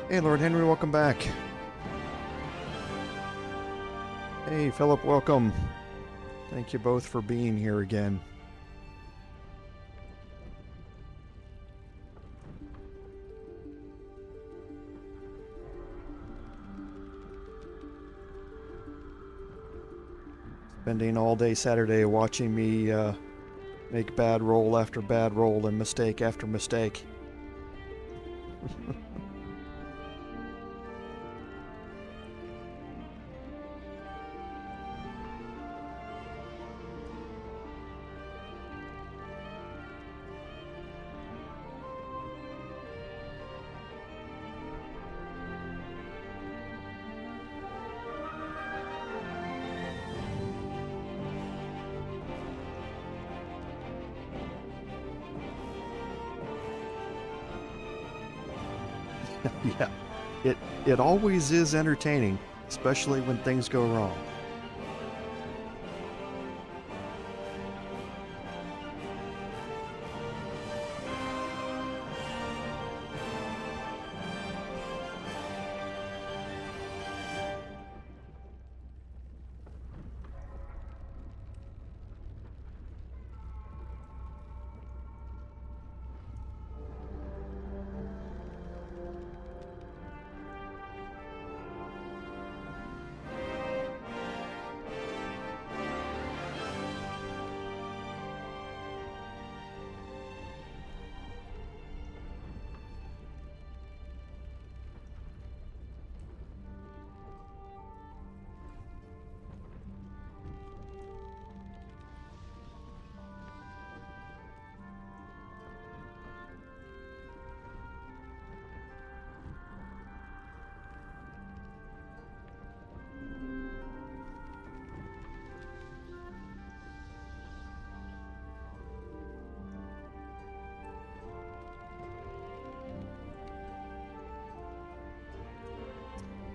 Hey, Lord Henry, welcome back. Hey, Philip, welcome. Thank you both for being here again. Spending all day Saturday watching me make bad roll after bad roll and mistake after mistake. Yeah, it always is entertaining, especially when things go wrong.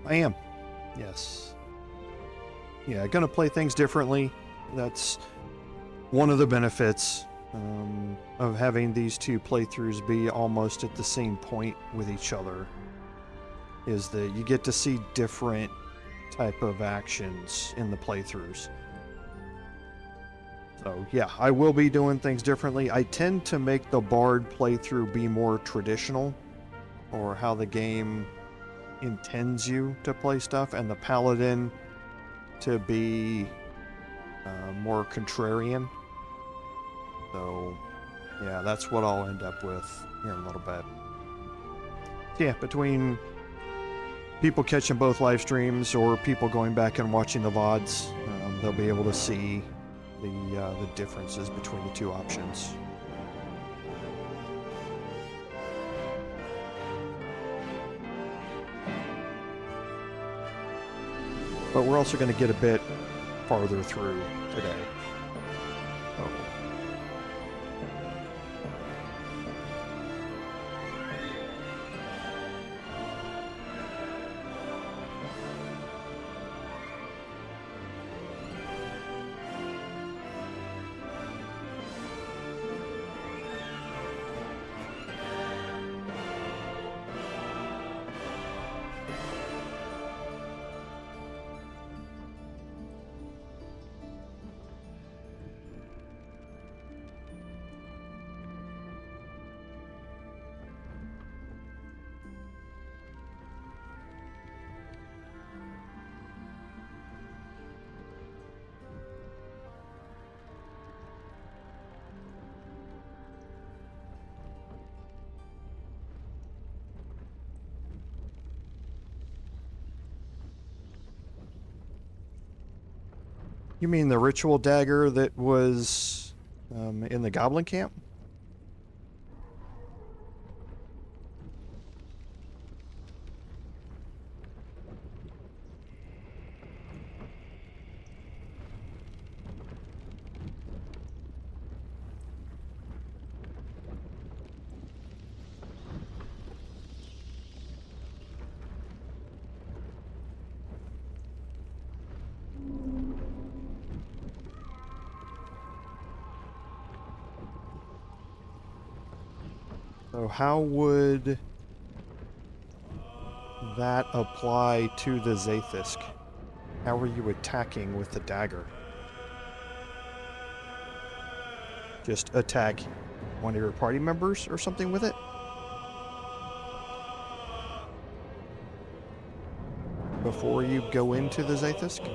I am. Yes. Yeah, gonna play things differently. That's one of the benefits of having these two playthroughs be almost at the same point with each other, is that you get to see different type of actions in the playthroughs. So yeah, I will be doing things differently. I tend to make the Bard playthrough be more traditional, or how the game intends you to play stuff, and the Paladin to be more contrarian. So yeah, that's what I'll end up with here in a little bit. Yeah, between people catching both live streams or people going back and watching the VODs, they'll be able to see the differences between the two options. But we're also going to get a bit farther through today. Oh. You mean the ritual dagger that was in the goblin camp? So how would that apply to the Zaith'isk? How are you attacking with the dagger? Just attack one of your party members or something with it? Before you go into the Zaith'isk?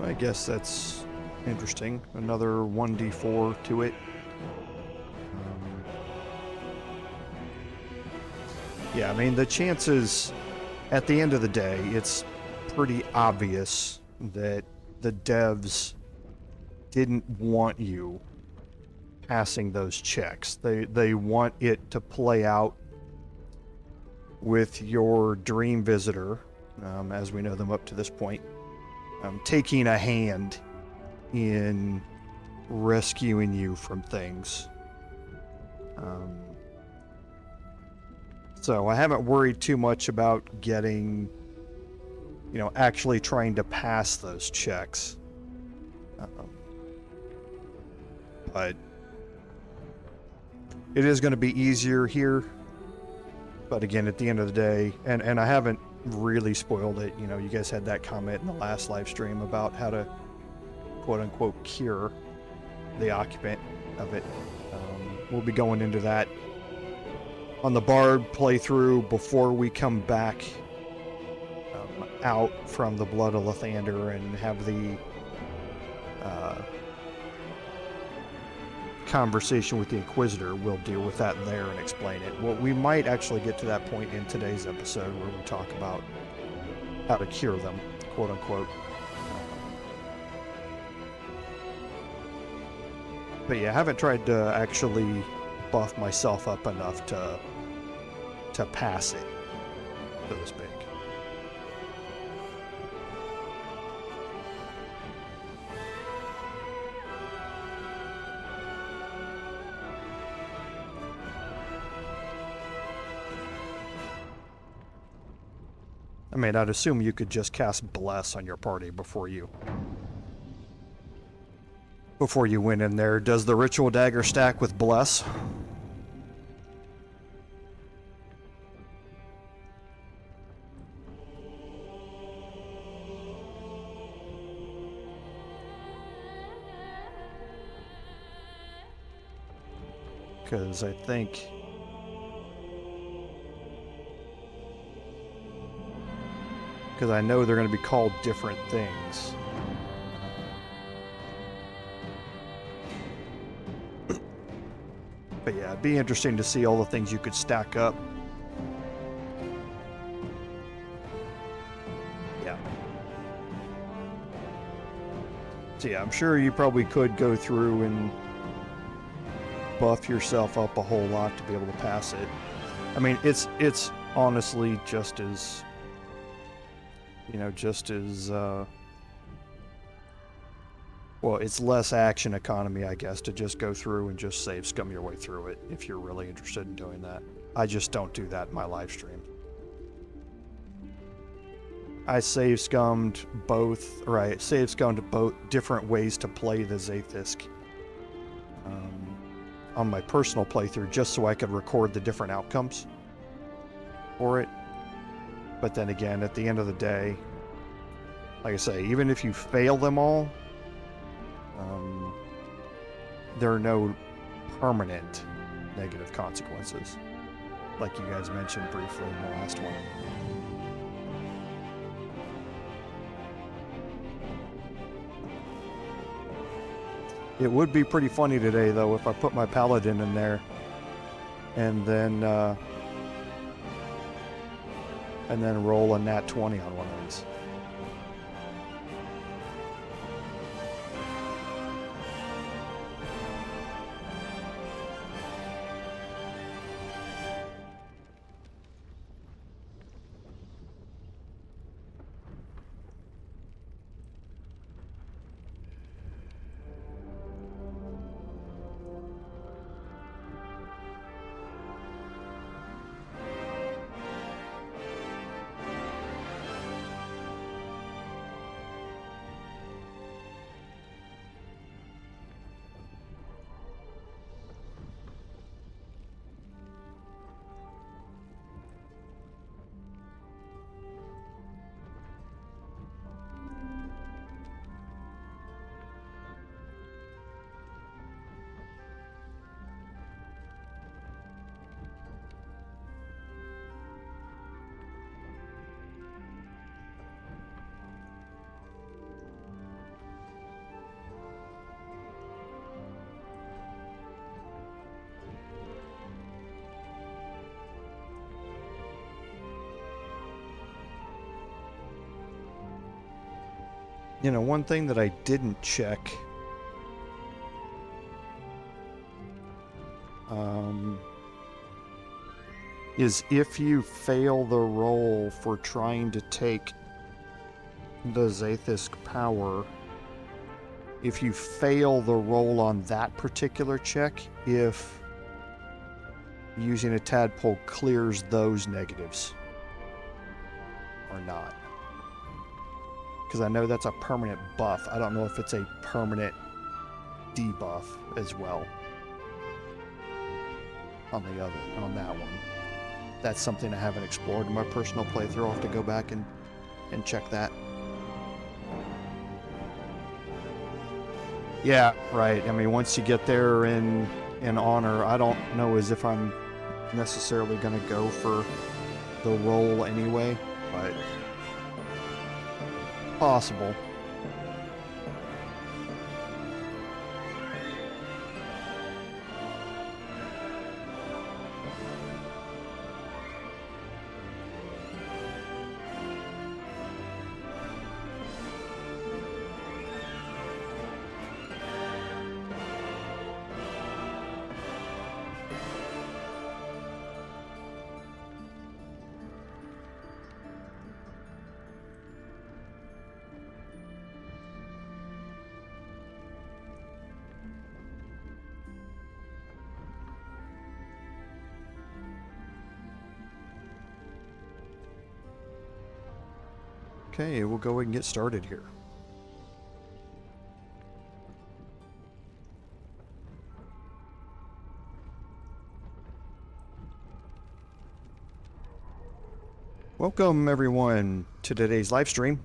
I guess that's interesting. Another 1d4 to it. Yeah, I mean, the chances, at the end of the day, it's pretty obvious that the devs didn't want you passing those checks. They want it to play out with your dream visitor, as we know them up to this point, taking a hand in rescuing you from things. So I haven't worried too much about getting, actually trying to pass those checks. But it is going to be easier here. But again, at the end of the day, and I haven't really spoiled it. You guys had that comment in the last live stream about how to quote-unquote cure the occupant of it. We'll be going into that on the Bard playthrough before we come back out from the Blood of Lathander and have the conversation with the Inquisitor. We'll deal with that there and explain it. Well, we might actually get to that point in today's episode where we talk about how to cure them, quote-unquote. But yeah, I haven't tried to actually buff myself up enough to pass it, so to speak. I mean, I'd assume you could just cast Bless on your party before you went in there. Does the Ritual Dagger stack with Bless? Because I think... because I know they're going to be called different things. But yeah, it'd be interesting to see all the things you could stack up. Yeah. So yeah, I'm sure you probably could go through and buff yourself up a whole lot to be able to pass it. I mean, it's honestly just as... well, it's less action economy, I guess, to just go through and just save scum your way through it if you're really interested in doing that. I just don't do that in my live stream. I save scummed both different ways to play the Zaith'isk on my personal playthrough, just so I could record the different outcomes for it. But then again, at the end of the day, like I say, even if you fail them all, there are no permanent negative consequences, like you guys mentioned briefly in the last one. It would be pretty funny today, though, if I put my Paladin in there and then roll a nat 20 on one of these. You know, one thing that I didn't check is if you fail the roll for trying to take the Zaith'isk power, if you fail the roll on that particular check, if using a tadpole clears those negatives or not. Because I know that's a permanent buff. I don't know if it's a permanent debuff as well on that one. That's something I haven't explored in my personal playthrough. I'll have to go back and check that. Yeah, right. I mean, once you get there in honor, I don't know as if I'm necessarily going to go for the roll anyway, but possible. Okay, we'll go ahead and get started here. Welcome everyone to today's live stream,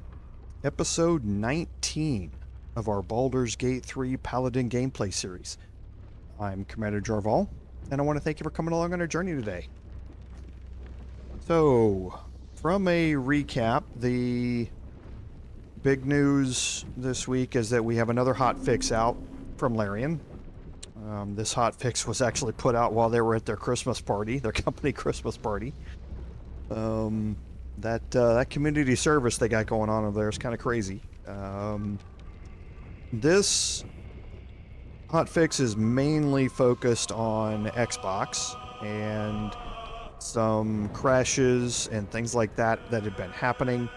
episode 19 of our Baldur's Gate 3 Paladin gameplay series. I'm Commander Jarval, and I want to thank you for coming along on our journey today. So, from a recap, the big news this week is that we have another hotfix out from Larian. This hotfix was actually put out while they were at their Christmas party, their company Christmas party. That community service they got going on over there is kind of crazy. This hotfix is mainly focused on Xbox and some crashes and things like that had been happening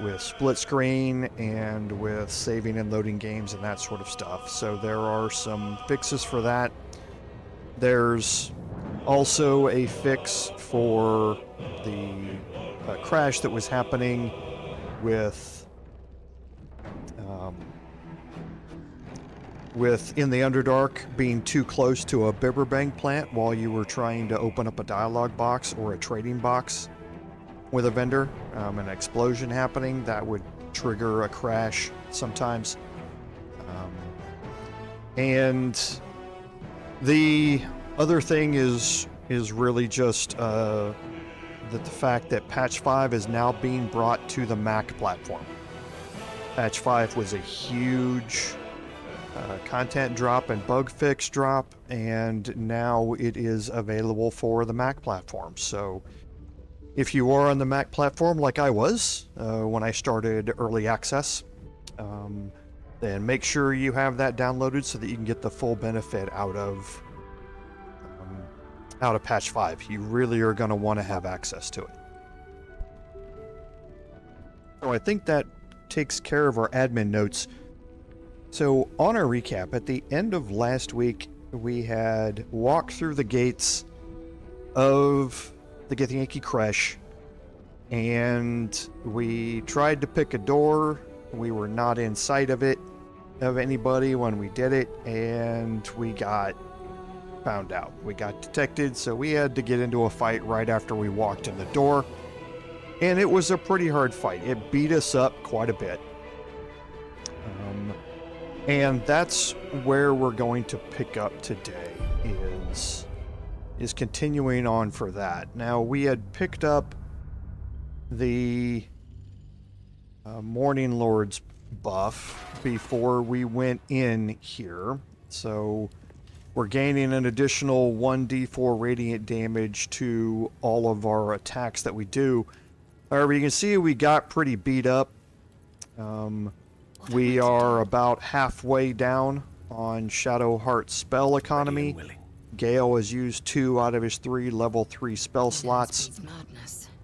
with split screen and with saving and loading games and that sort of stuff. So there are some fixes for that. There's also a fix for the crash that was happening with In the Underdark being too close to a Bibberbang plant while you were trying to open up a dialogue box or a trading box with a vendor. An explosion happening that would trigger a crash sometimes. And the other thing is really just that the fact that patch 5 is now being brought to the Mac platform. Patch 5 was a huge content drop and bug fix drop, and now it is available for the Mac platform. So if you are on the Mac platform like I was when I started early access, then make sure you have that downloaded so that you can get the full benefit out of patch 5. You really are going to want to have access to it. So I think that takes care of our admin notes. So on our recap, at the end of last week, we had walked through the gates of the Githyanki Creche, and we tried to pick a door. We were not in sight of anybody when we did it, and we got found out. We got detected, so we had to get into a fight right after we walked in the door, and it was a pretty hard fight. It beat us up quite a bit. And that's where we're going to pick up today, is continuing on for that. Now, we had picked up the Morning Lord's buff before we went in here, so we're gaining an additional 1d4 radiant damage to all of our attacks that we do. However, you can see we got pretty beat up. We are about halfway down on Shadowheart's spell economy. Gale has used 2 out of his 3 level 3 spell slots.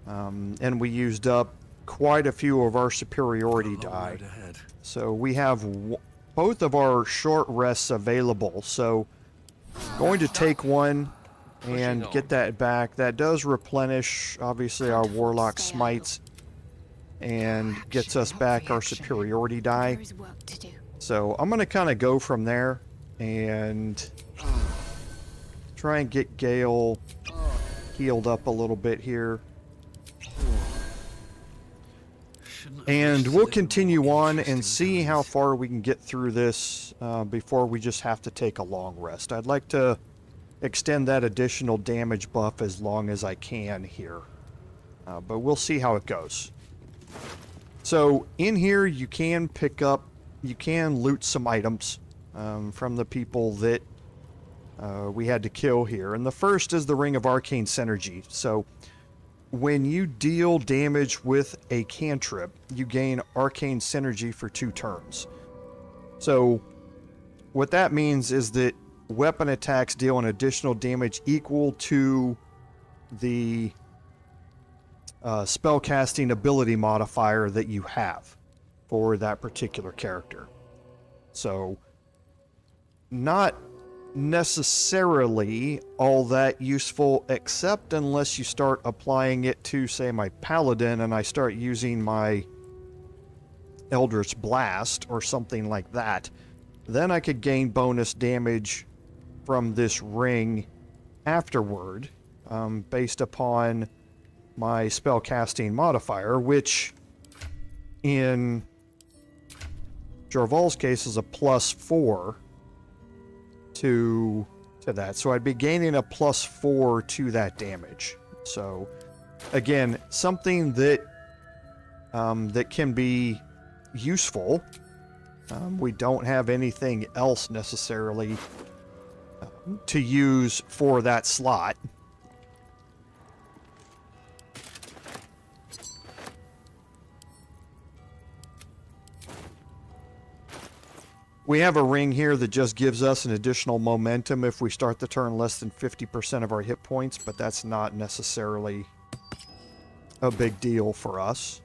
And we used up quite a few of our superiority die. So we have both of our short rests available. So going to take one and get that back. That does replenish, obviously, our Warlock Smites and gets us back our superiority die. So I'm going to kind of go from there and try and get Gale healed up a little bit here. And we'll continue on and see how far we can get through this before we just have to take a long rest. I'd like to extend that additional damage buff as long as I can here. But we'll see how it goes. So in here you can pick up, you can loot some items from the people that we had to kill here. And the first is the Ring of Arcane Synergy. So when you deal damage with a cantrip, you gain Arcane Synergy for 2 turns. So what that means is that weapon attacks deal an additional damage equal to the spellcasting ability modifier that you have for that particular character. So not necessarily all that useful, except unless you start applying it to, say, my paladin and I start using my Eldritch Blast or something like that. Then I could gain bonus damage from this ring afterward, based upon my spellcasting modifier, which in Jorval's case is a +4 to that. So I'd be gaining a +4 to that damage. So again, something that that can be useful. We don't have anything else necessarily to use for that slot. We have a ring here that just gives us an additional momentum if we start the turn less than 50% of our hit points, but that's not necessarily a big deal for us.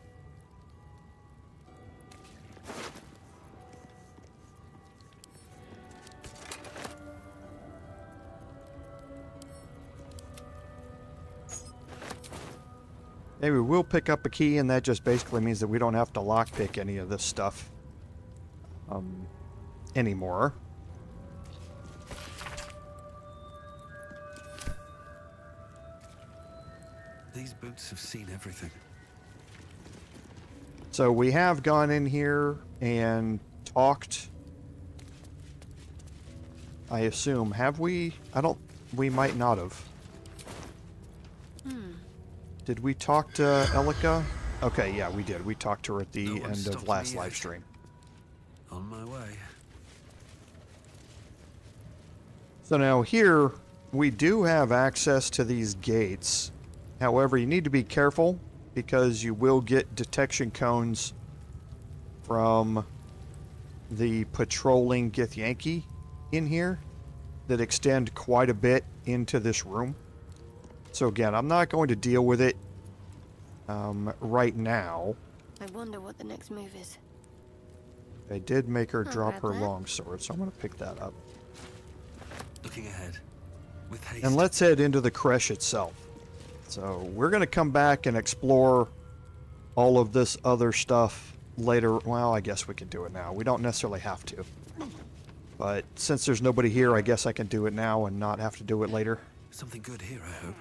Maybe we'll pick up a key, and that just basically means that we don't have to lockpick any of this stuff anymore. These boots have seen everything. So we have gone in here and talked. I assume. Have we? We might not have. Did we talk to Elika? Okay, yeah, we did. We talked to her at the end of last live stream. On my way. So now here, we do have access to these gates. However, you need to be careful because you will get detection cones from the patrolling Githyanki in here that extend quite a bit into this room. So again, I'm not going to deal with it right now. I wonder what the next move is. I did make her drop her grab that. longsword, so I'm going to pick that up. Looking ahead. With haste. And let's head into the Creche itself. So we're going to come back and explore all of this other stuff later. Well, I guess we can do it now. We don't necessarily have to. But since there's nobody here, I guess I can do it now and not have to do it later. Something good here, I hope.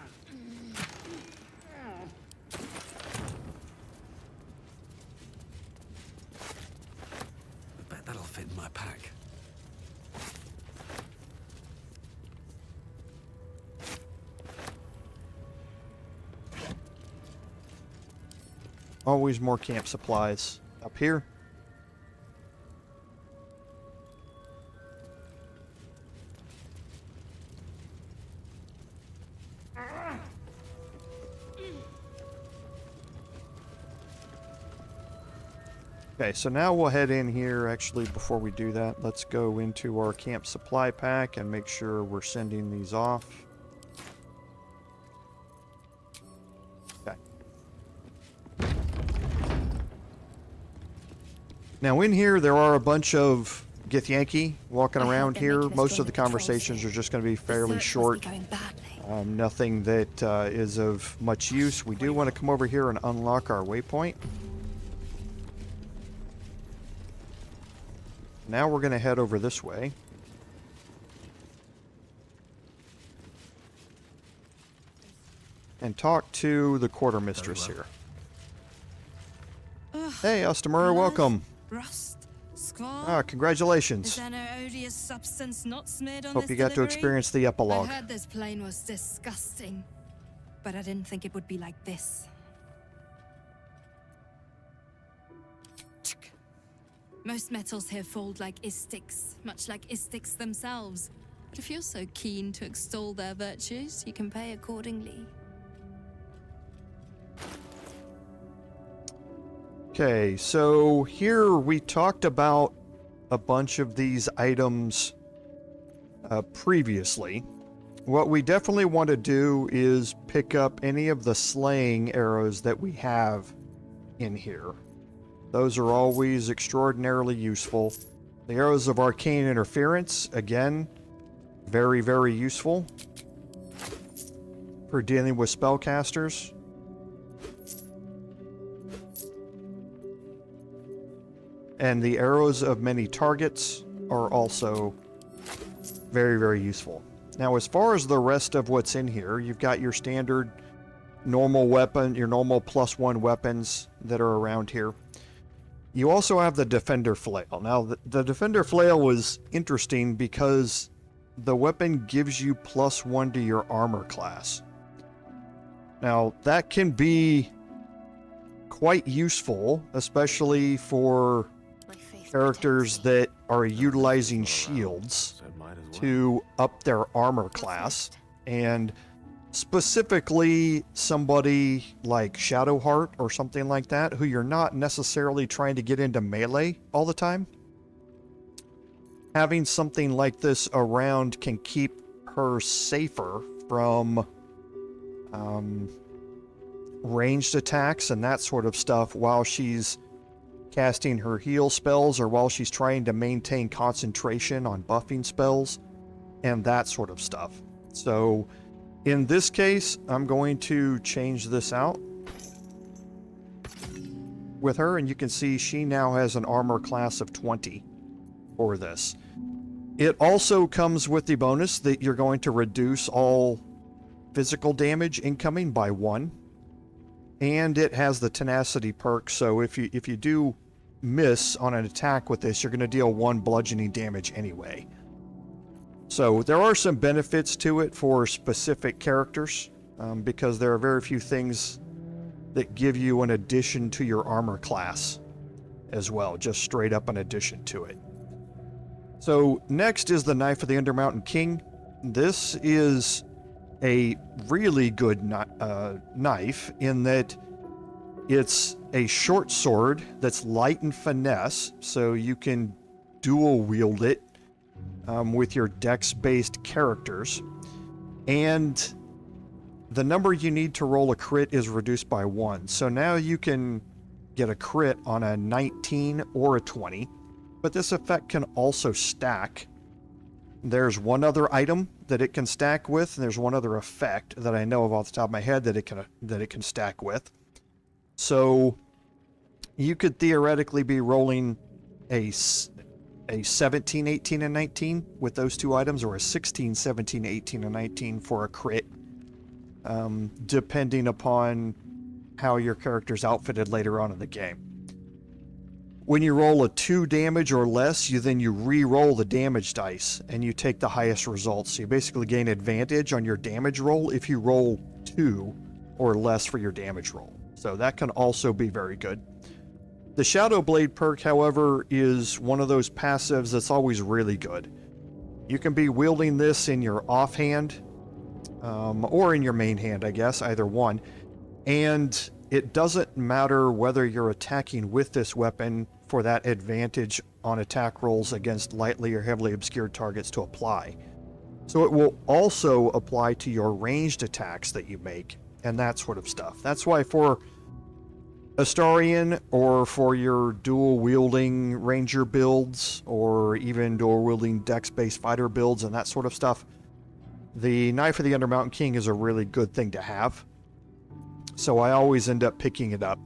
I bet that'll fit in my pack. Always more camp supplies up here. Okay, so now we'll head in here. Actually, before we do that, let's go into our camp supply pack and make sure we're sending these off. Okay. Now in here, there are a bunch of Githyanki walking around here. Most of the conversations are just going to be fairly short. Nothing that is of much use. We do want to come over here and unlock our waypoint. Now we're going to head over this way. And talk to the quartermistress here. Hey, Ostamura, welcome. Rust, squall. Ah, congratulations. Is there no odious substance not smeared on Hope this you got to delivery? experience the epilogue. I heard this plane was disgusting, but I didn't think it would be like this. Most metals here fold like istics, much like istics themselves. But if you're so keen to extol their virtues, you can pay accordingly. Okay, so here we talked about a bunch of these items previously. What we definitely want to do is pick up any of the slaying arrows that we have in here. Those are always extraordinarily useful. The arrows of arcane interference, again, very, very useful for dealing with spellcasters. And the arrows of many targets are also very, very useful. Now, as far as the rest of what's in here, you've got your standard normal weapon, your normal +1 weapons that are around here. You also have the Defender Flail. Now, the Defender Flail was interesting because the weapon gives you +1 to your armor class. Now, that can be quite useful, especially for characters that are utilizing shields to up their armor class, and specifically somebody like Shadowheart or something like that, who you're not necessarily trying to get into melee all the time. Having something like this around can keep her safer from ranged attacks and that sort of stuff while she's casting her heal spells or while she's trying to maintain concentration on buffing spells and that sort of stuff. So in this case, I'm going to change this out with her, and you can see she now has an armor class of 20 for this. It also comes with the bonus that you're going to reduce all physical damage incoming by 1. And it has the tenacity perk, so if you do miss on an attack with this, you're going to deal 1 bludgeoning damage anyway. So there are some benefits to it for specific characters, because there are very few things that give you an addition to your armor class as well, just straight up an addition to it. So next is the Knife of the Undermountain King. This is a really good knife in that it's a short sword that's light and finesse, so you can dual wield it with your dex-based characters. And the number you need to roll a crit is reduced by 1. So now you can get a crit on a 19 or a 20, but this effect can also stack. There's one other item that it can stack with, and there's one other effect that I know of off the top of my head that it can stack with. So you could theoretically be rolling a 17, 18, and 19 with those two items, or a 16, 17, 18, and 19 for a crit, depending upon how your character's outfitted later on in the game. When you roll a 2 damage or less, you re-roll the damage dice, and you take the highest results. So you basically gain advantage on your damage roll if you roll 2 or less for your damage roll. So that can also be very good. The Shadow Blade perk, however, is one of those passives that's always really good. You can be wielding this in your offhand, or in your main hand, I guess, either one. And it doesn't matter whether you're attacking with this weapon for that advantage on attack rolls against lightly or heavily obscured targets to apply. So it will also apply to your ranged attacks that you make and that sort of stuff. That's why for Astarion, or for your dual-wielding ranger builds, or even dual-wielding dex-based fighter builds and that sort of stuff, the Knife of the Undermountain King is a really good thing to have. So I always end up picking it up.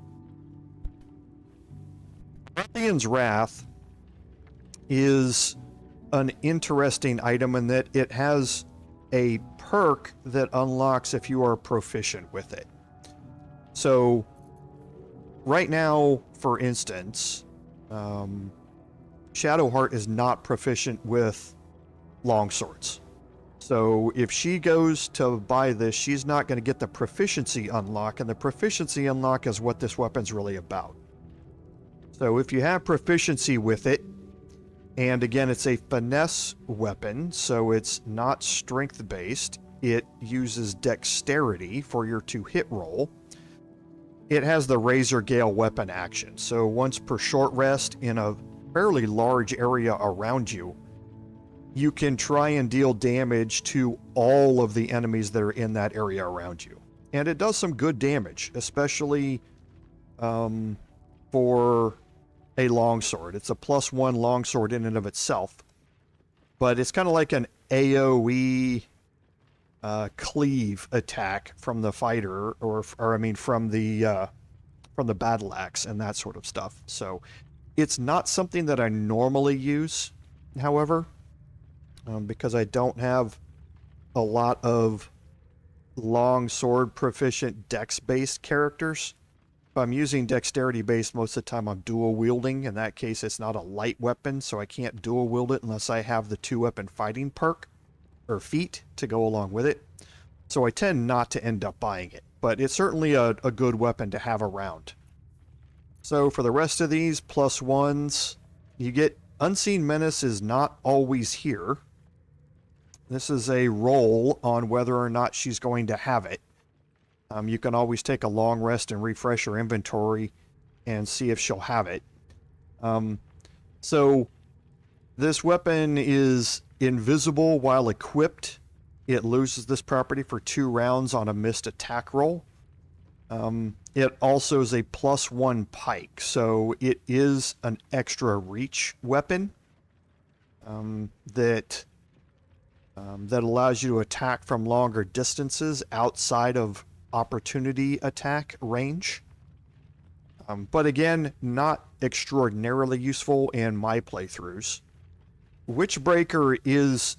Parthian's Wrath is an interesting item in that it has a perk that unlocks if you are proficient with it. So right now, for instance, Shadowheart is not proficient with longswords. So if she goes to buy this, she's not going to get the proficiency unlock, and the proficiency unlock is what this weapon's really about. So if you have proficiency with it, and again, it's a finesse weapon, so it's not strength-based, it uses dexterity for your to-hit roll. It has the Razor Gale weapon action, so once per short rest in a fairly large area around you, you can try and deal damage to all of the enemies that are in that area around you. And it does some good damage, especially for a longsword. It's a +1 longsword in and of itself, but it's kind of like an AoE cleave attack from the fighter, or I mean from the battle axe and that sort of stuff. So it's not something that I normally use, however, because I don't have a lot of longsword proficient dex-based characters. If I'm using dexterity-based, most of the time I'm dual-wielding. In that case, it's not a light weapon, so I can't dual-wield it unless I have the two-weapon fighting perk, or feat, to go along with it. So I tend not to end up buying it, but it's certainly a good weapon to have around. So for the rest of these +1s, you get Unseen Menace is not always here. This is a roll on whether or not she's going to have it. You can always take a long rest and refresh your inventory and see if she'll have it. So this weapon is invisible while equipped. It loses this property for 2 rounds on a missed attack roll. It also is a +1 pike, so it is an extra reach weapon that allows you to attack from longer distances outside of opportunity attack range. But again, not extraordinarily useful in my playthroughs. Witchbreaker is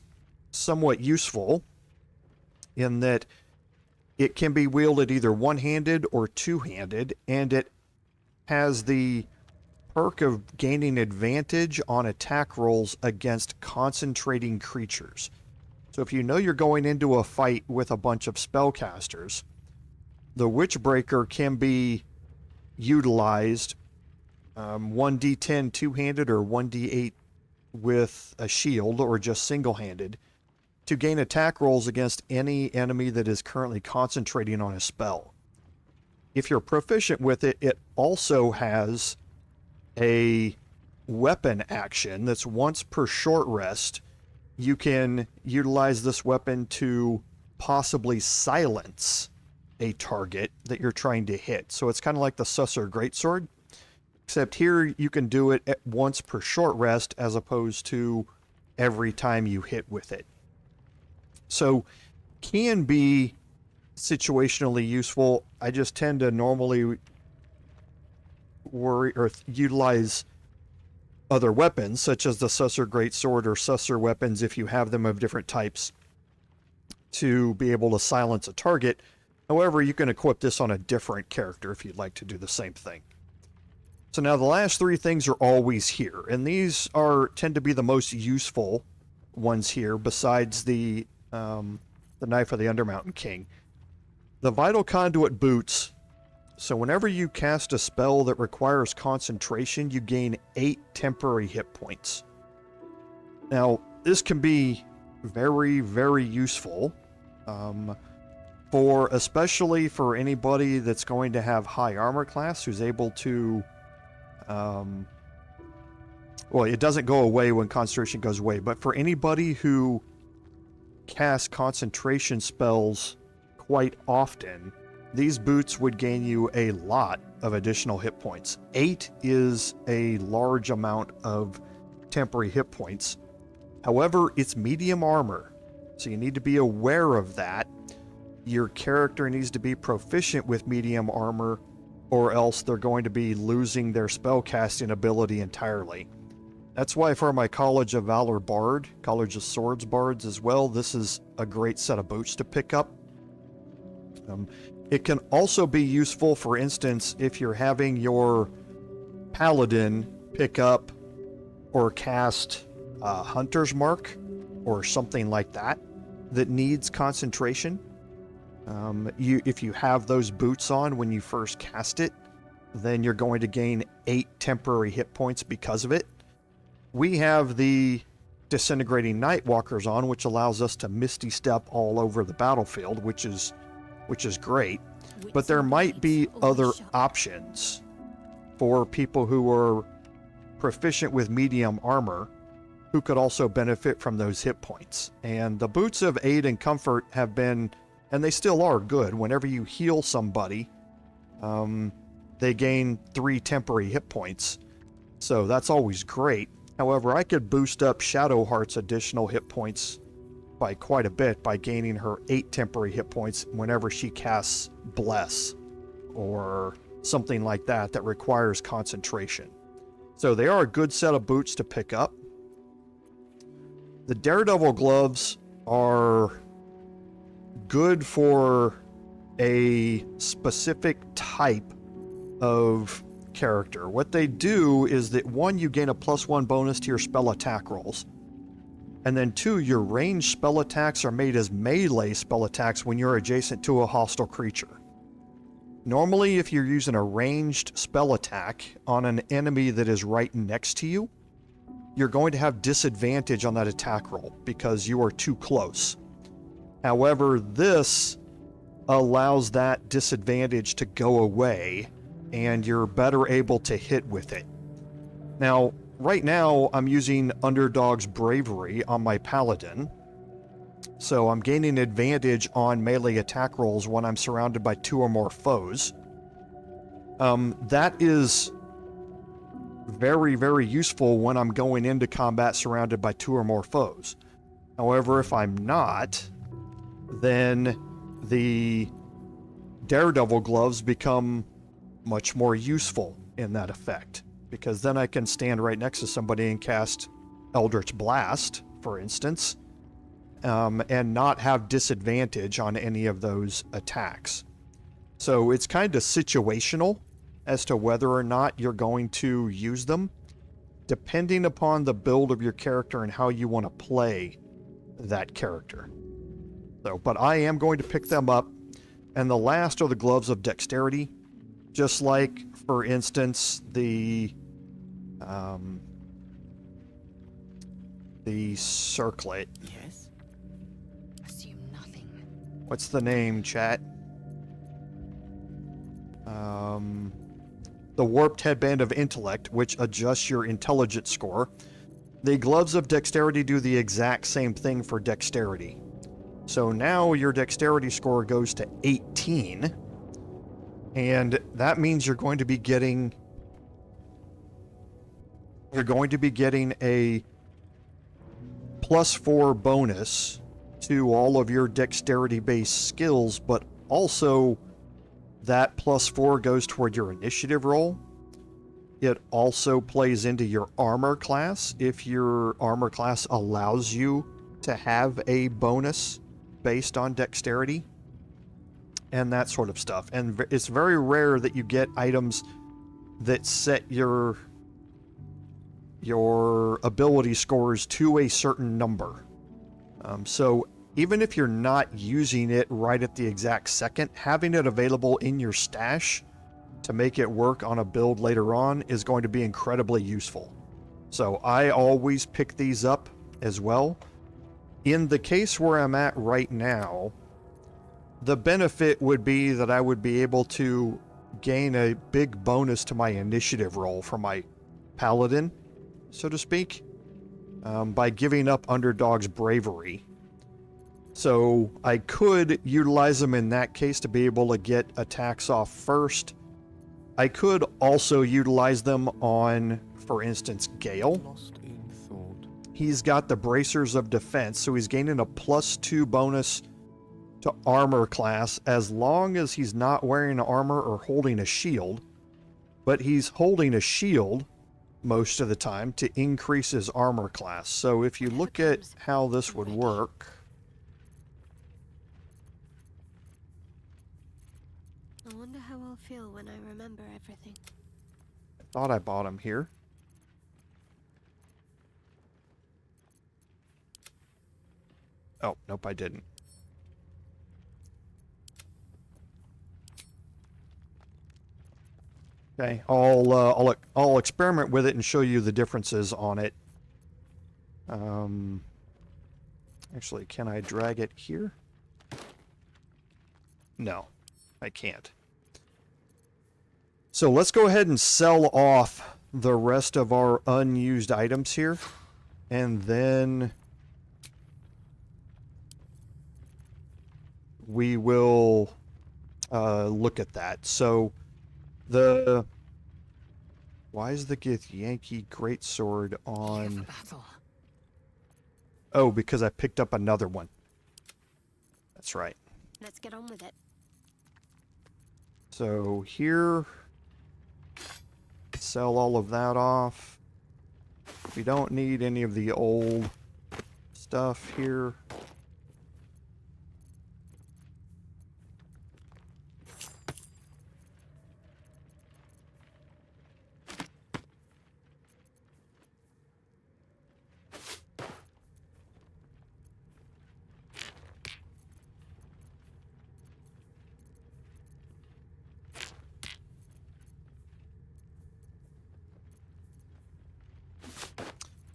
somewhat useful in that it can be wielded either one-handed or two-handed, and it has the perk of gaining advantage on attack rolls against concentrating creatures. So if you know you're going into a fight with a bunch of spellcasters, the Witchbreaker can be utilized 1d10 two-handed or 1d8 with a shield, or just single-handed, to gain attack rolls against any enemy that is currently concentrating on a spell. If you're proficient with it, it also has a weapon action that's once per short rest. You can utilize this weapon to possibly silence a target that you're trying to hit. So it's kind of like the Susser Greatsword, except here you can do it at once per short rest as opposed to every time you hit with it. So can be situationally useful. I just tend to normally worry or utilize other weapons, such as the Susser Greatsword or Susser weapons, if you have them of different types, to be able to silence a target. However, you can equip this on a different character if you'd like to do the same thing. So now the last 3 things are always here, and these tend to be the most useful ones here, besides the Knife of the Undermountain King. The Vital Conduit boots. So whenever you cast a spell that requires concentration, you gain 8 temporary hit points. Now, this can be very, very useful, especially for anybody that's going to have high armor class, who's able to Well, it doesn't go away when concentration goes away, but for anybody who casts concentration spells quite often, these boots would gain you a lot of additional hit points. 8 is a large amount of temporary hit points. However, it's medium armor, so you need to be aware of that. Your character needs to be proficient with medium armor, or else they're going to be losing their spellcasting ability entirely. That's why for my College of Valor Bard, College of Swords Bards as well, this is a great set of boots to pick up. It can also be useful, for instance, if you're having your Paladin pick up or cast Hunter's Mark or something like that that needs concentration. If you have those boots on when you first cast it, then you're going to gain 8 temporary hit points because of it. We have the Disintegrating Nightwalkers on, which allows us to Misty Step all over the battlefield, which is great. But there might be other options for people who are proficient with medium armor who could also benefit from those hit points. And the boots of aid and comfort have been, and they still are good. Whenever you heal somebody, they gain 3 temporary hit points. So that's always great. However, I could boost up Shadowheart's additional hit points by quite a bit by gaining her 8 temporary hit points whenever she casts Bless or something like that that requires concentration. So they are a good set of boots to pick up. The Daredevil gloves are good for a specific type of character. What they do is that 1, you gain a +1 bonus to your spell attack rolls. And then 2, your ranged spell attacks are made as melee spell attacks when you're adjacent to a hostile creature. Normally, if you're using a ranged spell attack on an enemy that is right next to you, you're going to have disadvantage on that attack roll because you are too close. However, this allows that disadvantage to go away, and you're better able to hit with it. Now, right now, I'm using Underdog's Bravery on my Paladin, so I'm gaining advantage on melee attack rolls when I'm surrounded by 2 or more foes. That is very, very useful when I'm going into combat surrounded by 2 or more foes. However, if I'm not, then the Daredevil gloves become much more useful in that effect, because then I can stand right next to somebody and cast Eldritch Blast, for instance, and not have disadvantage on any of those attacks. So it's kind of situational as to whether or not you're going to use them, depending upon the build of your character and how you want to play that character. So, but I am going to pick them up. And the last are the Gloves of Dexterity. Just like, for instance, the circlet. Yes. Assume nothing. What's the name, chat? The Warped Headband of Intellect, which adjusts your intelligence score. The Gloves of Dexterity do the exact same thing for dexterity. So now your dexterity score goes to 18. And that means you're going to be getting a +4 bonus to all of your dexterity-based skills, but also that +4 goes toward your initiative roll. It also plays into your armor class if your armor class allows you to have a bonus based on dexterity and that sort of stuff. And it's very rare that you get items that set your ability scores to a certain number. So even if you're not using it right at the exact second, having it available in your stash to make it work on a build later on is going to be incredibly useful. So I always pick these up as well. In the case where I'm at right now, the benefit would be that I would be able to gain a big bonus to my initiative roll for my Paladin so to speak, by giving up underdog's bravery. So I could utilize them in that case to be able to get attacks off first. I could also utilize them on, for instance, Gale. Lost in thought. He's got the Bracers of Defense, so he's gaining a +2 bonus to armor class as long as he's not wearing armor or holding a shield. But he's holding a shield most of the time to increase his armor class. So if you look at how this would work... I wonder how I'll feel when I remember everything. I thought I bought him here. Oh, nope, I didn't. Okay, I'll experiment with it and show you the differences on it. Actually, can I drag it here? No, I can't. So let's go ahead and sell off the rest of our unused items here, and then we will look at that. So why is the Githyanki Greatsword on? Battle. Oh, because I picked up another one. That's right. Let's get on with it. So here, sell all of that off. We don't need any of the old stuff here.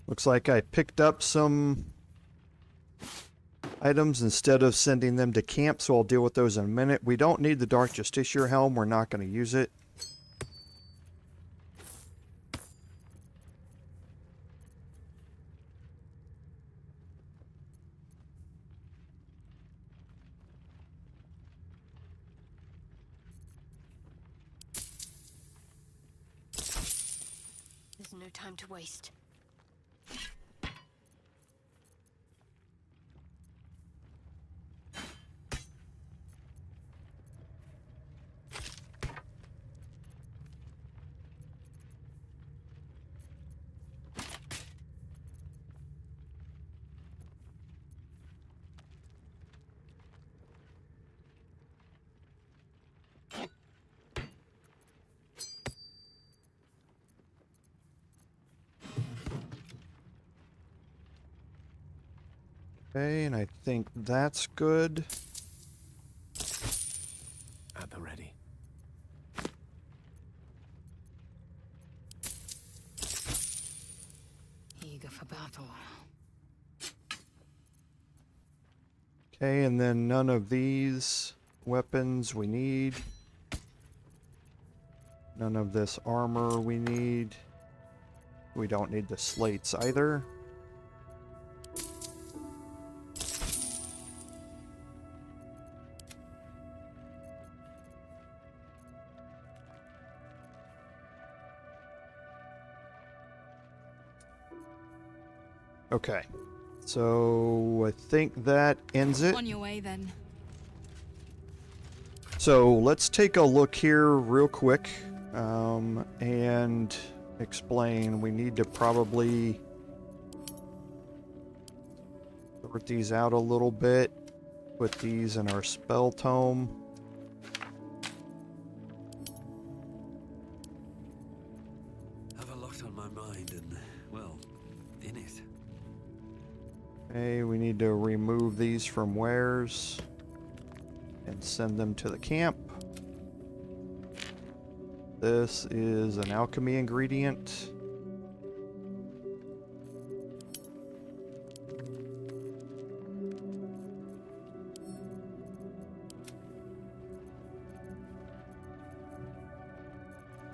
Looks like I picked up some items instead of sending them to camp, so I'll deal with those in a minute. We don't need the Dark Justiciar helm. We're not going to use it. There's no time to waste. Okay, and I think that's good. At the ready. Eager for battle. Okay, and then none of these weapons we need. None of this armor we need. We don't need the slates either. Okay, so I think that ends it. On your way then. So let's take a look here real quick and explain. We need to probably sort these out a little bit. Put these in our spell tome. Have a lot on my mind and, well, in it. Okay, we need to remove these from wares and send them to the camp. This is an alchemy ingredient.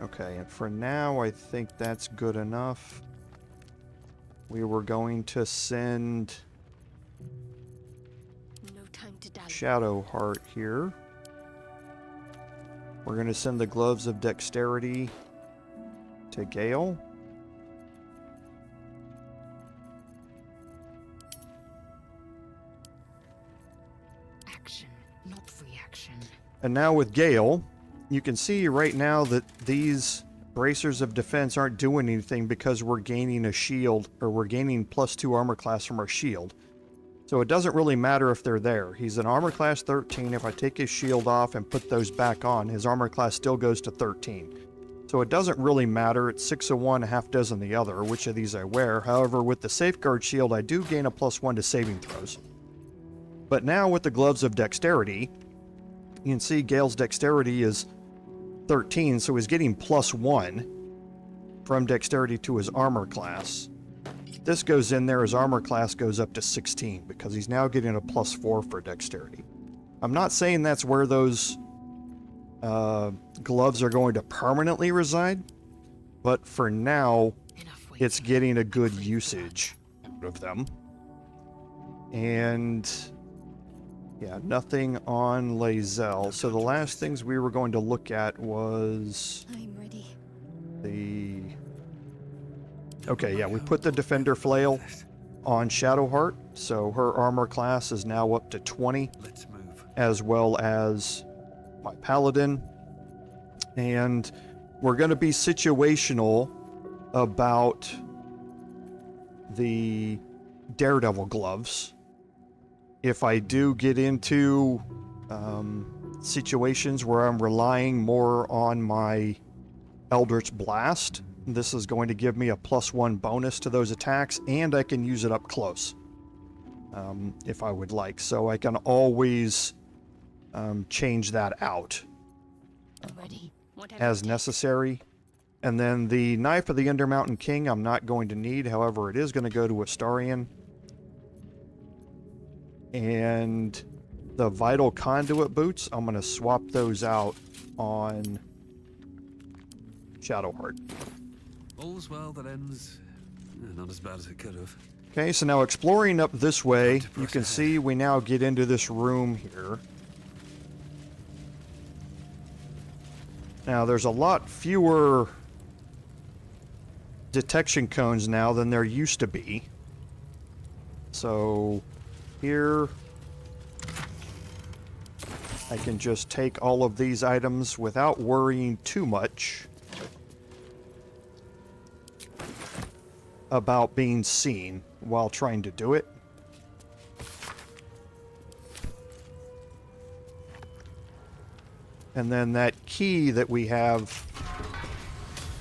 Okay, and for now I think that's good enough. we were going to send No time to dally. Shadowheart here. We're going to send the Gloves of Dexterity to Gale. Action, not reaction. And now with Gale, you can see right now that these bracers of defense aren't doing anything because we're gaining a shield, or we're gaining +2 armor class from our shield. So it doesn't really matter if they're there. He's an armor class 13. If I take his shield off and put those back on, his armor class still goes to 13. So it doesn't really matter. It's 6 of one, a half dozen the other, which of these I wear. However, with the safeguard shield, I do gain a +1 to saving throws. But now with the Gloves of Dexterity, you can see Gale's dexterity is 13, so he's getting +1 from dexterity to his armor class. This goes in there, his armor class goes up to 16 because he's now getting a +4 for dexterity. I'm not saying that's where those gloves are going to permanently reside, but for now, it's getting a good usage out of them. And yeah, nothing on Lae'zel. So the last things we were going to look at was I'm ready. the... Okay, yeah, we put the Defender Flail on Shadowheart, so her armor class is now up to 20, Let's move. as well as my Paladin. And we're going to be situational about the Daredevil gloves. If I do get into situations where I'm relying more on my Eldritch Blast, this is going to give me a +1 bonus to those attacks, and I can use it up close if I would like. So I can always change that out I'm ready. Whatever as it takes. necessary. And then the Knife of the Undermountain King I'm not going to need, however, it is going to go to Astarion. And the Vital Conduit boots, I'm going to swap those out on Shadowheart. All's well that ends. Not as bad as it could have. Okay, so now exploring up this way, you can see we now get into this room here. Now, there's a lot fewer detection cones now than there used to be. So, here, I can just take all of these items without worrying too much about being seen while trying to do it. And then that key that we have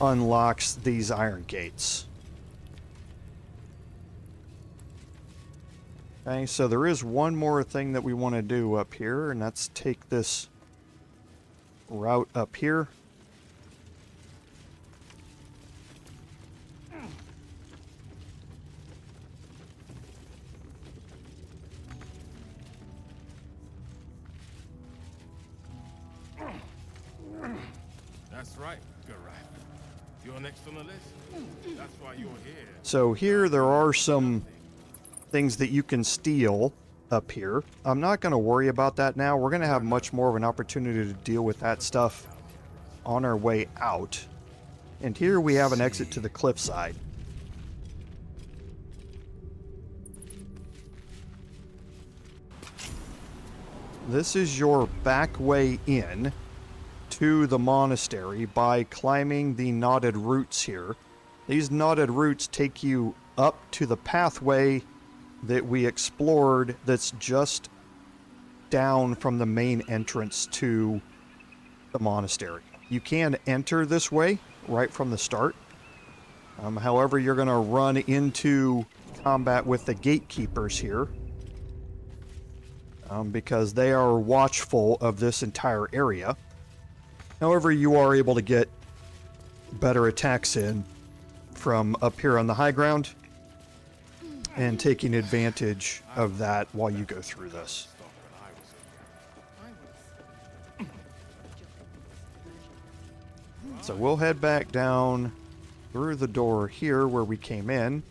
unlocks these iron gates. Okay, so there is one more thing that we want to do up here, and that's take this route up here. That's right, Garath. You're next on the list. That's why you're here. So here there are some things that you can steal up here. I'm not going to worry about that now. We're going to have much more of an opportunity to deal with that stuff on our way out. And here we have an exit to the cliffside. This is your back way in to the monastery by climbing the knotted roots here. These knotted roots take you up to the pathway that we explored that's just down from the main entrance to the monastery. You can enter this way right from the start. However, you're going to run into combat with the gatekeepers here because they are watchful of this entire area. However, you are able to get better attacks in from up here on the high ground and taking advantage of that while you go through this. So we'll head back down through the door here where we came in.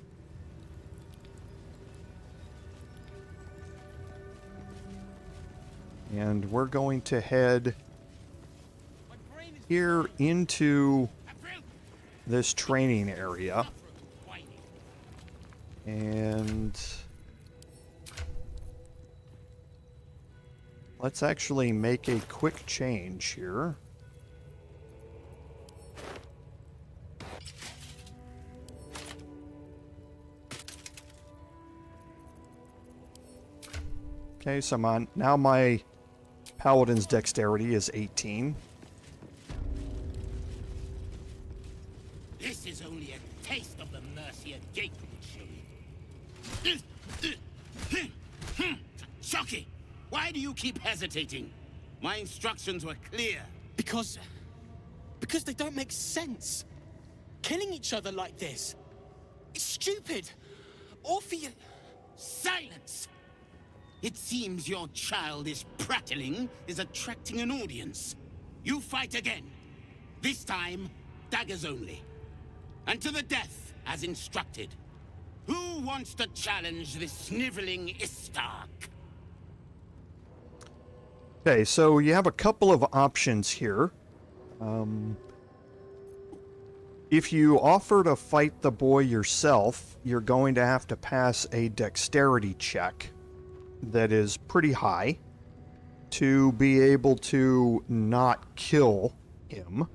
And we're going to head here into this training area. And let's actually make a quick change here. Okay, so now my Paladin's dexterity is 18. This is only a taste of the mercy at gate, Shocky! Why do you keep hesitating? My instructions were clear. Because they don't make sense. Killing each other like this. It's stupid. Orpheus... Silence! It seems your childish prattling is attracting an audience. You fight again. This time, daggers only. And to the death, as instructed. Who wants to challenge this sniveling Istark? Okay, so you have a couple of options here. If you offer to fight the boy yourself, you're going to have to pass a dexterity check that is pretty high to be able to not kill him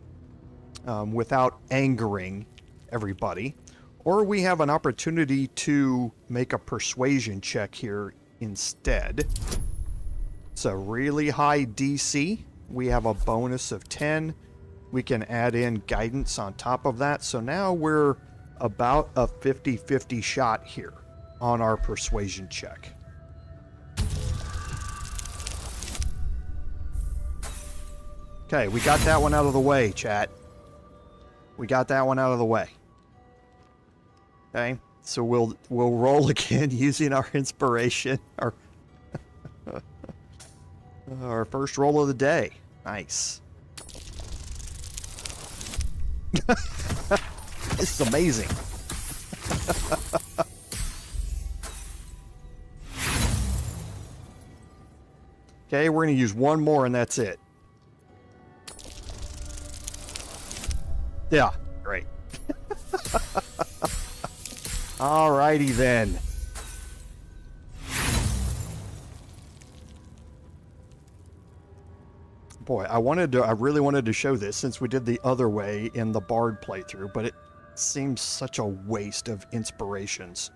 without angering everybody. Or we have an opportunity to make a persuasion check here instead. It's a really high DC. We have a bonus of 10. We can add in guidance on top of that. So now we're about a 50-50 shot here on our persuasion check. Okay, we got that one out of the way, chat. We got that one out of the way. Okay, so we'll roll again using our inspiration. Our first roll of the day. Nice. This is amazing. Okay, we're going to use one more and that's it. Yeah, great. Alrighty then. Boy, I really wanted to show this since we did the other way in the Bard playthrough, but it seems such a waste of inspirations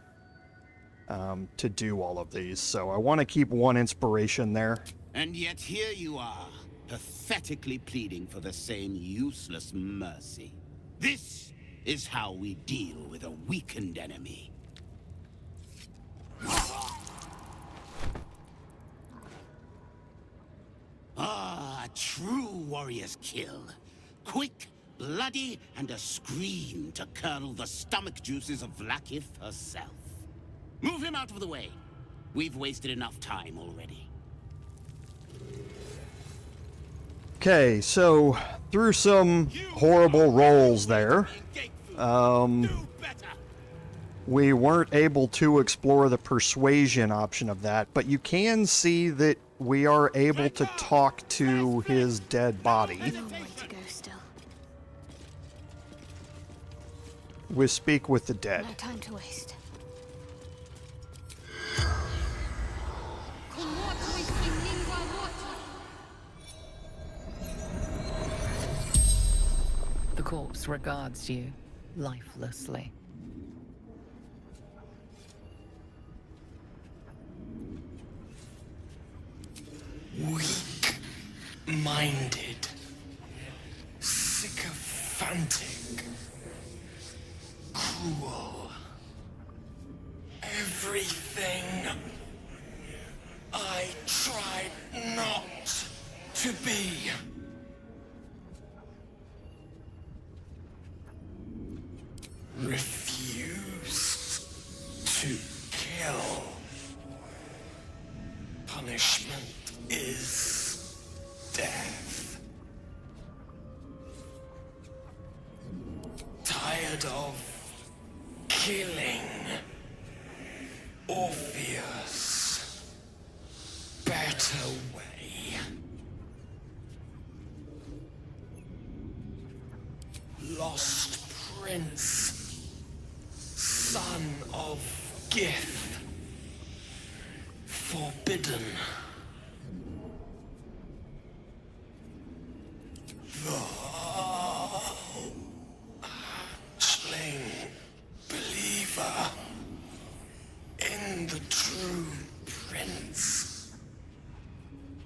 to do all of these. So I want to keep one inspiration there. And yet here you are, pathetically pleading for the same useless mercy. This is how we deal with a weakened enemy. Ah, a true warrior's kill. Quick, bloody, and a scream to curdle the stomach juices of Vlaakith herself. Move him out of the way. We've wasted enough time already. Okay, so through some horrible rolls there, we weren't able to explore the persuasion option of that, but you can see that we are able to talk to his dead body. A long way to go still. We speak with the dead. No time to waste. The corpse regards you lifelessly. Weak-minded, sycophantic, cruel. Everything I tried not to be. Refused to kill. Punishment is death. Tired of killing Orpheus. Better way. lost prince, son of Gith, forbidden. Hatchling believer in the true prince.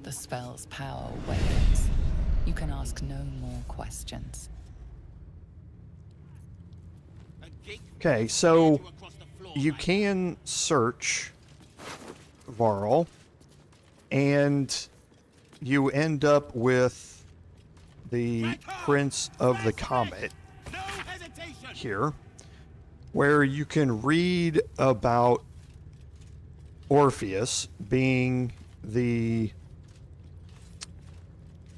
The spell's power wanes. You can ask no more questions. Okay, so you can search Varl, and you end up with the Prince of the Comet here, where you can read about Orpheus being the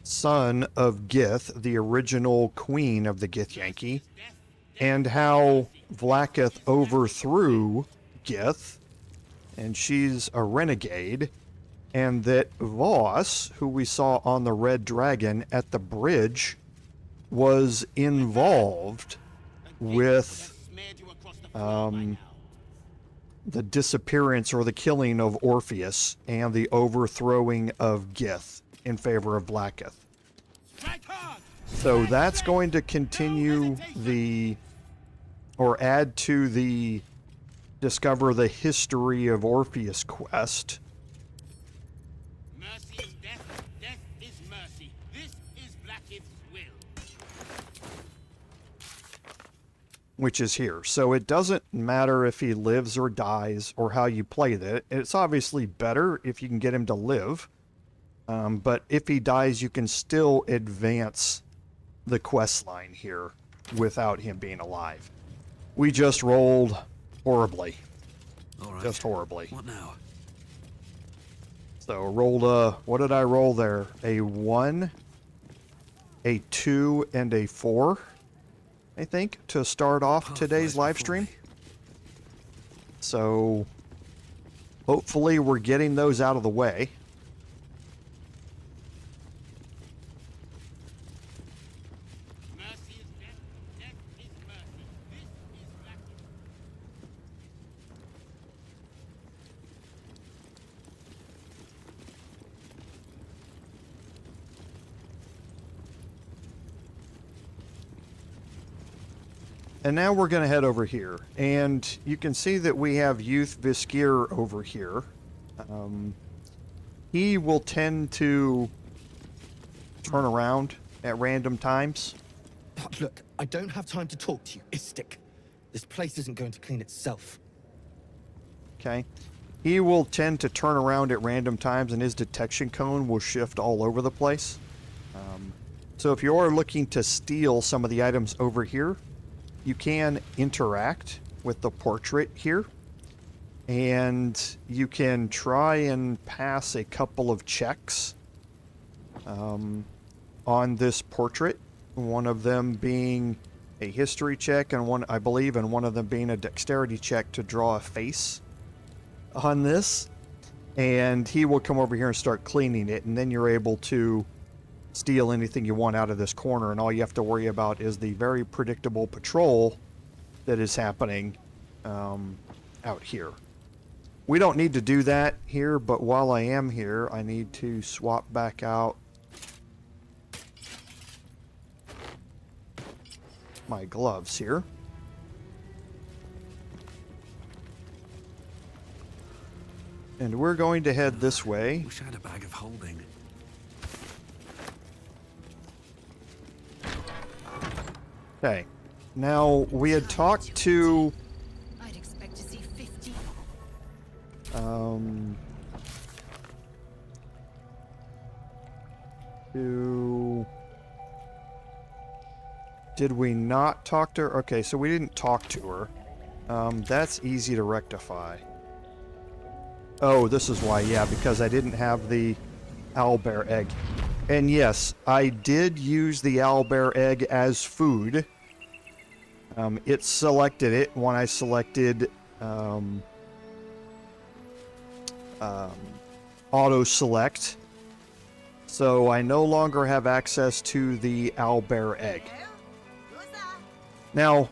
son of Gith, the original queen of the Githyanki, and how Vlaakith overthrew Gith, and she's a renegade, and that Voss, who we saw on the Red Dragon at the bridge, was involved with the disappearance or the killing of Orpheus and the overthrowing of Gith in favor of Vlaakith. So that's going to continue or add to the discover the history of Orpheus quest. Mercy is death, death is mercy. This is Vlaakith's will. Which is here. So it doesn't matter if he lives or dies or how you play that. It's obviously better if you can get him to live. But if he dies, you can still advance the quest line here without him being alive. We just rolled horribly. All right. Just horribly. What now? So rolled what did I roll there? A 1, a 2, and a 4, I think, to start off today's live stream. So hopefully we're getting those out of the way. Mercy is death, death is mercy. This is Vlaakith. And now we're going to head over here. And you can see that we have Youth Viskir over here. He will tend to turn around at random times. Look, I don't have time to talk to you, Istik. This place isn't going to clean itself. Okay. He will tend to turn around at random times, and his detection cone will shift all over the place. So if you're looking to steal some of the items over here, you can interact with the portrait here, and you can try and pass a couple of checks on this portrait, one of them being a history check and one, I believe, and one of them being a dexterity check to draw a face on this, and he will come over here and start cleaning it, and then you're able to steal anything you want out of this corner, and all you have to worry about is the very predictable patrol that is happening out here. We don't need to do that here, but while I am here, I need to swap back out my gloves here. And we're going to head this way. Wish I had a bag of holding. Okay. Now, we had talked to... I'd expect to see 50. Did we not talk to her? Okay, so we didn't talk to her. That's easy to rectify. Oh, this is why, yeah, because I didn't have the owlbear egg. And yes, I did use the owlbear egg as food. It selected it when I selected auto select. So I no longer have access to the owlbear egg. Now,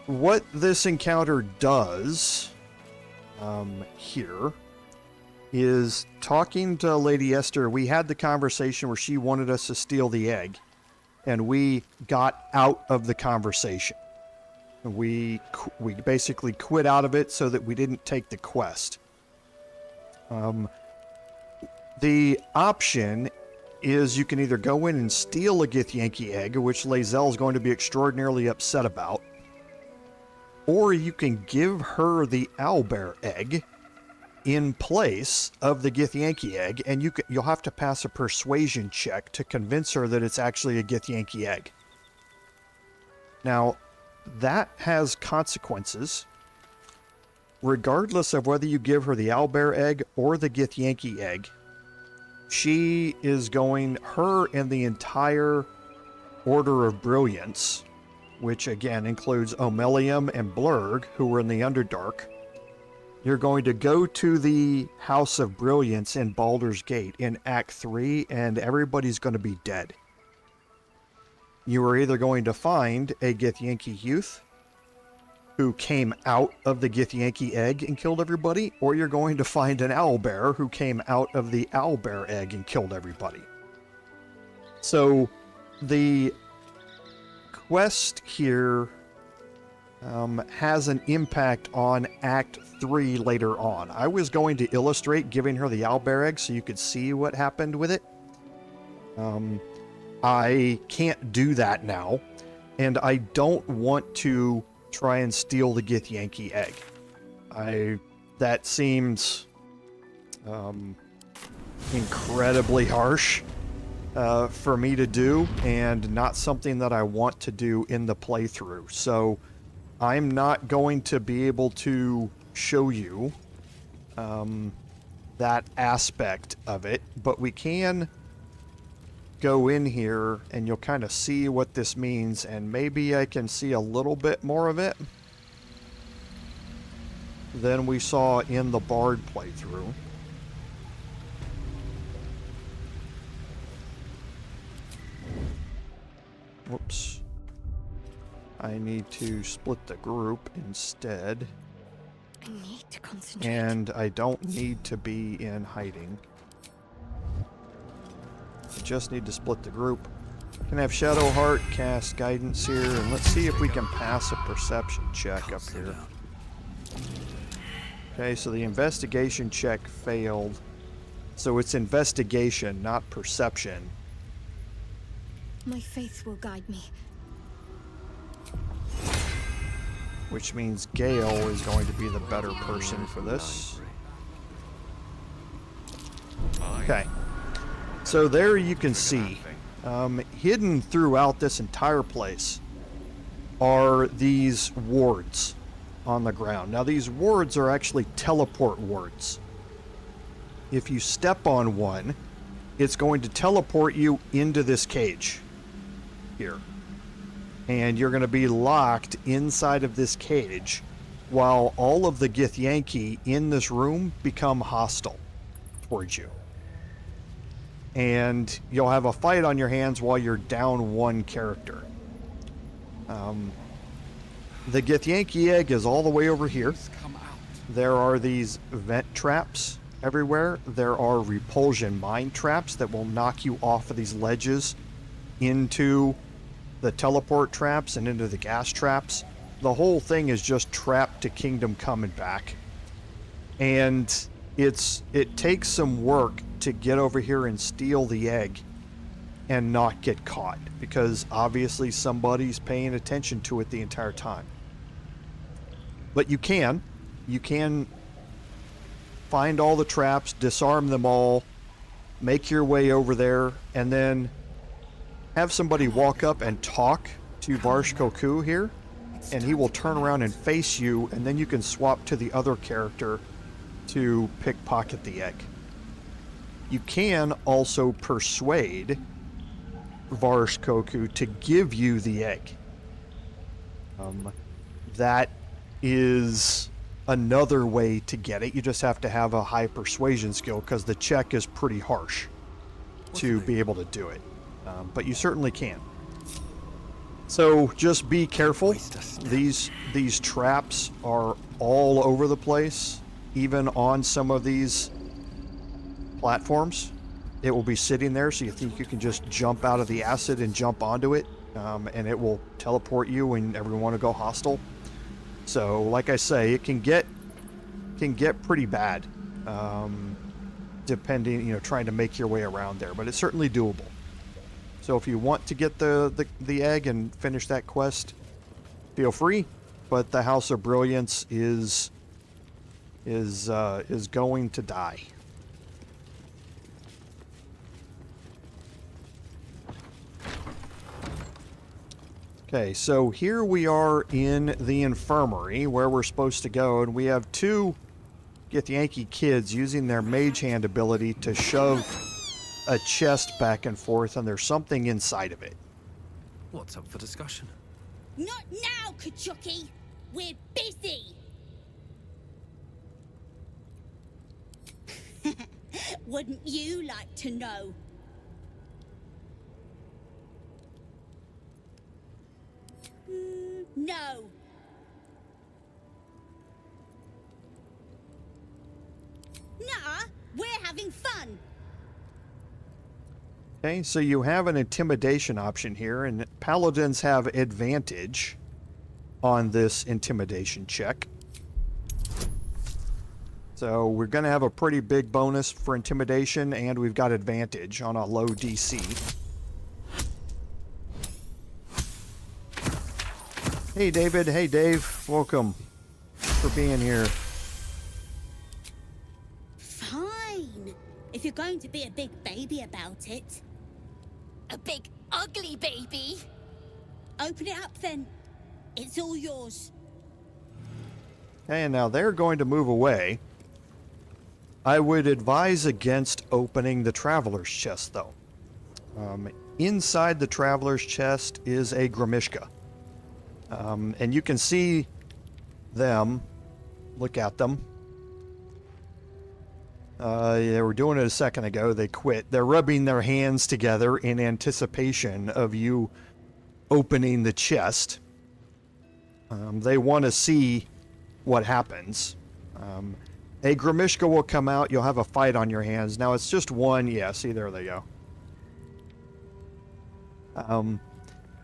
what this encounter does here is talking to Lady Esther. We had the conversation where she wanted us to steal the egg, and we got out of the conversation. We basically quit out of it so that we didn't take the quest. The option is you can either go in and steal a Githyanki egg, which Lae'zel is going to be extraordinarily upset about, or you can give her the owlbear egg in place of the Githyanki egg, and you'll have to pass a persuasion check to convince her that it's actually a Githyanki egg. Now, that has consequences. Regardless of whether you give her the owlbear egg or the Githyanki egg, her and the entire Order of Brilliance, which again includes Omelium and Blurg, who were in the Underdark, you're going to go to the House of Brilliance in Baldur's Gate in Act 3, and everybody's going to be dead. You are either going to find a Githyanki youth who came out of the Githyanki egg and killed everybody, or you're going to find an owlbear who came out of the owlbear egg and killed everybody. So the quest here has an impact on Act 3 later on. I was going to illustrate giving her the owlbear egg so you could see what happened with it. I can't do that now, and I don't want to try and steal the Githyanki egg. That seems incredibly harsh for me to do, and not something that I want to do in the playthrough. So I'm not going to be able to show you that aspect of it, but we can go in here and you'll kind of see what this means, and maybe I can see a little bit more of it than we saw in the Bard playthrough. Whoops. I need to split the group instead. I need to concentrate. And I don't need to be in hiding. I just need to split the group. Can have Shadowheart cast guidance here, and let's see if we can pass a perception check up here. Okay, so the investigation check failed. So it's investigation, not perception. My faith will guide me. Which means Gale is going to be the better person for this. Okay. So there you can see, hidden throughout this entire place are these wards on the ground. Now these wards are actually teleport wards. If you step on one, it's going to teleport you into this cage here. And you're going to be locked inside of this cage while all of the Githyanki in this room become hostile towards you. And you'll have a fight on your hands while you're down one character. The Githyanki egg is all the way over here. There are these vent traps everywhere. There are repulsion mine traps that will knock you off of these ledges into the teleport traps and into the gas traps. The whole thing is just trapped to Kingdom Come and back. And it takes some work to get over here and steal the egg and not get caught, because obviously somebody's paying attention to it the entire time. But you can find all the traps, disarm them all, make your way over there, and then have somebody walk up and talk to Varsh Koku here, and he will turn around and face you, and then you can swap to the other character to pickpocket the egg. You can also persuade Varsh Koku to give you the egg. That is another way to get it. You just have to have a high persuasion skill, because the check is pretty harsh to be able to do it. But you certainly can. So just be careful. These traps are all over the place, even on some of these platforms. It will be sitting there, so you think you can just jump out of the acid and jump onto it, and it will teleport you and everyone will go hostile. So, like I say, it can get pretty bad, depending, trying to make your way around there, but it's certainly doable. So if you want to get the egg and finish that quest, feel free. But the House of Brilliance is going to die. Okay, so here we are in the Infirmary where we're supposed to go, and we have two Githyanki kids using their mage hand ability to shove a chest back and forth, and there's something inside of it. What's up for discussion? Not now, Kachuki! We're busy! Wouldn't you like to know? No. Nah, we're having fun. Okay, so you have an intimidation option here, and paladins have advantage on this intimidation check. So we're going to have a pretty big bonus for intimidation, and we've got advantage on a low DC. Hey David, hey Dave, welcome for being here. Fine, if you're going to be a big baby about it. A big ugly baby? Open it up then. It's all yours. And now they're going to move away. I would advise against opening the Traveler's Chest, though. Inside the Traveler's Chest is a Grimishka. And you can see them. Look at them. They were doing it a second ago. They quit. They're rubbing their hands together in anticipation of you opening the chest. They want to see what happens. A Grimishka will come out. You'll have a fight on your hands. Now, it's just one. Yeah, see, there they go.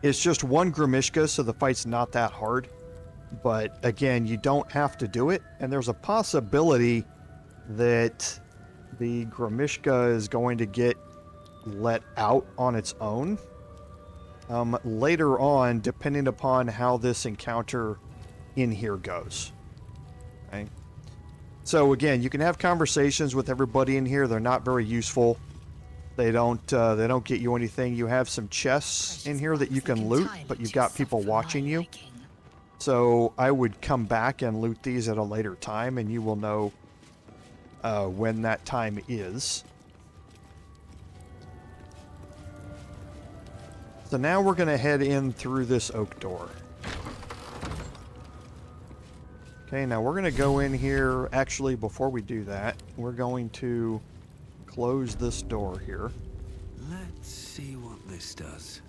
It's just one Grimishka, so the fight's not that hard. But, again, you don't have to do it. And there's a possibility that the Grimishka is going to get let out on its own later on, depending upon how this encounter in here goes. Okay. So again, you can have conversations with everybody in here. They're not very useful. They don't get you anything. You have some chests in here that you can loot, but you've got people watching you. So I would come back and loot these at a later time, and you will know when that time is. So now we're going to head in through this oak door. Okay, now we're going to go in here. Actually, before we do that, we're going to close this door here. Let's see what this does.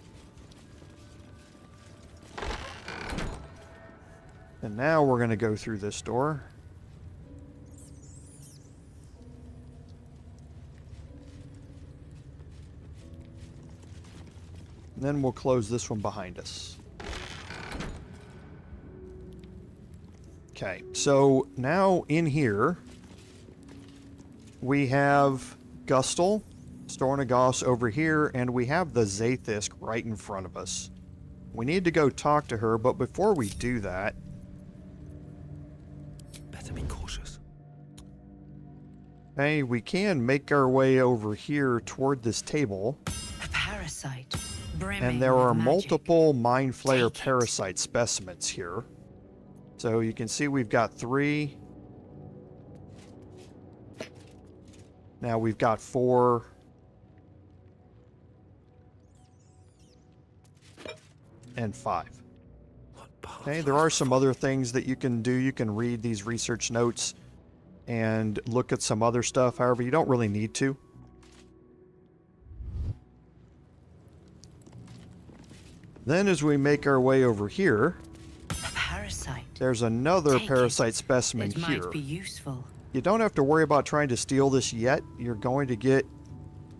And now we're going to go through this door. And then we'll close this one behind us. Okay, so now in here, we have Gustel, Stornagoss over here, and we have the Zaith'isk right in front of us. We need to go talk to her, but before we do that... Better be cautious. Hey, we can make our way over here toward this table. A parasite. And there are multiple Mind Flayer parasite specimens here. So you can see we've got 3. Now we've got 4. And 5. Okay, there are some other things that you can do. You can read these research notes and look at some other stuff. However, you don't really need to. Then as we make our way over here, A parasite. there's another Take parasite it. specimen It here. might be useful. You don't have to worry about trying to steal this yet. You're going to get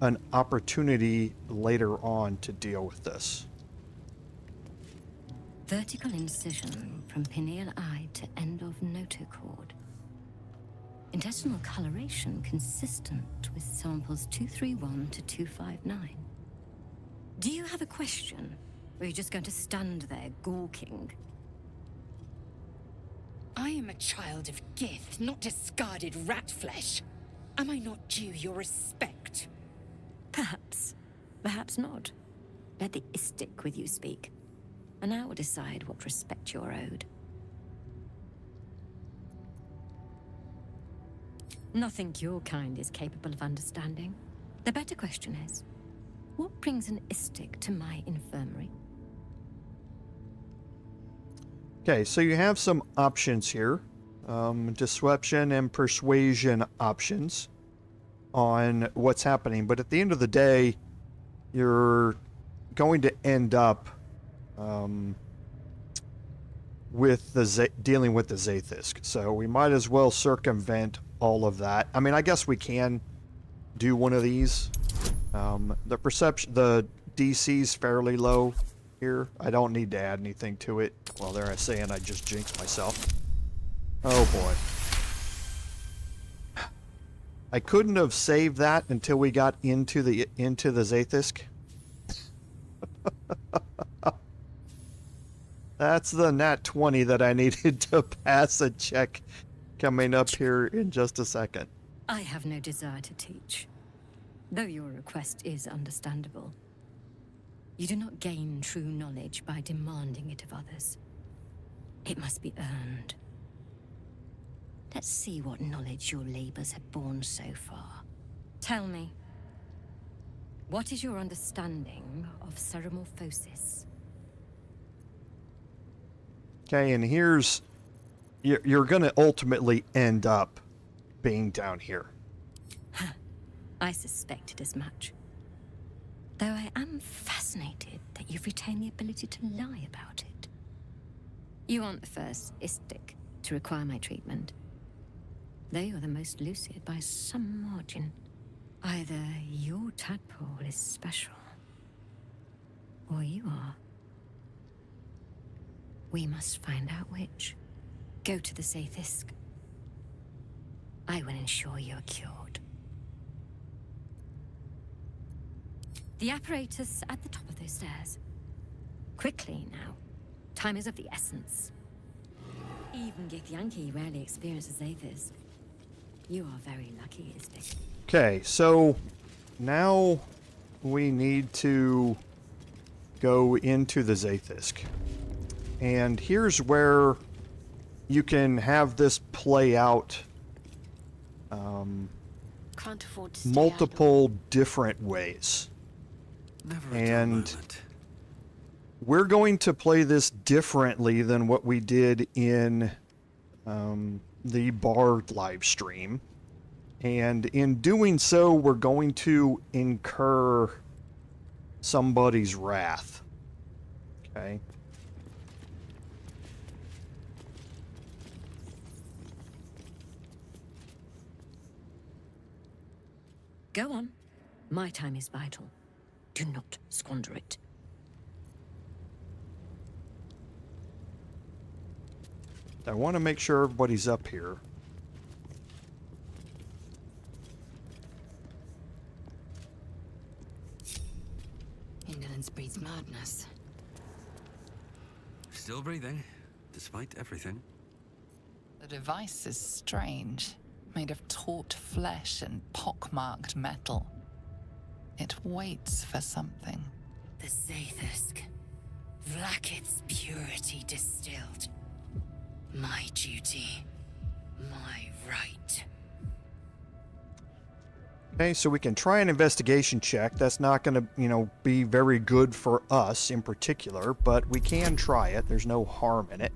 an opportunity later on to deal with this. Vertical incision from pineal eye to end of notochord. Intestinal coloration consistent with samples 231 to 259. Do you have a question? Or are you just going to stand there gawking? I am a child of Gith, not discarded rat flesh. Am I not due your respect? Perhaps. Perhaps not. Let the Istik with you speak, and I will decide what respect you're owed. Nothing your kind is capable of understanding. The better question is, what brings an Istik to my infirmary? Okay, so you have some options here. Disruption and persuasion options on what's happening. But at the end of the day, you're going to end up with the dealing with the Zaith'isk. So we might as well circumvent all of that. I mean, I guess we can do one of these. The DC's fairly low here. I don't need to add anything to it. Well, there I say, and I just jinxed myself. Oh boy. I couldn't have saved that until we got into the Zaith'isk. That's the nat 20 that I needed to pass a check coming up here in just a second. I have no desire to teach, though your request is understandable. You do not gain true knowledge by demanding it of others. It must be earned. Let's see what knowledge your labors have borne so far. Tell me, what is your understanding of ceramorphosis? Okay, and here's... You're going to ultimately end up being down here. I suspected as much. Though I am fascinated that you've retained the ability to lie about it. You aren't the first Istik to require my treatment. Though you're the most lucid by some margin. Either your tadpole is special, or you are. We must find out which. Go to the Zaith'isk. I will ensure you are cured. The apparatus at the top of those stairs. Quickly now. Time is of the essence. Even Githyanki rarely experiences Zaith'isk. You are very lucky, Istik. Okay, so now we need to go into the Zaith'isk. And here's where you can have this play out Can't afford to stay multiple different ways. And we're going to play this differently than what we did in the Bard live stream. And in doing so, we're going to incur somebody's wrath. Okay. Go on. My time is vital. Do not squander it. I want to make sure everybody's up here. Indolence breeds madness. Still breathing, despite everything. The device is strange, made of taut flesh and pockmarked metal. It waits for something. The Zaith'isk. Vlaakith's purity distilled. My duty. My right. Okay, so we can try an investigation check. That's not going to, be very good for us in particular, but we can try it. There's no harm in it.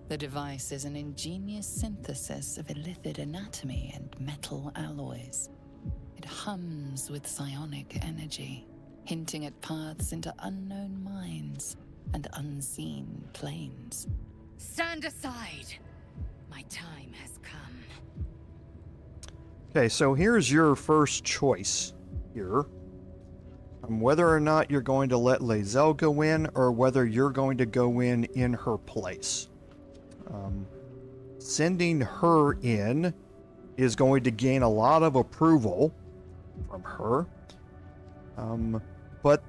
The device is an ingenious synthesis of illithid anatomy and metal alloys. It hums with psionic energy, hinting at paths into unknown minds and unseen planes. Stand aside. My time has come. Okay, so here's your first choice here. Whether or not you're going to let Lae'zel go in, or whether you're going to go in her place. Sending her in is going to gain a lot of approval from her. But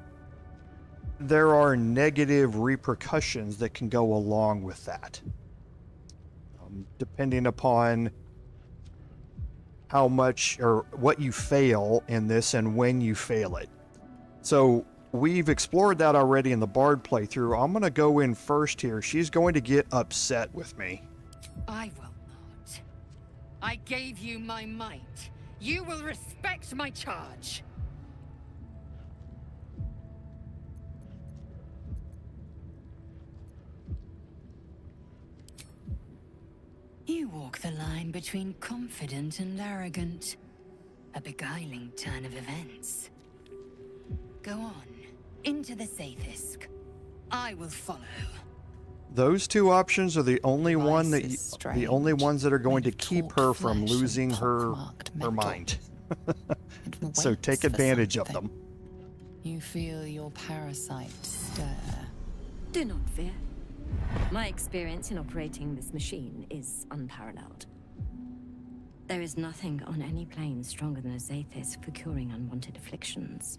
there are negative repercussions that can go along with that. Depending upon how much or what you fail in this and when you fail it. So we've explored that already in the Bard playthrough. I'm going to go in first here. She's going to get upset with me. I will not. I gave you my might. You will respect my charge. You walk the line between confident and arrogant. A beguiling turn of events. Go on, into the Zaith'isk. I will follow. Those two options are the only ones that are going to keep her from losing her mind. So take advantage of them. You feel your parasite stir. Do not fear. My experience in operating this machine is unparalleled. There is nothing on any plane stronger than a Zaith'isk for curing unwanted afflictions.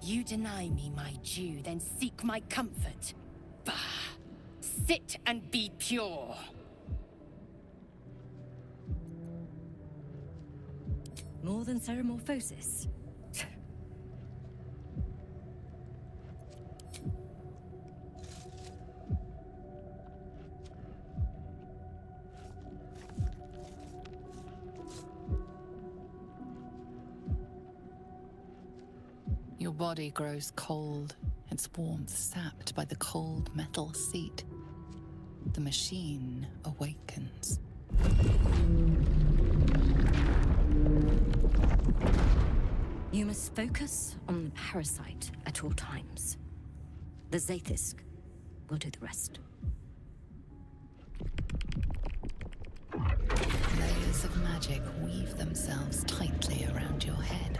You deny me my due, then seek my comfort. Bah! Sit and be pure. More than ceremorphosis. Your body grows cold, its warmth sapped by the cold metal seat. The machine awakens. You must focus on the parasite at all times. The Zaith'isk will do the rest. Layers of magic weave themselves tightly around your head.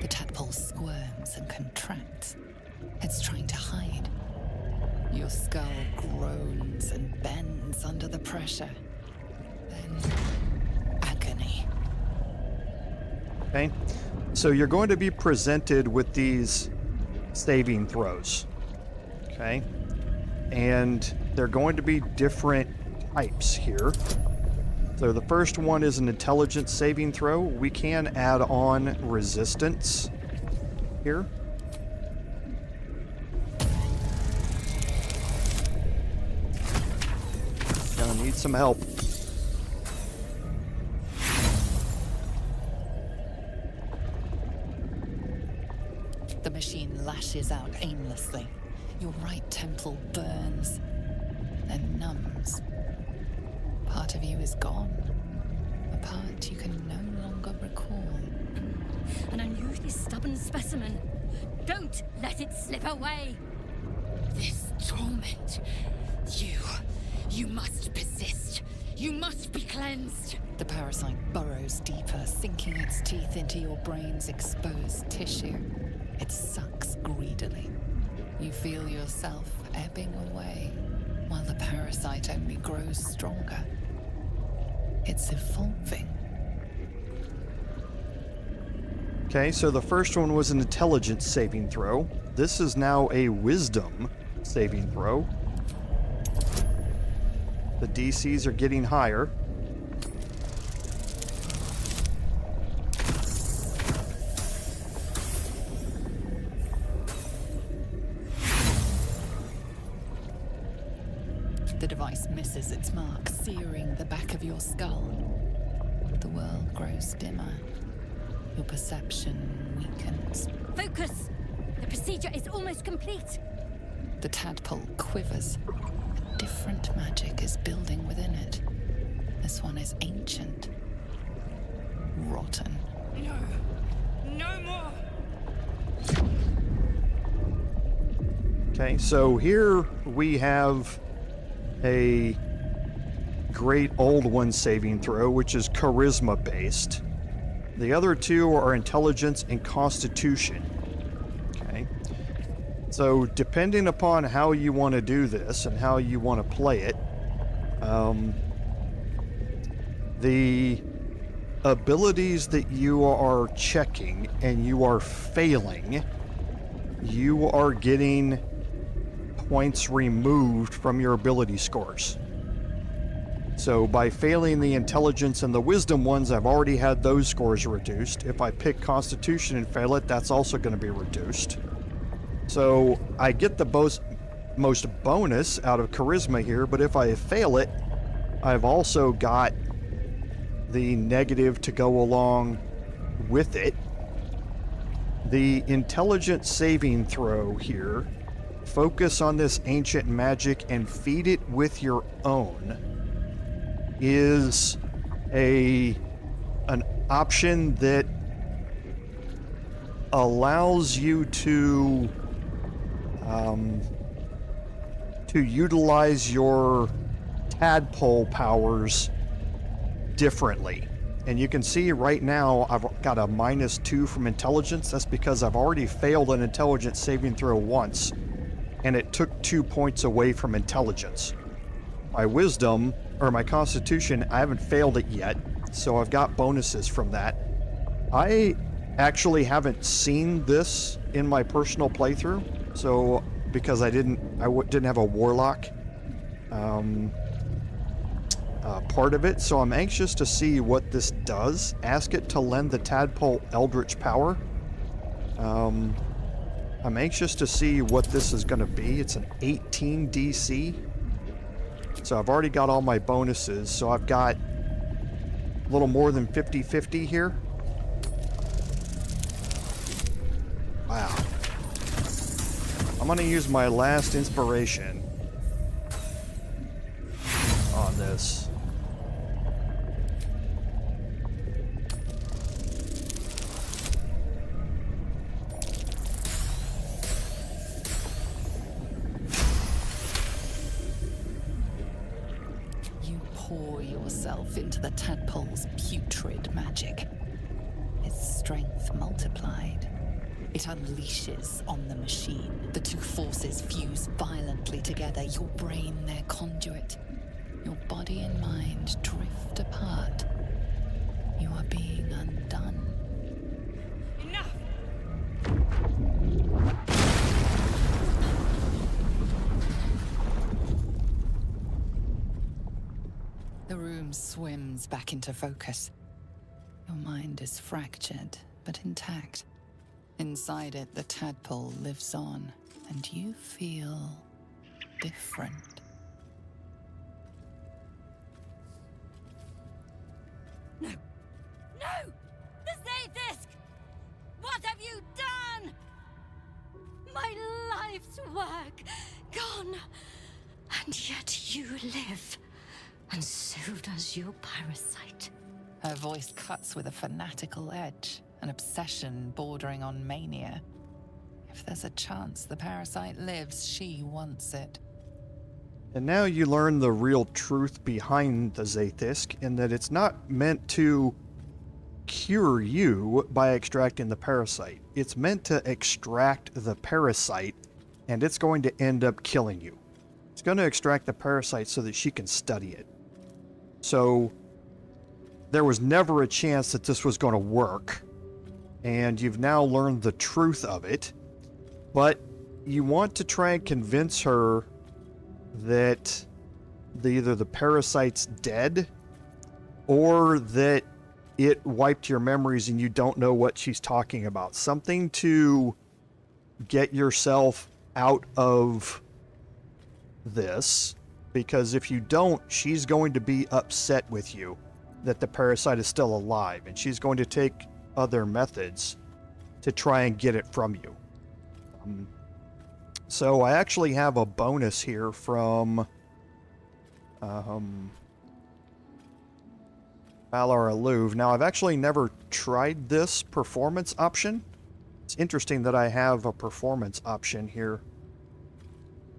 The tadpole squirms and contracts. It's trying to hide. Your skull groans and bends under the pressure. Then agony. Okay, so you're going to be presented with these saving throws. Okay, and they're going to be different types here. So the first one is an intelligence saving throw. We can add on resistance here. Gonna need some help. The machine lashes out aimlessly. Your right temple burns, then numbs. Part of you is gone. A part you can no longer recall. An unusually stubborn specimen. Don't let it slip away! This torment. You must persist. You must be cleansed. The parasite burrows deeper, sinking its teeth into your brain's exposed tissue. It sucks greedily. You feel yourself ebbing away, while the parasite only grows stronger. It's evolving. Okay, so the first one was an intelligence saving throw. This is now a wisdom saving throw. The DCs are getting higher. The device misses its mark, searing the back of your skull. The world grows dimmer. Your perception weakens. Focus! The procedure is almost complete. The tadpole quivers. A different magic is building within it. This one is ancient. Rotten. No. No more. Okay, so here we have a great old one saving throw, which is charisma based. The other two are intelligence and constitution. Okay, so depending upon how you want to do this and how you want to play it, the abilities that you are checking and you are failing, you are getting points removed from your ability scores. So by failing the intelligence and the wisdom ones, I've already had those scores reduced. If I pick constitution and fail it, that's also going to be reduced. So I get the most bonus out of charisma here, but if I fail it, I've also got the negative to go along with it. The intelligence saving throw here, focus on this ancient magic and feed it with your own, is an option that allows you to utilize your tadpole powers differently. And you can see right now I've got a -2 from intelligence. That's because I've already failed an intelligence saving throw once, and it took 2 points away from intelligence. My wisdom, or my constitution, I haven't failed it yet, so I've got bonuses from that. I actually haven't seen this in my personal playthrough, so because I didn't have a warlock part of it, so I'm anxious to see what this does. Ask it to lend the tadpole eldritch power. I'm anxious to see what this is going to be. It's an 18 DC. So I've already got all my bonuses, so I've got a little more than 50-50 here. Wow. I'm going to use my last inspiration on this. Pour yourself into the tadpole's putrid magic. Its strength multiplied. It unleashes on the machine. The two forces fuse violently together. Your brain, their conduit. Your body and mind drift apart. You are being undone. Enough! The room swims back into focus. Your mind is fractured, but intact. Inside it, the tadpole lives on, and you feel different. No! No! The Zaith'isk! What have you done? My life's work gone, and yet you live. And so does your parasite. Her voice cuts with a fanatical edge, an obsession bordering on mania. If there's a chance the parasite lives, she wants it. And now you learn the real truth behind the Zaith'isk, in that it's not meant to cure you by extracting the parasite. It's meant to extract the parasite, and it's going to end up killing you. It's going to extract the parasite so that she can study it. So there was never a chance that this was going to work, and you've now learned the truth of it, but you want to try and convince her that either the parasite's dead or that it wiped your memories and you don't know what she's talking about. Something to get yourself out of this, because if you don't, she's going to be upset with you that the parasite is still alive, and she's going to take other methods to try and get it from you. So I actually have a bonus here from Valar Alluve. Now, I've actually never tried this performance option. It's interesting that I have a performance option here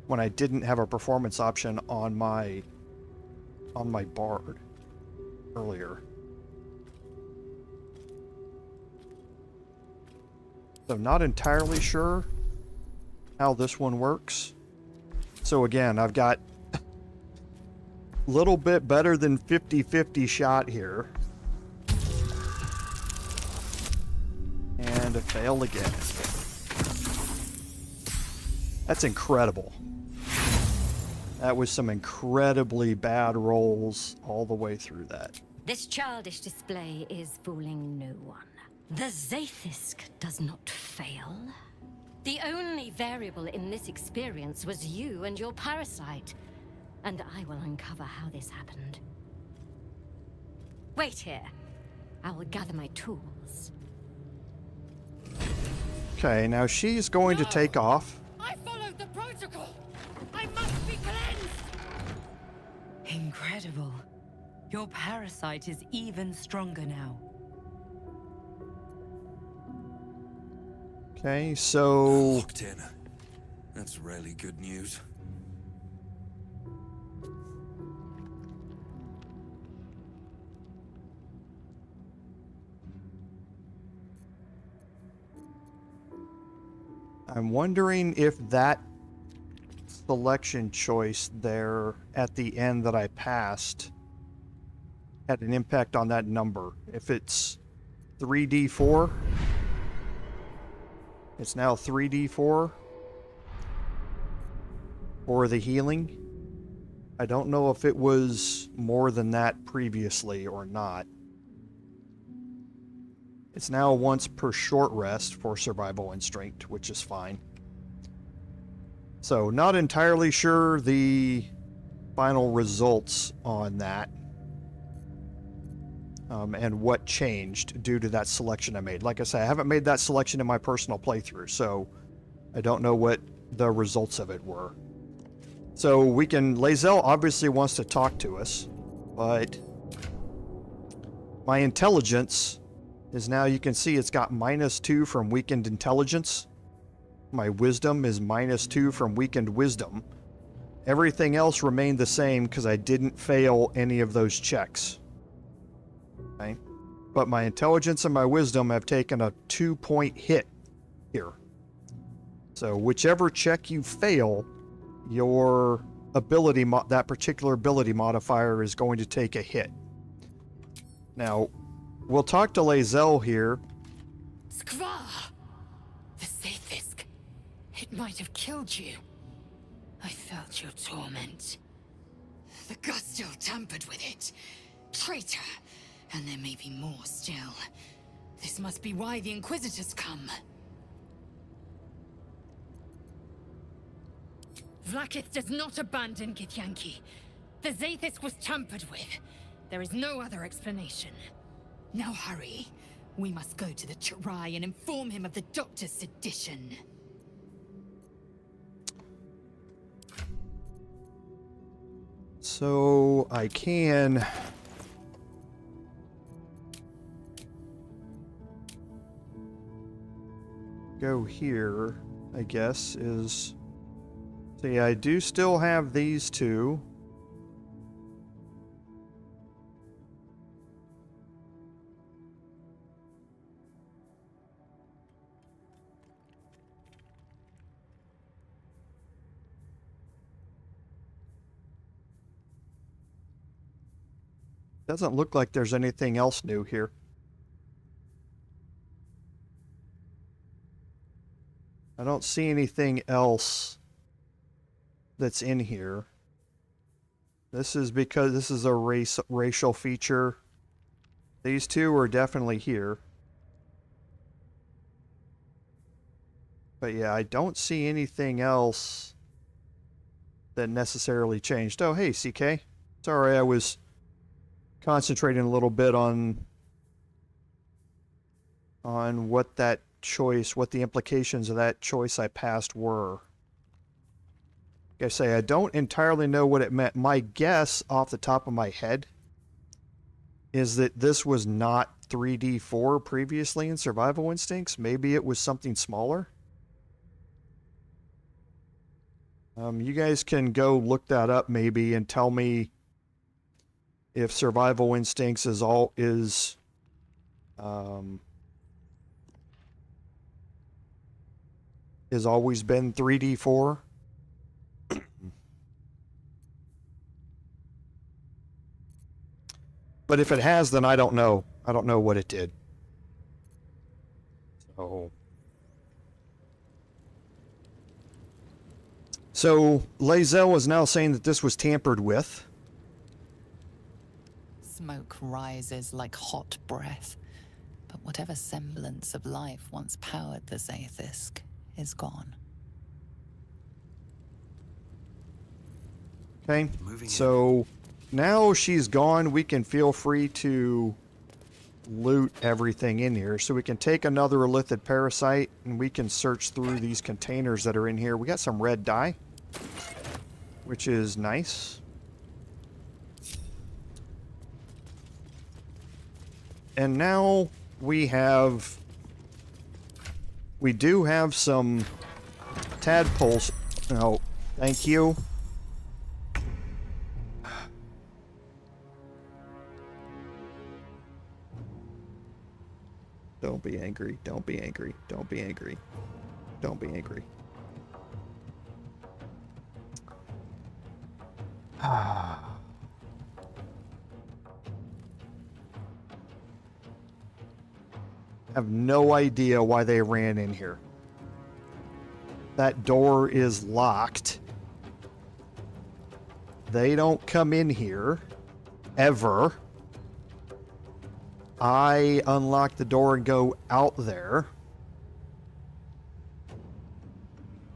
when I didn't have a performance option on my bard earlier. So not entirely sure how this one works. So again, I've got a little bit better than 50-50 shot here. And a fail again. That's incredible. That was some incredibly bad rolls all the way through that. This childish display is fooling no one. The Zaith'isk does not fail. The only variable in this experience was you and your parasite. And I will uncover how this happened. Wait here. I will gather my tools. Okay, now she's going to take off. I followed the protocol! I must be cleansed! Incredible. Your parasite is even stronger now. Okay, so... Locked in. That's really good news. I'm wondering if that selection choice there at the end that I passed had an impact on that number. If it's 3d4, it's now 3d4 for the healing. I don't know if it was more than that previously or not. It's now once per short rest for survival and strength, which is fine. So, not entirely sure the final results on that. And what changed due to that selection I made. Like I said, I haven't made that selection in my personal playthrough, so I don't know what the results of it were. So we can... Lae'zel obviously wants to talk to us, but my intelligence is now, you can see it's got -2 from weakened intelligence. My wisdom is -2 from weakened wisdom. Everything else remained the same because I didn't fail any of those checks. Okay? But my intelligence and my wisdom have taken a 2-point hit here. So whichever check you fail, your ability, that particular ability modifier is going to take a hit. Now, we'll talk to Lae'zel here. Skvar! The Zaith'isk. It might have killed you. I felt your torment. The Gustil tampered with it. Traitor! And there may be more still. This must be why the Inquisitors come. Vlaakith does not abandon Githyanki. The Zaith'isk was tampered with. There is no other explanation. Now hurry. We must go to the Ch'rai and inform him of the Doctor's sedition. So I can... go here, I guess, is... See, I do still have these two. Doesn't look like there's anything else new here. I don't see anything else that's in here. This is because this is a racial feature. These two are definitely here. But yeah, I don't see anything else that necessarily changed. Oh, hey, CK. Sorry, I was concentrating a little bit on on what that choice, what the implications of that choice I passed were. Like I say, I don't entirely know what it meant. My guess off the top of my head is that this was not 3D4 previously in Survival Instincts. Maybe it was something smaller. You guys can go look that up maybe and tell me if Survival Instincts has always been 3D4. But if it has, then I don't know. I don't know what it did. So Lae'zel is now saying that this was tampered with. Smoke rises like hot breath, but whatever semblance of life once powered the Zaith'isk is gone. Okay, so now she's gone, we can feel free to loot everything in here. So we can take another Illithid parasite and we can search through these containers that are in here. We got some red dye, which is nice. And now we do have some tadpoles. Oh, thank you. Don't be angry. Don't be angry. Don't be angry. Don't be angry. I have no idea why they ran in here. That door is locked. They don't come in here ever. I unlock the door and go out there.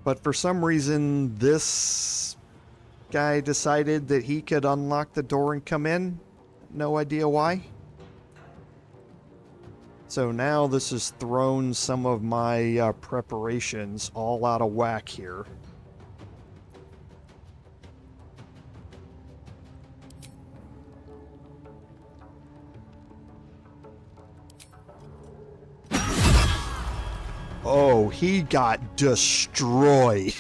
But for some reason, this guy decided that he could unlock the door and come in. No idea why. So now this has thrown some of my preparations all out of whack here. Oh, he got destroyed.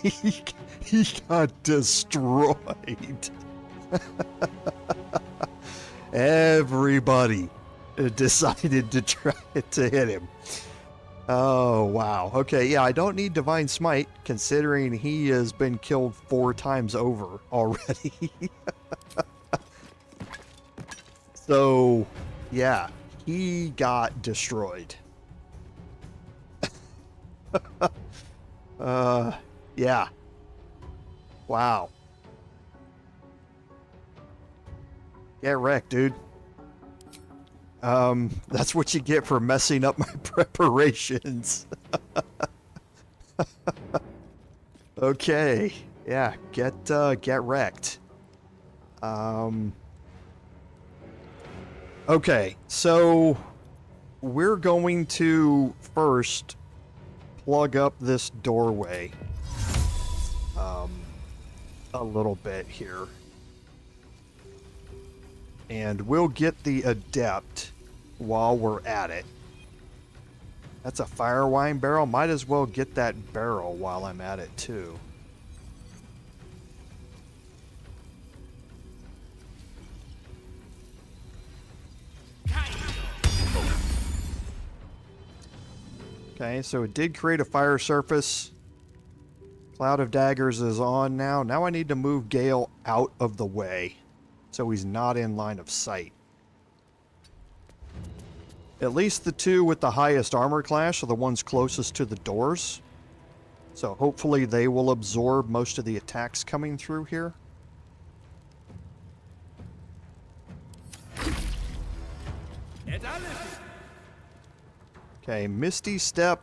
he got destroyed. Everybody decided to try to hit him. Oh, wow. Okay, yeah, I don't need Divine Smite, considering he has been killed 4 times over already. So, yeah, he got destroyed. Yeah. Wow. Get wrecked, dude. That's what you get for messing up my preparations. Okay. Yeah, get wrecked. Okay, so we're going to first plug up this doorway a little bit here. And we'll get the Adept while we're at it. That's a fire wine barrel. Might as well get that barrel while I'm at it too. Okay, so it did create a fire surface. Cloud of Daggers is on now. Now I need to move Gale out of the way so he's not in line of sight. At least the 2 with the highest armor class are the ones closest to the doors. So hopefully they will absorb most of the attacks coming through here. Okay, Misty Step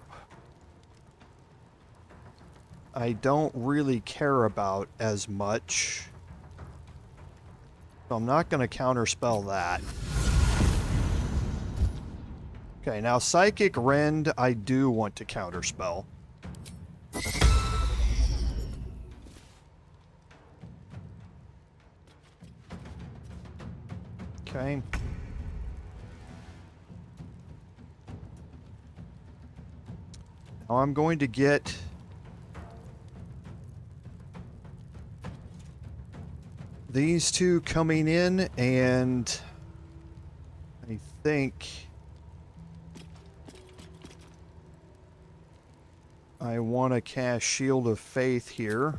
I don't really care about as much. So I'm not going to counterspell that. Okay, now Psychic Rend, I do want to counterspell. Okay. Now I'm going to get these two coming in, and I think I want to cast Shield of Faith here.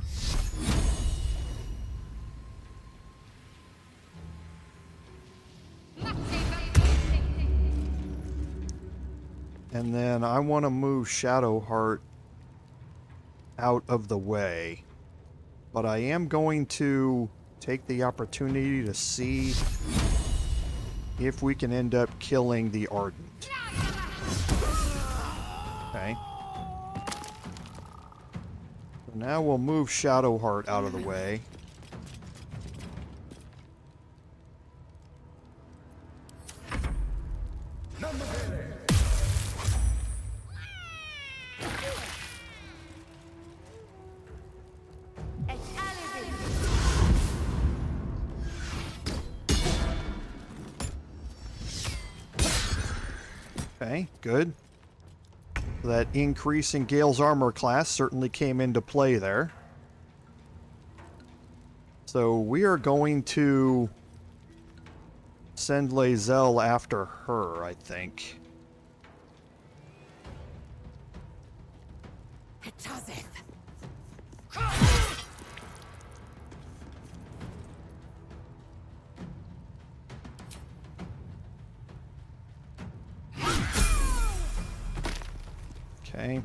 And then I want to move Shadowheart out of the way. But I am going to take the opportunity to see if we can end up killing the Ardent. Okay. So now we'll move Shadowheart out of the way. Okay, good. That increase in Gale's armor class certainly came into play there. So we are going to send Lae'zel after her, I think. Okay.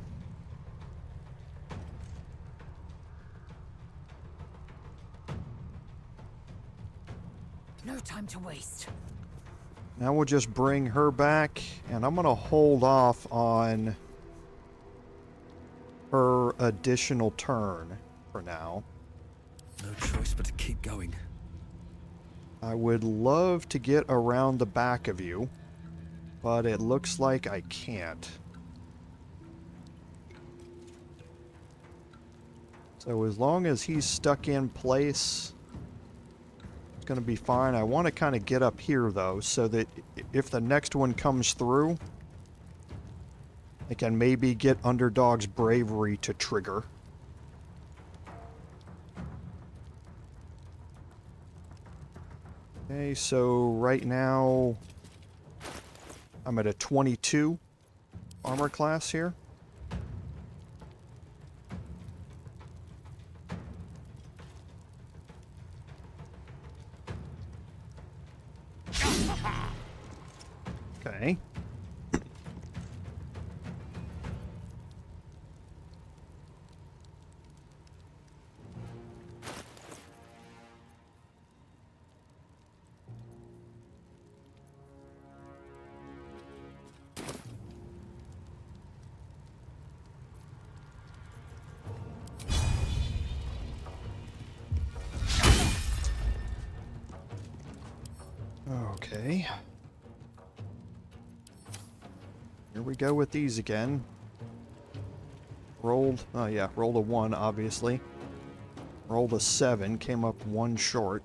No time to waste. Now we'll just bring her back, and I'm going to hold off on her additional turn for now. No choice but to keep going. I would love to get around the back of you, but it looks like I can't. So as long as he's stuck in place, it's going to be fine. I want to kind of get up here, though, so that if the next one comes through, I can maybe get Underdog's Bravery to trigger. Okay, so right now I'm at a 22 armor class here. Okay. Okay. Here we go with these again. Rolled, oh yeah, rolled a 1, obviously. Rolled a 7, came up 1 short.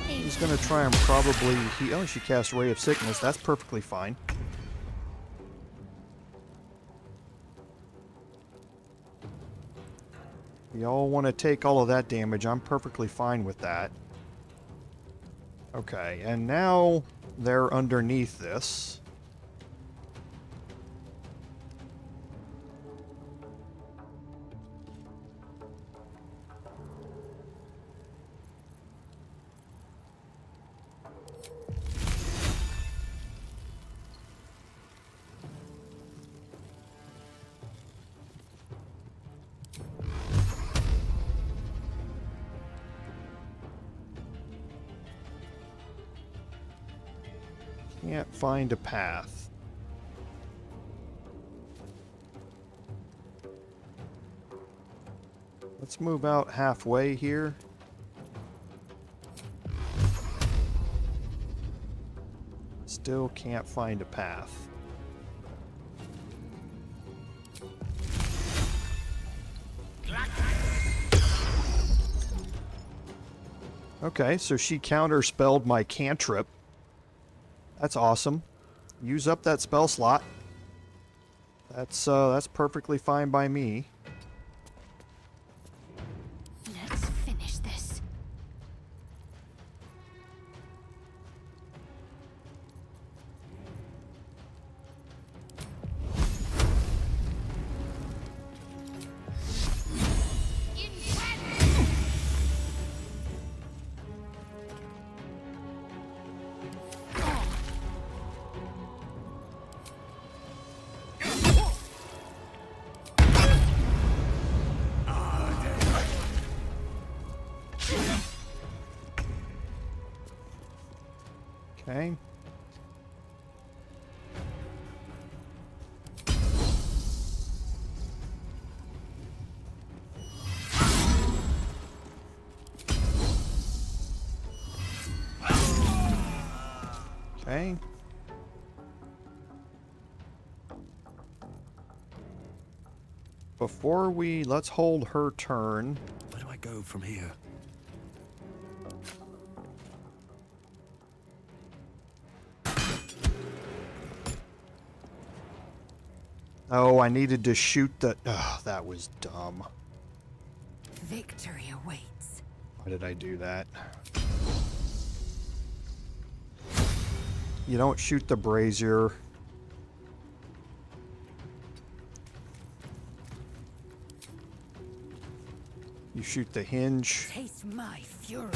He's gonna try and probably heal. Oh, she cast Ray of Sickness. That's perfectly fine. Y'all want to take all of that damage. I'm perfectly fine with that. Okay, and now they're underneath this. Can't find a path. Let's move out halfway here. Still can't find a path. Okay, so she counterspelled my cantrip. That's awesome. Use up that spell slot. That's perfectly fine by me. Let's finish this. Okay. Okay. Let's hold her turn. Where do I go from here? Oh, I needed to shoot the... Ugh, that was dumb. Victory awaits. Why did I do that? You don't shoot the brazier. You shoot the hinge. Taste my fury.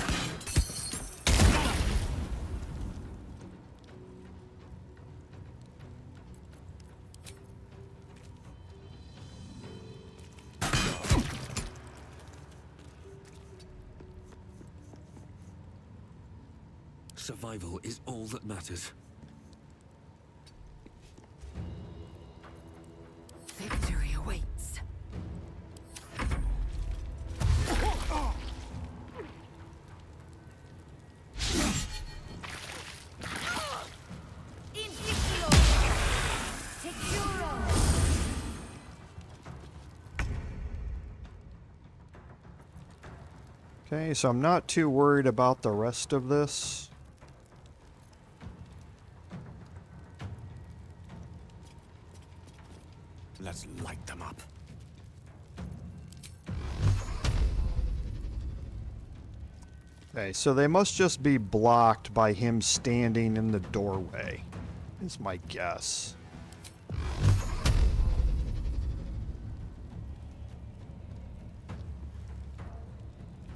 Survival is all that matters. Victory awaits. Okay, so I'm not too worried about the rest of this. Let's light them up. Okay, so they must just be blocked by him standing in the doorway, is my guess.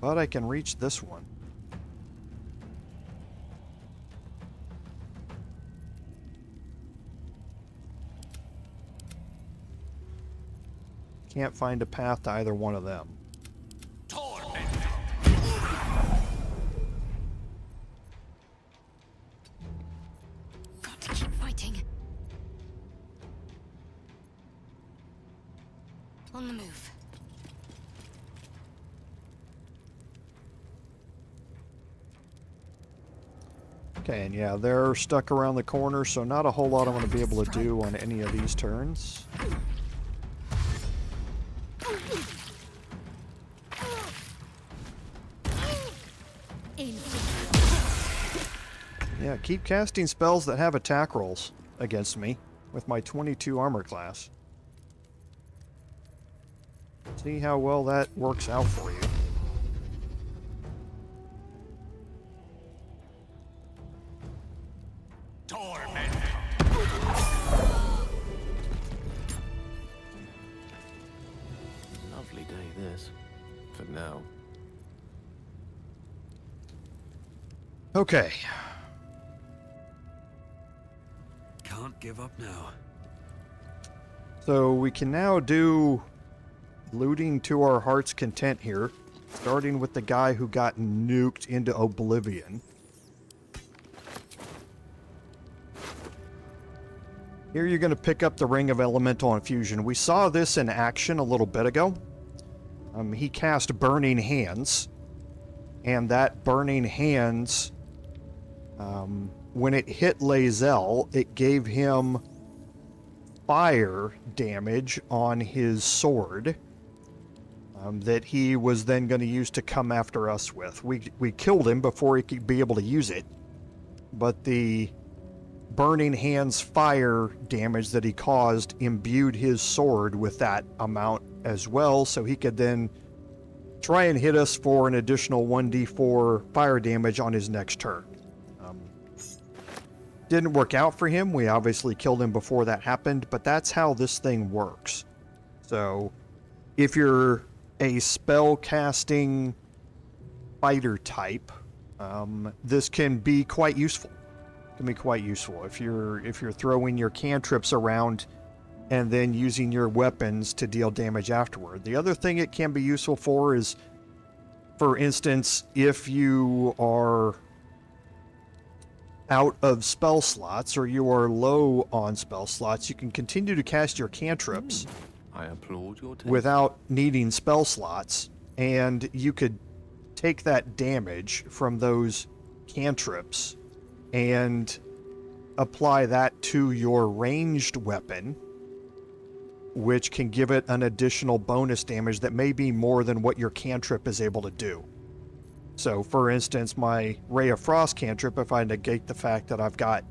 But I can reach this one. Can't find a path to either one of them. Got to keep fighting. On the move. Okay, and yeah, they're stuck around the corner, so not a whole lot I'm going to be able to do on any of these turns. Yeah, keep casting spells that have attack rolls against me with my 22 armor class. See how well that works out for you. Lovely day this, for now. Okay. Can't give up now. So we can now do looting to our heart's content here, starting with the guy who got nuked into oblivion. Here you're going to pick up the Ring of Elemental Infusion. We saw this in action a little bit ago. He cast Burning Hands, and that Burning Hands, when it hit Lae'zel, it gave him fire damage on his sword that he was then going to use to come after us with. We killed him before he could be able to use it, but the Burning Hands fire damage that he caused imbued his sword with that amount as well, so he could then try and hit us for an additional 1d4 fire damage on his next turn. Didn't work out for him. We obviously killed him before that happened, but that's how this thing works. So if you're a spell casting fighter type, this can be quite useful. If you're throwing your cantrips around and then using your weapons to deal damage afterward. The other thing it can be useful for is, for instance, if you are out of spell slots or you are low on spell slots, you can continue to cast your cantrips I applaud your taste. without needing spell slots, and you could take that damage from those cantrips and apply that to your ranged weapon, which can give it an additional bonus damage that may be more than what your cantrip is able to do. So, for instance, my Ray of Frost cantrip, if I negate the fact that I've got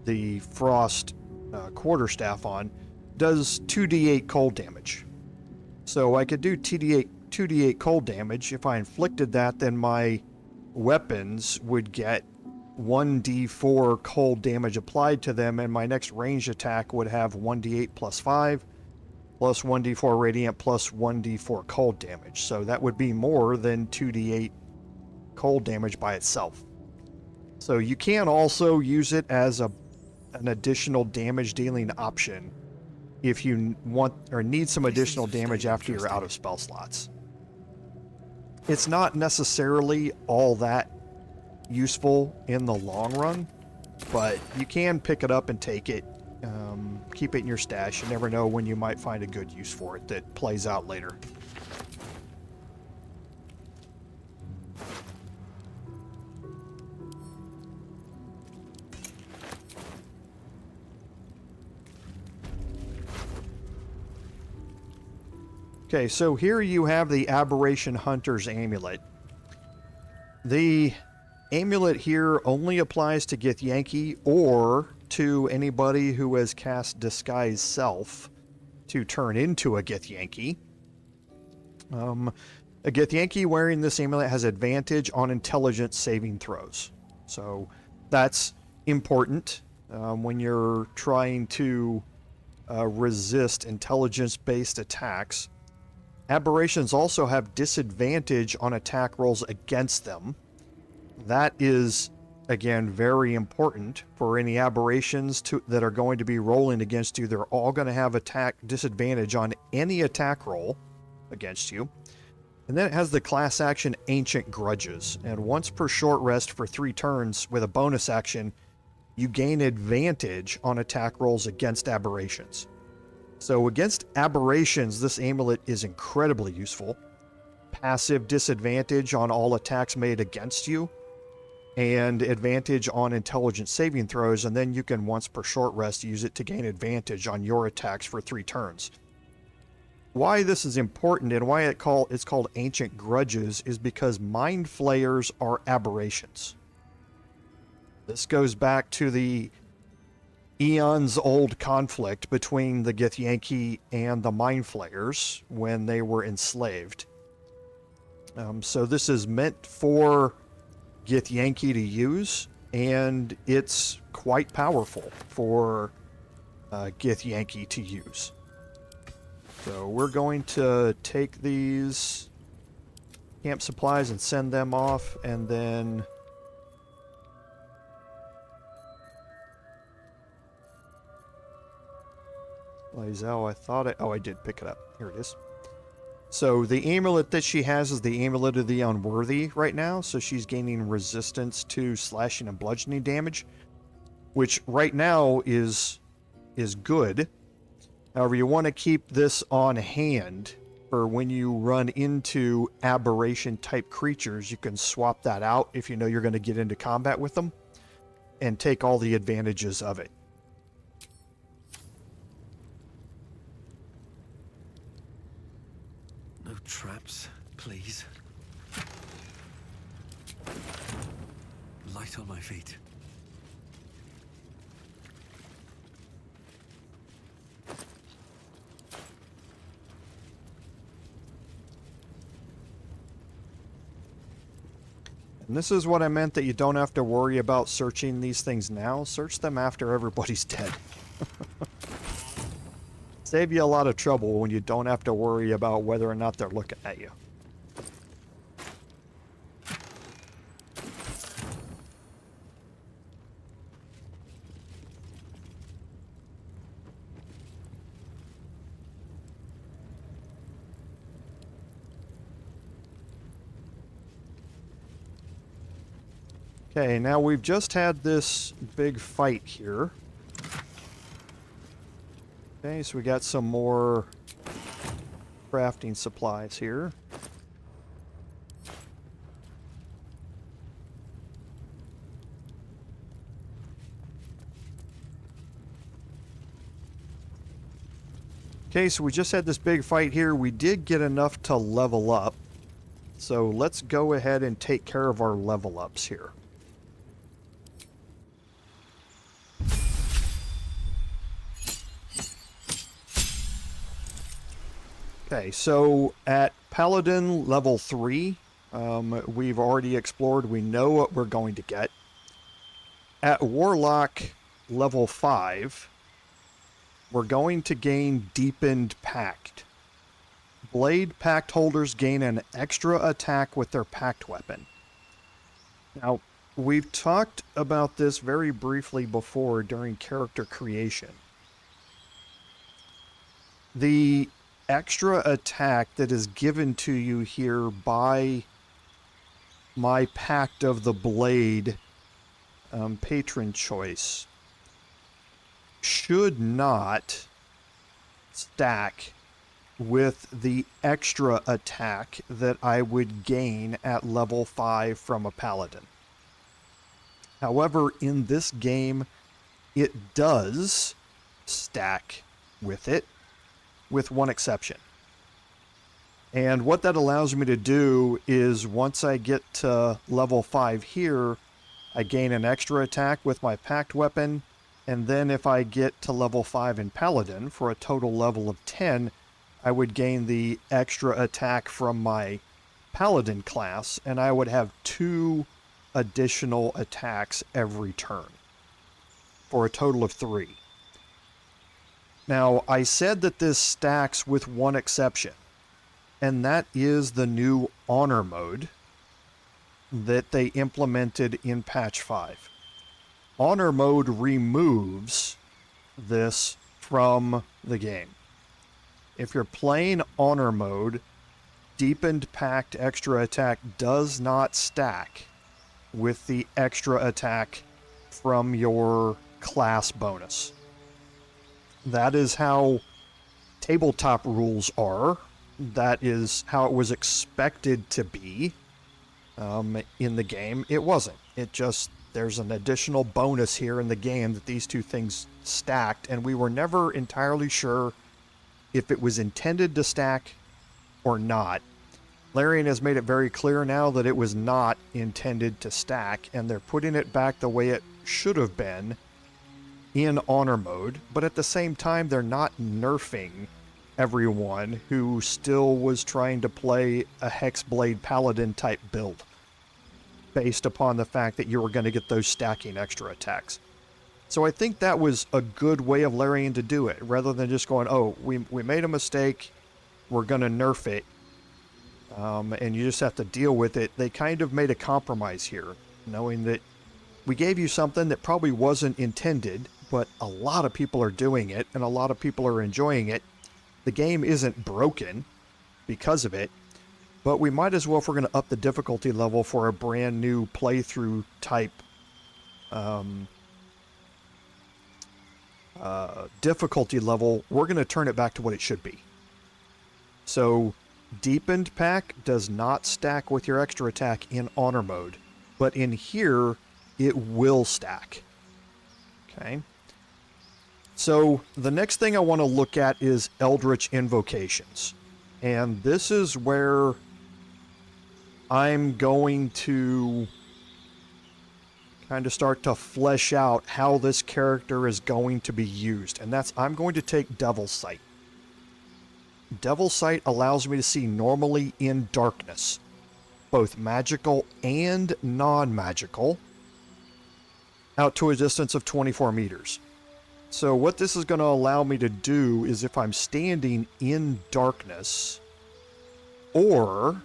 the Frost quarterstaff on, does 2d8 cold damage. So I could do 2d8 cold damage. If I inflicted that, then my weapons would get 1d4 cold damage applied to them, and my next ranged attack would have 1d8 plus 5, plus 1d4 radiant, plus 1d4 cold damage. So that would be more than 2d8 cold damage by itself. So you can also use it as an additional damage dealing option if you want or need some additional damage after you're out of spell slots. It's not necessarily all that useful in the long run, but you can pick it up and take it. Keep it in your stash. You never know when you might find a good use for it that plays out later. Okay, so here you have the Aberration Hunter's Amulet. The amulet here only applies to Githyanki or to anybody who has cast Disguise Self to turn into a Githyanki. A Githyanki wearing this amulet has advantage on intelligence saving throws. So that's important when you're trying to resist intelligence-based attacks. Aberrations also have disadvantage on attack rolls against them. That is, again, very important for any aberrations that are going to be rolling against you. They're all going to have attack disadvantage on any attack roll against you. And then it has the class action Ancient Grudges. And once per short rest for 3 turns with a bonus action, you gain advantage on attack rolls against aberrations. So against aberrations, this amulet is incredibly useful. Passive disadvantage on all attacks made against you, and advantage on intelligence saving throws, and then you can once per short rest use it to gain advantage on your attacks for 3 turns. Why this is important and why it's called Ancient Grudges is because Mind Flayers are aberrations. This goes back to the eons-old conflict between the Githyanki and the Mind Flayers when they were enslaved. So this is meant for Githyanki to use, and it's quite powerful for Githyanki to use. So we're going to take these camp supplies and send them off, and then Lae'zel, I did pick it up. Here it is. So the amulet that she has is the Amulet of the Unworthy right now, so she's gaining resistance to slashing and bludgeoning damage, which right now is good. However, you want to keep this on hand for when you run into aberration type creatures, you can swap that out if you know you're going to get into combat with them and take all the advantages of it. No traps, please. Light on my feet. And this is what I meant, that you don't have to worry about searching these things now. Search them after everybody's dead. Save you a lot of trouble when you don't have to worry about whether or not they're looking at you. Okay, now we've just had this big fight here. Okay, so we got some more crafting supplies here. Okay, so we just had this big fight here. We did get enough to level up. So let's go ahead and take care of our level ups here. Okay, so at Paladin level 3, we've already explored. We know what we're going to get. At Warlock level 5, we're going to gain Deepened Pact. Blade Pact holders gain an extra attack with their Pact weapon. Now, we've talked about this very briefly before during character creation. The extra attack that is given to you here by my Pact of the Blade patron choice should not stack with the extra attack that I would gain at level 5 from a Paladin. However, in this game, it does stack with it, with one exception. And what that allows me to do is once I get to level 5 here, I gain an extra attack with my Pact weapon, and then if I get to level 5 in Paladin for a total level of 10, I would gain the extra attack from my Paladin class, and I would have 2 additional attacks every turn for a total of 3. Now, I said that this stacks with one exception, and that is the new Honor mode that they implemented in patch 5. Honor mode removes this from the game. If you're playing Honor mode, Deepened Pact extra attack does not stack with the extra attack from your class bonus. That is how tabletop rules are. That is how it was expected to be in the game. It wasn't. It just, there's an additional bonus here in the game that these two things stacked, and we were never entirely sure if it was intended to stack or not. Larian has made it very clear now that it was not intended to stack, and they're putting it back the way it should have been in Honor mode, but at the same time they're not nerfing everyone who still was trying to play a Hexblade Paladin type build based upon the fact that you were going to get those stacking extra attacks. So I think that was a good way of Larian to do it, rather than just going, oh, we made a mistake, we're going to nerf it, and you just have to deal with it. They kind of made a compromise here, knowing that we gave you something that probably wasn't intended, but a lot of people are doing it, and a lot of people are enjoying it. The game isn't broken because of it, but we might as well, if we're going to up the difficulty level for a brand new playthrough type difficulty level, we're going to turn it back to what it should be. So Deepened Pack does not stack with your extra attack in honor mode, but in here it will stack. Okay. So the next thing I want to look at is Eldritch Invocations. And this is where I'm going to kind of start to flesh out how this character is going to be used. And that's, I'm going to take Devil's Sight. Devil's Sight allows me to see normally in darkness, both magical and non-magical, out to a distance of 24 meters. So what this is going to allow me to do is if I'm standing in darkness, or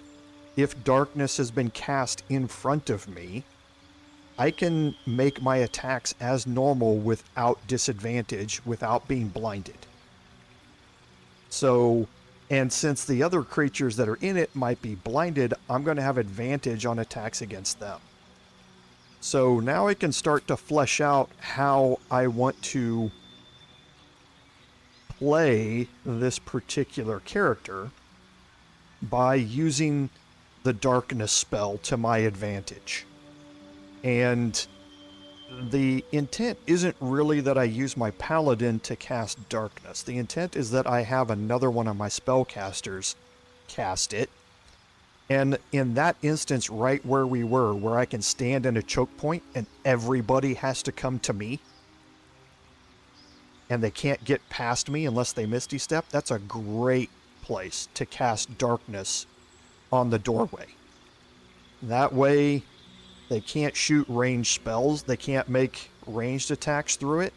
if darkness has been cast in front of me, I can make my attacks as normal without disadvantage, without being blinded. So, and since the other creatures that are in it might be blinded, I'm going to have advantage on attacks against them. So now I can start to flesh out how I want to play this particular character by using the darkness spell to my advantage. And the intent isn't really that I use my paladin to cast darkness. The intent is that I have another one of my spellcasters cast it. And in that instance, right where we were, where I can stand in a choke point and everybody has to come to me, and they can't get past me unless they Misty Step, that's a great place to cast darkness on the doorway. That way, they can't shoot ranged spells. They can't make ranged attacks through it.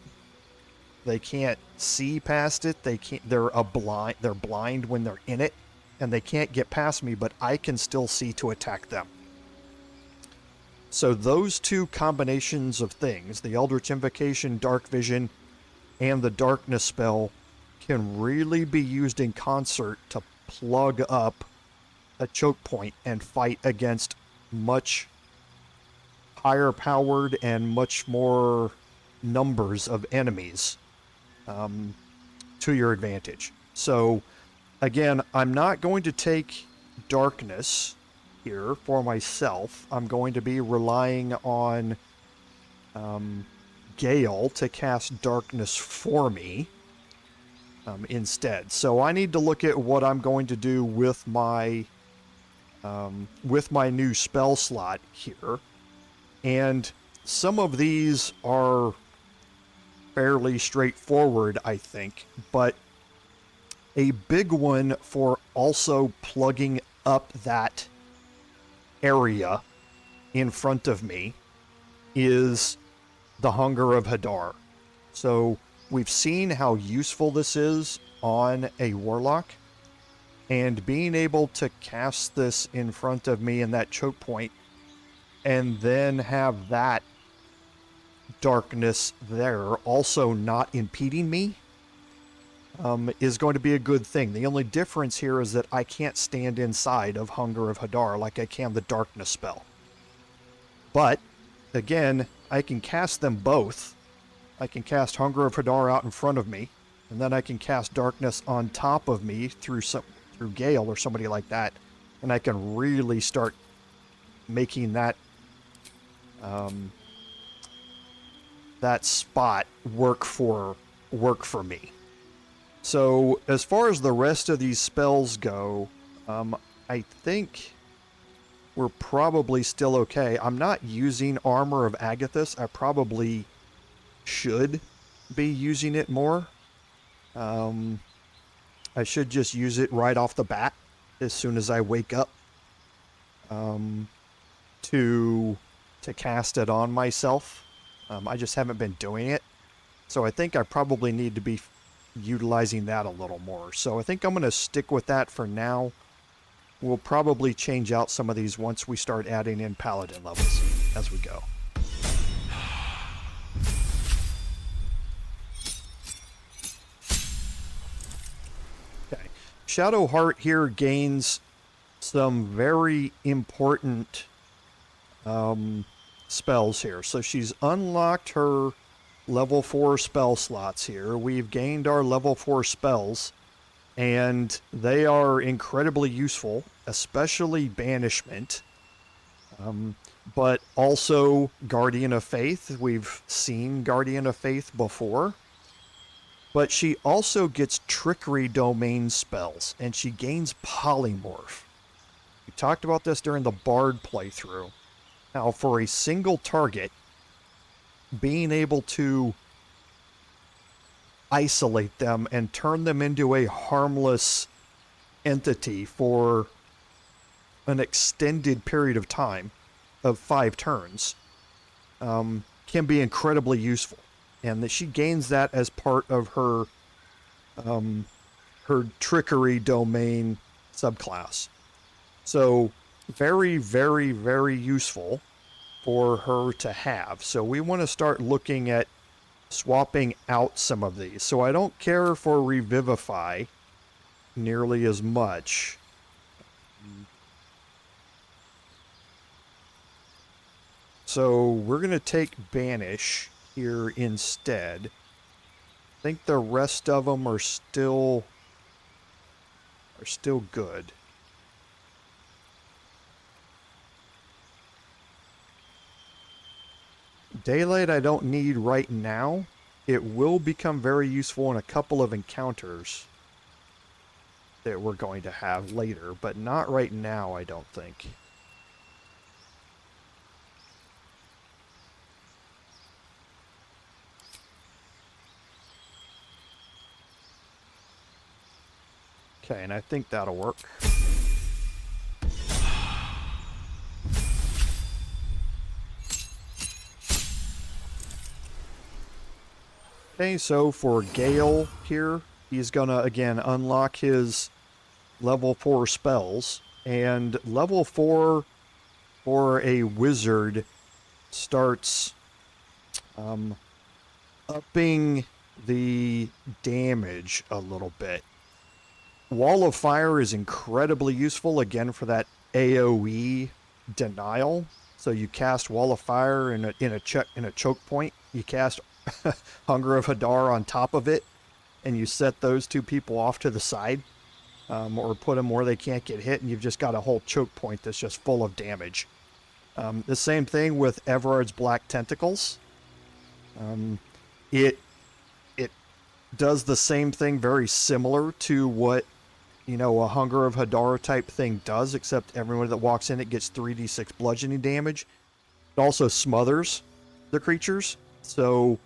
They can't see past it. They're blind when they're in it. And they can't get past me, but I can still see to attack them. So those two combinations of things, the Eldritch Invocation, Dark Vision, and the Darkness spell, can really be used in concert to plug up a choke point and fight against much higher powered and much more numbers of enemies to your advantage. So again, I'm not going to take darkness here for myself. I'm going to be relying on Gale to cast darkness for me instead. So I need to look at what I'm going to do with my new spell slot here. And some of these are fairly straightforward, I think, but a big one for also plugging up that area in front of me is the Hunger of Hadar. So we've seen how useful this is on a warlock, and being able to cast this in front of me in that choke point and then have that darkness there also not impeding me is going to be a good thing. The only difference here is that I can't stand inside of Hunger of Hadar like I can the Darkness spell. But, again, I can cast them both. I can cast Hunger of Hadar out in front of me, and then I can cast Darkness on top of me through Gale or somebody like that, and I can really start making that that spot work for me. So as far as the rest of these spells go, I think we're probably still okay. I'm not using Armor of Agathis. I probably should be using it more. I should just use it right off the bat as soon as I wake up to cast it on myself. I just haven't been doing it. So I think I probably need to be utilizing that a little more. So I think I'm going to stick with that for now. We'll probably change out some of these once we start adding in paladin levels as we go. Okay. Shadowheart here gains some very important spells here. So she's unlocked her level 4 spell slots here. We've gained our level 4 spells. And they are incredibly useful, especially Banishment, but also Guardian of Faith. We've seen Guardian of Faith before. But she also gets Trickery Domain spells, and she gains Polymorph. We talked about this during the Bard playthrough. Now, for a single target, being able to isolate them and turn them into a harmless entity for an extended period of time of 5 turns can be incredibly useful. And that she gains that as part of her her Trickery Domain subclass. So very, very, very useful for her to have. So we want to start looking at swapping out some of these. So I don't care for Revivify nearly as much. So we're going to take Banish here instead. I think the rest of them are still good. Daylight I don't need right now. It will become very useful in a couple of encounters that we're going to have later, but not right now, I don't think. Okay, and I think that'll work. Okay, so for Gale here, he's gonna again unlock his level 4 spells, and level 4 for a wizard starts upping the damage a little bit. Wall of Fire is incredibly useful, again, for that AoE denial. So you cast Wall of Fire in a choke point. You cast Hunger of Hadar on top of it, and you set those 2 people off to the side, or put them where they can't get hit, and you've just got a whole choke point that's just full of damage. The same thing with Everard's Black Tentacles. It does the same thing, very similar to what, you know, a Hunger of Hadar type thing does, except everyone that walks in it gets 3d6 bludgeoning damage. It also smothers the creatures, so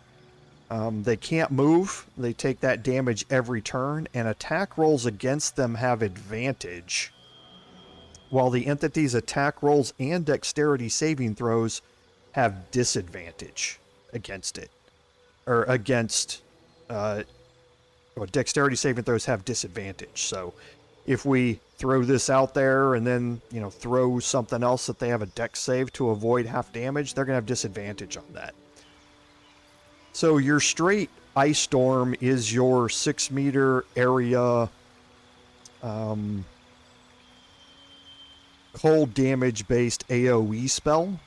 they can't move. They take that damage every turn, and attack rolls against them have advantage, while the entity's attack rolls and dexterity saving throws have disadvantage against it. Or against... dexterity saving throws have disadvantage. So if we throw this out there and then, you know, throw something else that they have a dex save to avoid half damage, they're going to have disadvantage on that. So your straight Ice Storm is your 6-meter area cold damage based AoE spell.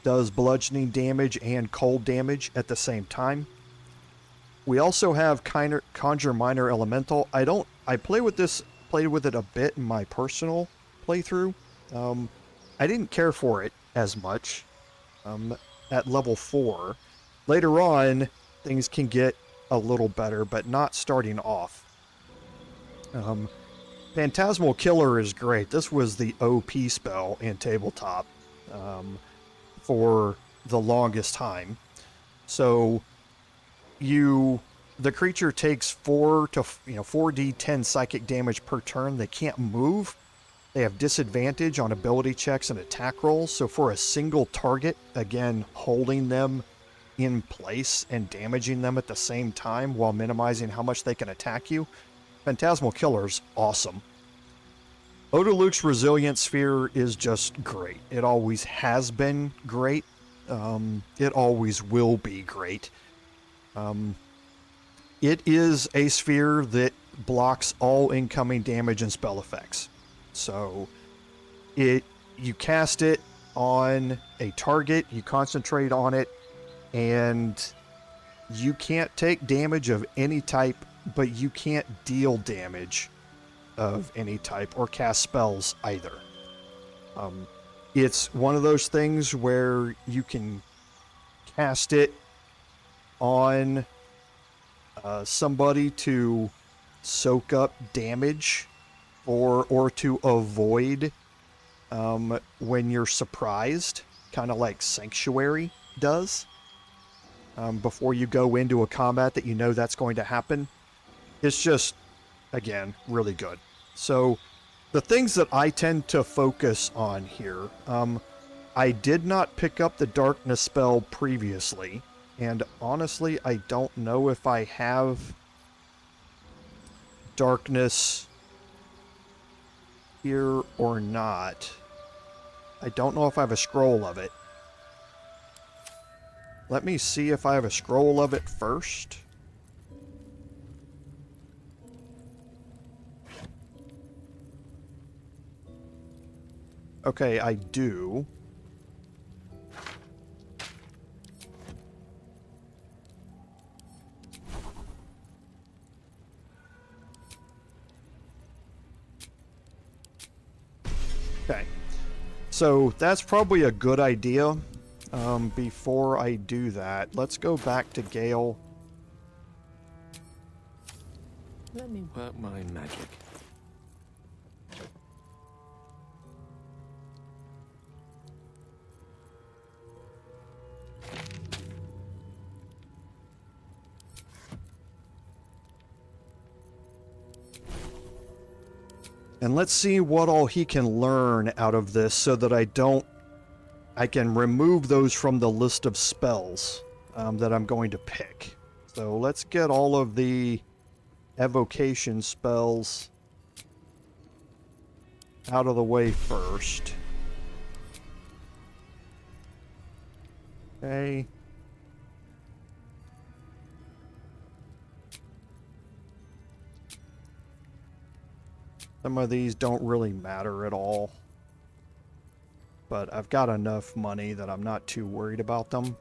Does bludgeoning damage and cold damage at the same time. We also have Conjure Minor Elemental. I played with it a bit in my personal playthrough. I didn't care for it as much at level 4. Later on, things can get a little better, but not starting off. Phantasmal Killer is great. This was the OP spell in tabletop for the longest time. So the creature takes 4d10 psychic damage per turn. They can't move. They have disadvantage on ability checks and attack rolls. So for a single target, again, holding them in place and damaging them at the same time while minimizing how much they can attack you, Phantasmal Killer's awesome. Odaluk's Resilient Sphere is just great. It always has been great. It always will be great. It is a sphere that blocks all incoming damage and spell effects. So you cast it on a target, you concentrate on it, and you can't take damage of any type, but you can't deal damage of any type or cast spells either. It's one of those things where you can cast it on somebody to soak up damage or to avoid when you're surprised, kind of like Sanctuary does, before you go into a combat that you know that's going to happen. It's just, again, really good. So the things that I tend to focus on here, I did not pick up the darkness spell previously, and honestly, I don't know if I have darkness here or not. I don't know if I have a scroll of it. Let me see if I have a scroll of it first. Okay, I do. Okay, so that's probably a good idea. Before I do that, let's go back to Gale. Let me work my magic. And let's see what all he can learn out of this so that I can remove those from the list of spells that I'm going to pick. So let's get all of the evocation spells out of the way first. Okay. Some of these don't really matter at all. But I've got enough money that I'm not too worried about them.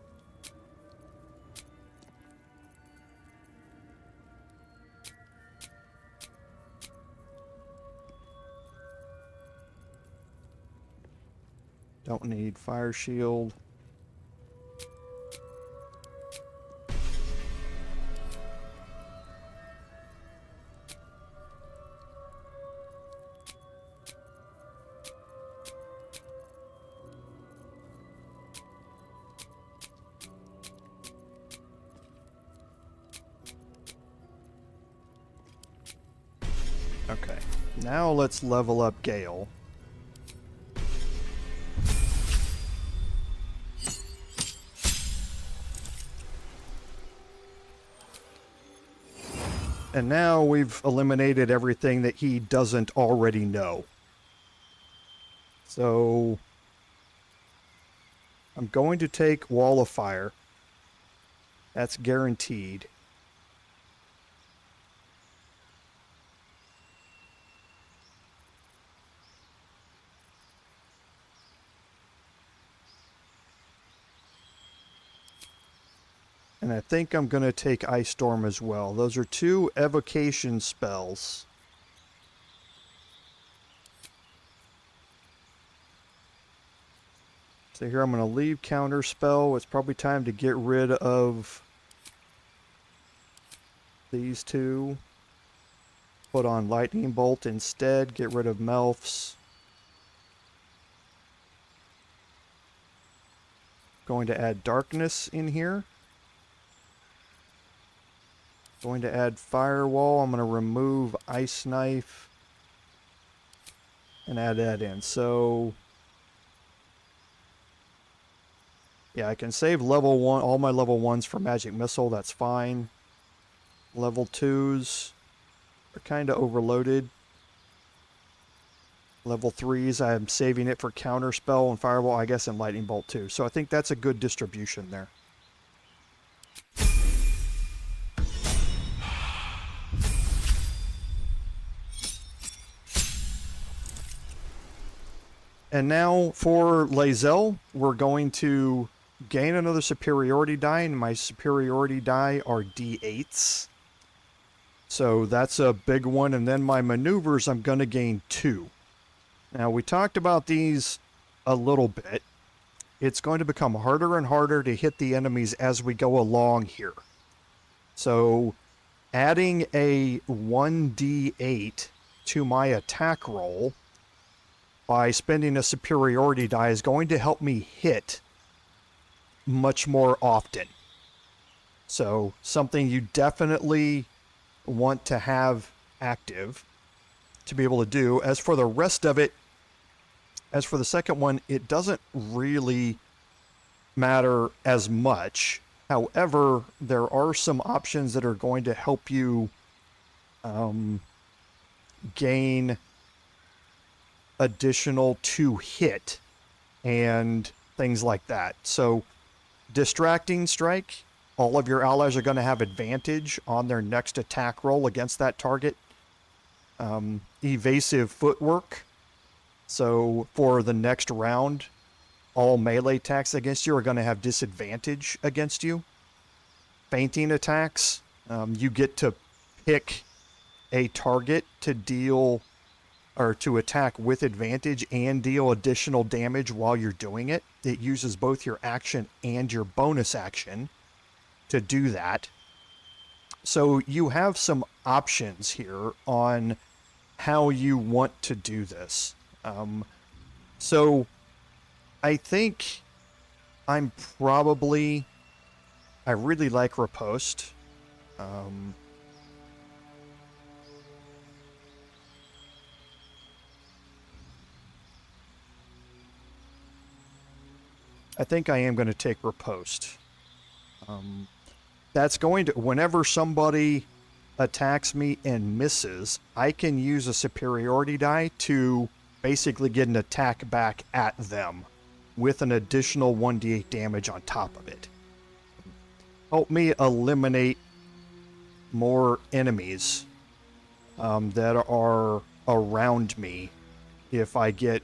Don't need fire shield. Okay, now let's level up Gale. And now we've eliminated everything that he doesn't already know. So I'm going to take Wall of Fire. That's guaranteed. And I think I'm going to take Ice Storm as well. Those are two evocation spells. So here I'm going to leave counter spell. It's probably time to get rid of these two. Put on Lightning Bolt instead. Get rid of Melfs. Going to add Darkness in here. Going to add Firewall. I'm going to remove Ice Knife and add that in. So yeah, I can save level 1, all my level 1s for Magic Missile. That's fine. Level 2s are kind of overloaded. Level 3s, I'm saving it for Counter Spell and Firewall, I guess, and Lightning Bolt too. So I think that's a good distribution there. And now for Lae'zel, we're going to gain another superiority die, and my superiority die are D8s. So that's a big one. And then my maneuvers, I'm going to gain 2. Now, we talked about these a little bit. It's going to become harder and harder to hit the enemies as we go along here. So adding a 1d8 to my attack roll by spending a superiority die is going to help me hit much more often. So something you definitely want to have active to be able to do. As for the rest of it, as for the second one, it doesn't really matter as much. However, there are some options that are going to help you gain additional to hit and things like that. So distracting strike, all of your allies are going to have advantage on their next attack roll against that target. Evasive footwork, so for the next round, all melee attacks against you are going to have disadvantage against you. Feinting attacks, you get to pick a target to deal or to attack with advantage and deal additional damage while you're doing it. It uses both your action and your bonus action to do that. So you have some options here on how you want to do this. So I think I really like Riposte. I think I am going to take Riposte. That's going to, whenever somebody attacks me and misses, I can use a superiority die to basically get an attack back at them with an additional 1d8 damage on top of it. Help me eliminate more enemies that are around me if I get,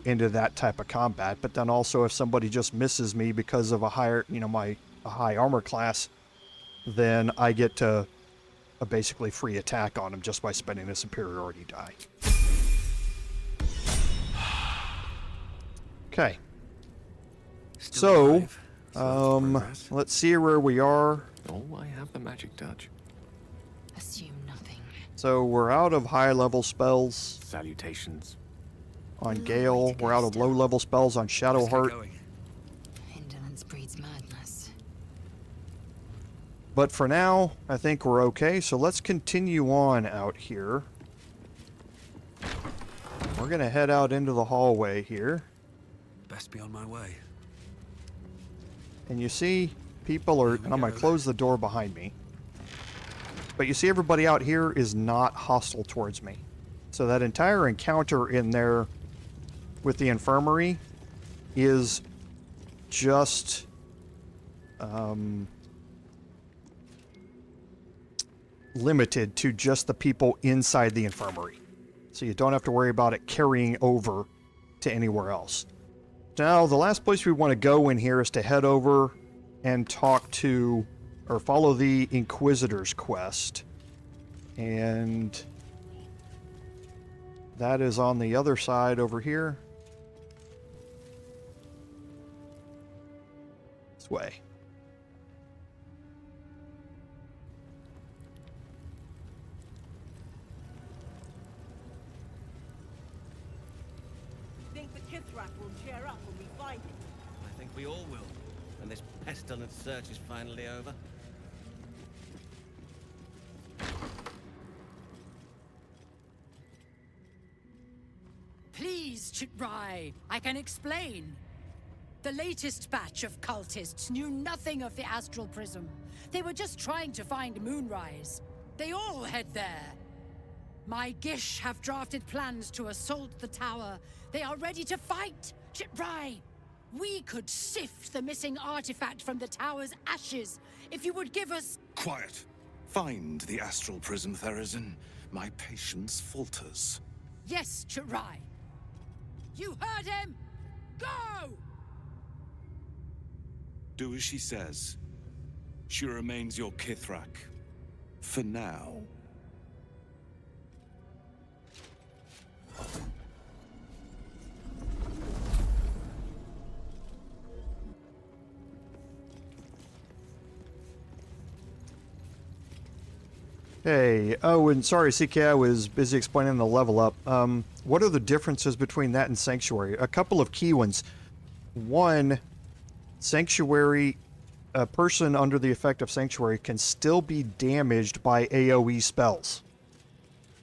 into that type of combat. But then also if somebody just misses me because of a higher, a high armor class, then I get to a basically free attack on them just by spending a superiority die. Okay. So, let's see where we are. Oh, I have the magic touch. Assume nothing. So we're out of high-level spells. Salutations. On Gale, we're out of low-level spells on Shadowheart. Indolence breeds madness. But for now, I think we're okay. So let's continue on out here. We're going to head out into the hallway here. Best be on my way. And you see, people are... And I'm going to close the door behind me. But you see everybody out here is not hostile towards me. So that entire encounter in there with the Infirmary is just... limited to just the people inside the Infirmary. So you don't have to worry about it carrying over to anywhere else. Now, the last place we want to go in here is to head over and talk to, or follow the Inquisitor's quest. And that is on the other side over here. This way. I think we all will, when this pestilent search is finally over. Please, Chitrai, I can explain. The latest batch of cultists knew nothing of the astral prism. They were just trying to find Moonrise. They all head there. My Gish have drafted plans to assault the tower. They are ready to fight, Chitrai. We could sift the missing artifact from the tower's ashes if you would give us... Quiet. Find the astral prism, Therazin. My patience falters. Yes, Chitrai. You heard him! Go! Do as she says. She remains your Kithrak. For now. Hey, oh, and sorry, CK, I was busy explaining the level up. What are the differences between that and Sanctuary? A couple of key ones. One, Sanctuary, a person under the effect of Sanctuary can still be damaged by AoE spells.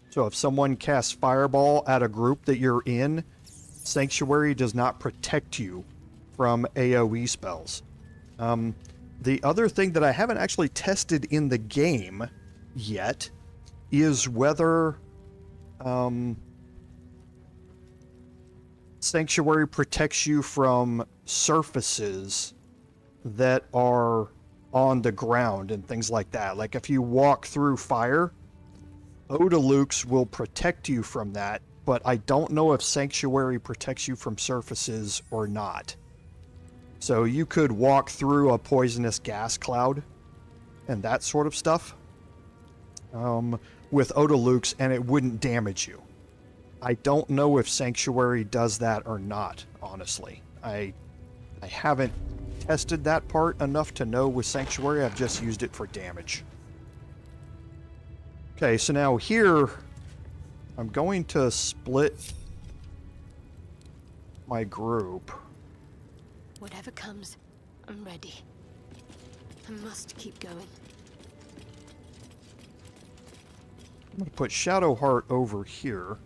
So if someone casts Fireball at a group that you're in, Sanctuary does not protect you from AoE spells. The other thing that I haven't actually tested in the game yet is whether Sanctuary protects you from surfaces that are on the ground and things like that. Like if you walk through fire, Odalukes will protect you from that, but I don't know if Sanctuary protects you from surfaces or not. So you could walk through a poisonous gas cloud and that sort of stuff with Odalukes, and it wouldn't damage you. I don't know if Sanctuary does that or not, honestly. I haven't tested that part enough to know with Sanctuary. I've just used it for damage. Okay, so now here, I'm going to split my group. Whatever comes, I'm ready. I must keep going. I'm going to put Shadowheart over here.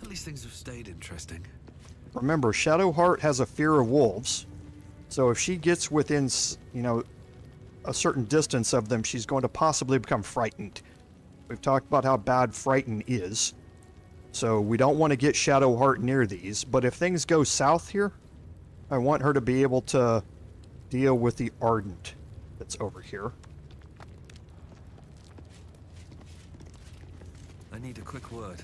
At least things have stayed interesting. Remember, Shadowheart has a fear of wolves. So if she gets within, you know, a certain distance of them, she's going to possibly become frightened. We've talked about how bad Frighten is. So we don't want to get Shadowheart near these. But if things go south here, I want her to be able to deal with the Ardent that's over here. I need a quick word.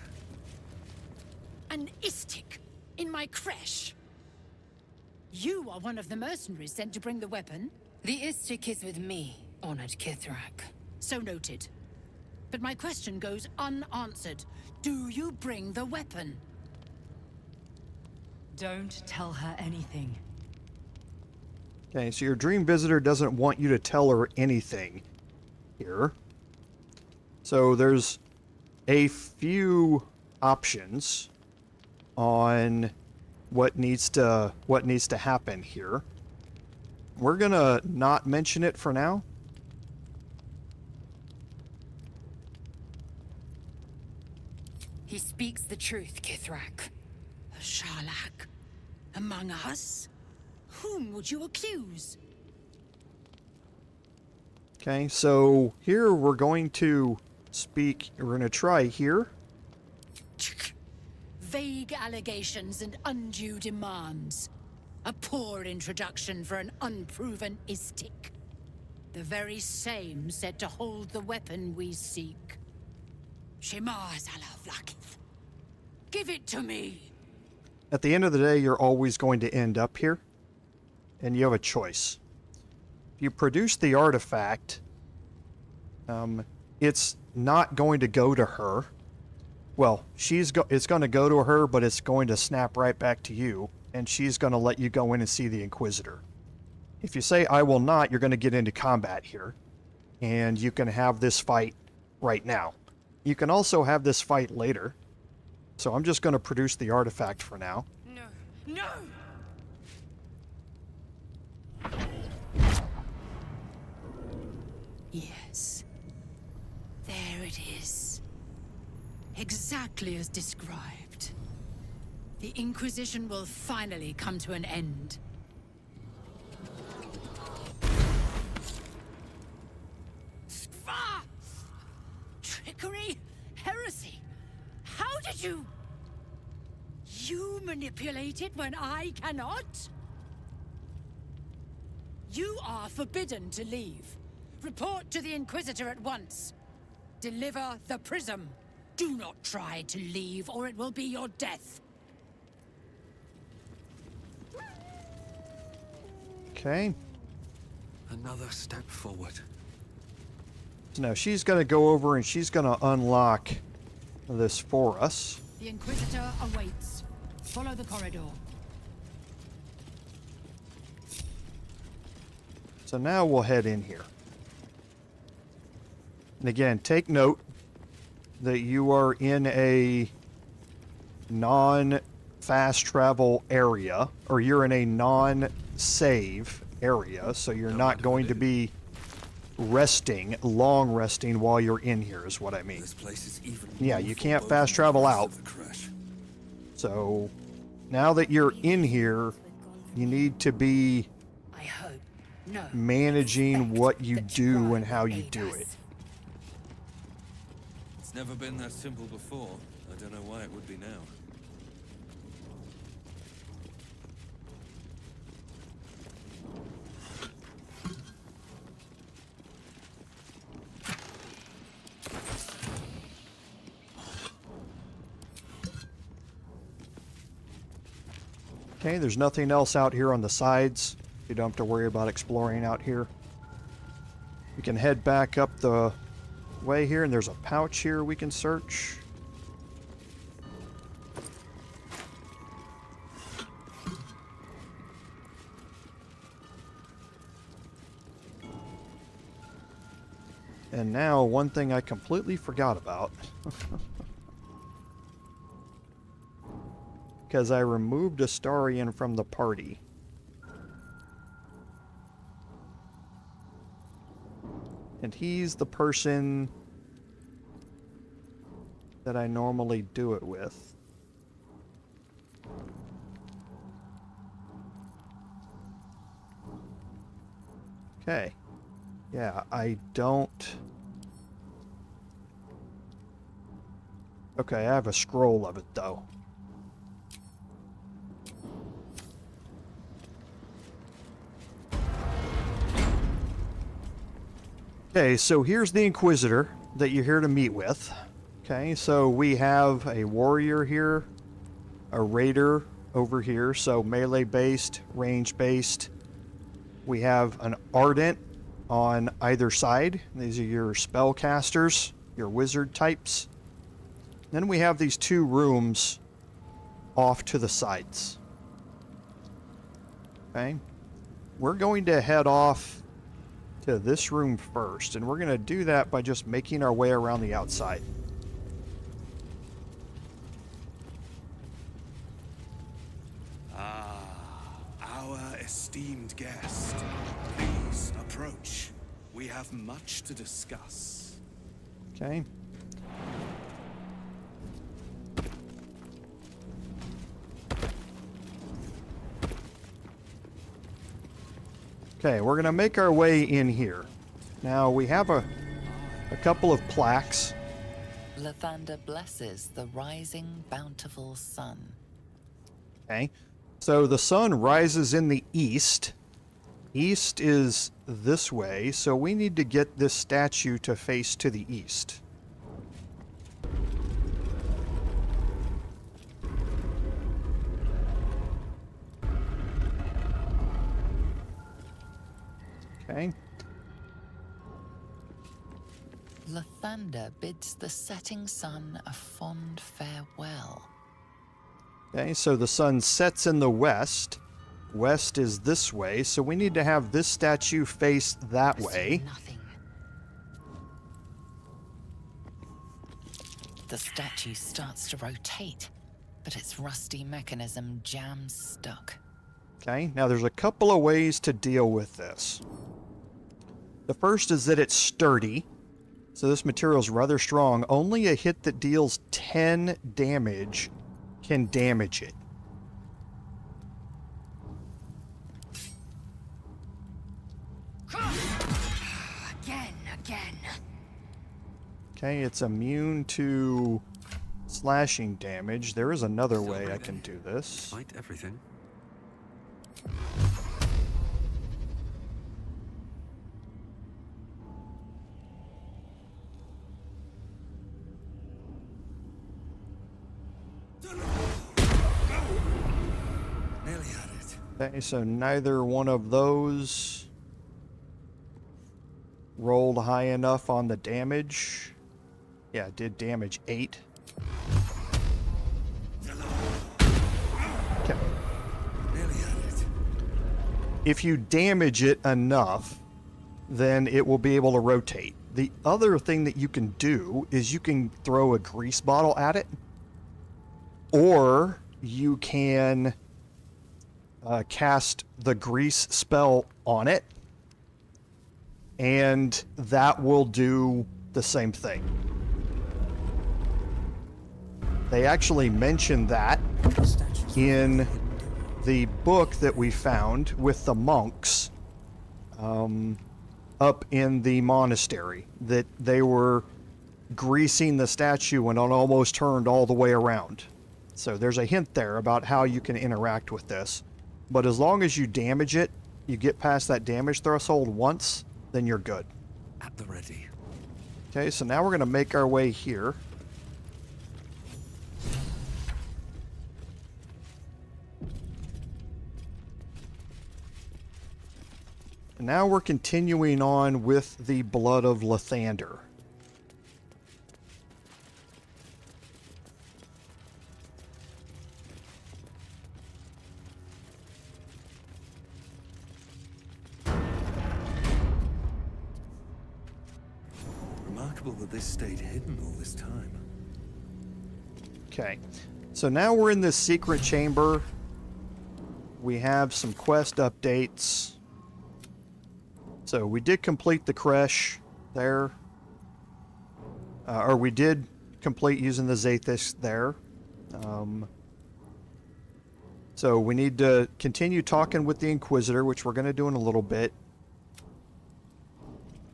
An istik in my creche. You are one of the mercenaries sent to bring the weapon. The istik is with me, honored Kithrak. So noted. But my question goes unanswered. Do you bring the weapon? Don't tell her anything. Okay, so your dream visitor doesn't want you to tell her anything here. So there's a few options on what needs to happen here. We're gonna not mention it for now. He speaks the truth, Kithrak. A Sharlak? Among us? Whom would you accuse? Okay, so here we're going to speak, we're going to try here. Vague allegations and undue demands. A poor introduction for an unproven istik. The very same said to hold the weapon we seek. Shemar Zala Vlaakith. Give it to me! At the end of the day, you're always going to end up here. And you have a choice. If you produce the artifact, it's not going to go to her. Well, it's going to go to her, but it's going to snap right back to you, and she's going to let you go in and see the Inquisitor. If you say, I will not, you're going to get into combat here, and you can have this fight right now. You can also have this fight later, so I'm just going to produce the artifact for now. No, no! Yes. There it is. Exactly as described. The Inquisition will finally come to an end. Sva! Trickery? Heresy? How did you... You manipulate it when I cannot? You are forbidden to leave. Report to the Inquisitor at once. Deliver the prism. Do not try to leave, or it will be your death. Okay. Another step forward. So now she's going to go over and she's going to unlock this for us. The Inquisitor awaits. Follow the corridor. So now we'll head in here. And again, take note that you are in a non-fast travel area, or you're in a non-save area, so you're not going to be resting, long resting while you're in here is what I mean. This place is even yeah, you can't fast travel out. So now that you're in here, you need to be managing what you do and how you do it. It's never been that simple before. I don't know why it would be now. Okay, there's nothing else out here on the sides. You don't have to worry about exploring out here. We can head back up the way here, and there's a pouch here we can search. And now, one thing I completely forgot about. Because I removed Astarion from the party. And he's the person that I normally do it with. Okay. Yeah, I don't... Okay, I have a scroll of it, though. Okay, so here's the Inquisitor that you're here to meet with. Okay, so we have a warrior here, a raider over here, so melee-based, range-based. We have an Ardent on either side. These are your spellcasters, your wizard types. Then we have these two rooms off to the sides. Okay, we're going to head off to this room first, and we're going to do that by just making our way around the outside. Ah, our esteemed guest. Please approach. We have much to discuss. Okay. Okay, we're going to make our way in here. Now, we have a couple of plaques. Lathander blesses the rising, bountiful sun. Okay, so the sun rises in the east. East is this way, so we need to get this statue to face to the east. Okay. Lathander bids the setting sun a fond farewell. Okay, so the sun sets in the west. West is this way, so we need to have this statue face that way. Nothing. The statue starts to rotate, but its rusty mechanism jams stuck. Okay, now there's a couple of ways to deal with this. The first is that it's sturdy, so this material is rather strong. Only a hit that deals 10 damage can damage it. Again. Okay, it's immune to slashing damage. There is another way I can do this. Fight everything. Nearly had it. Okay, so neither one of those rolled high enough on the damage. Yeah, it did damage 8. Okay. Nearly had it. if you damage it enough, then it will be able to rotate. The other thing that you can do is you can throw a grease bottle at it, or you can cast the grease spell on it, and that will do the same thing. They actually mentioned that in the book that we found with the monks up in the monastery, that they were greasing the statue and it almost turned all the way around. So there's a hint there about how you can interact with this. But as long as you damage it, you get past that damage threshold once, then you're good. At the ready. Okay, so now we're going to make our way here. And now we're continuing on with the Blood of Lathander. Remarkable that this stayed hidden all this time. Okay, so now we're in this secret chamber. We have some quest updates. So we did complete the Creche there. Or we did complete using the Zaith'isk there. So we need to continue talking with the Inquisitor, which we're going to do in a little bit.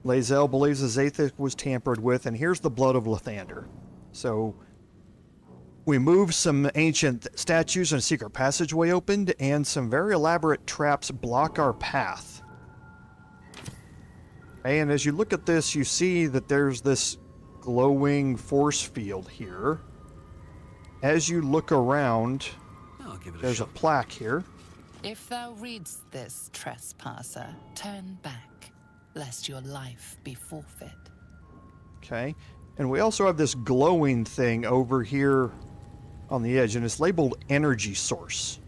Lae'zel believes the Zaith'isk was tampered with, and here's the Blood of Lathander. So we moved some ancient statues and a secret passageway opened, and some very elaborate traps block our path. And as you look at this, you see that there's this glowing force field here. As you look around, there's a plaque here. If thou readst this, trespasser, turn back, lest your life be forfeit. Okay. And we also have this glowing thing over here on the edge, and it's labeled energy source.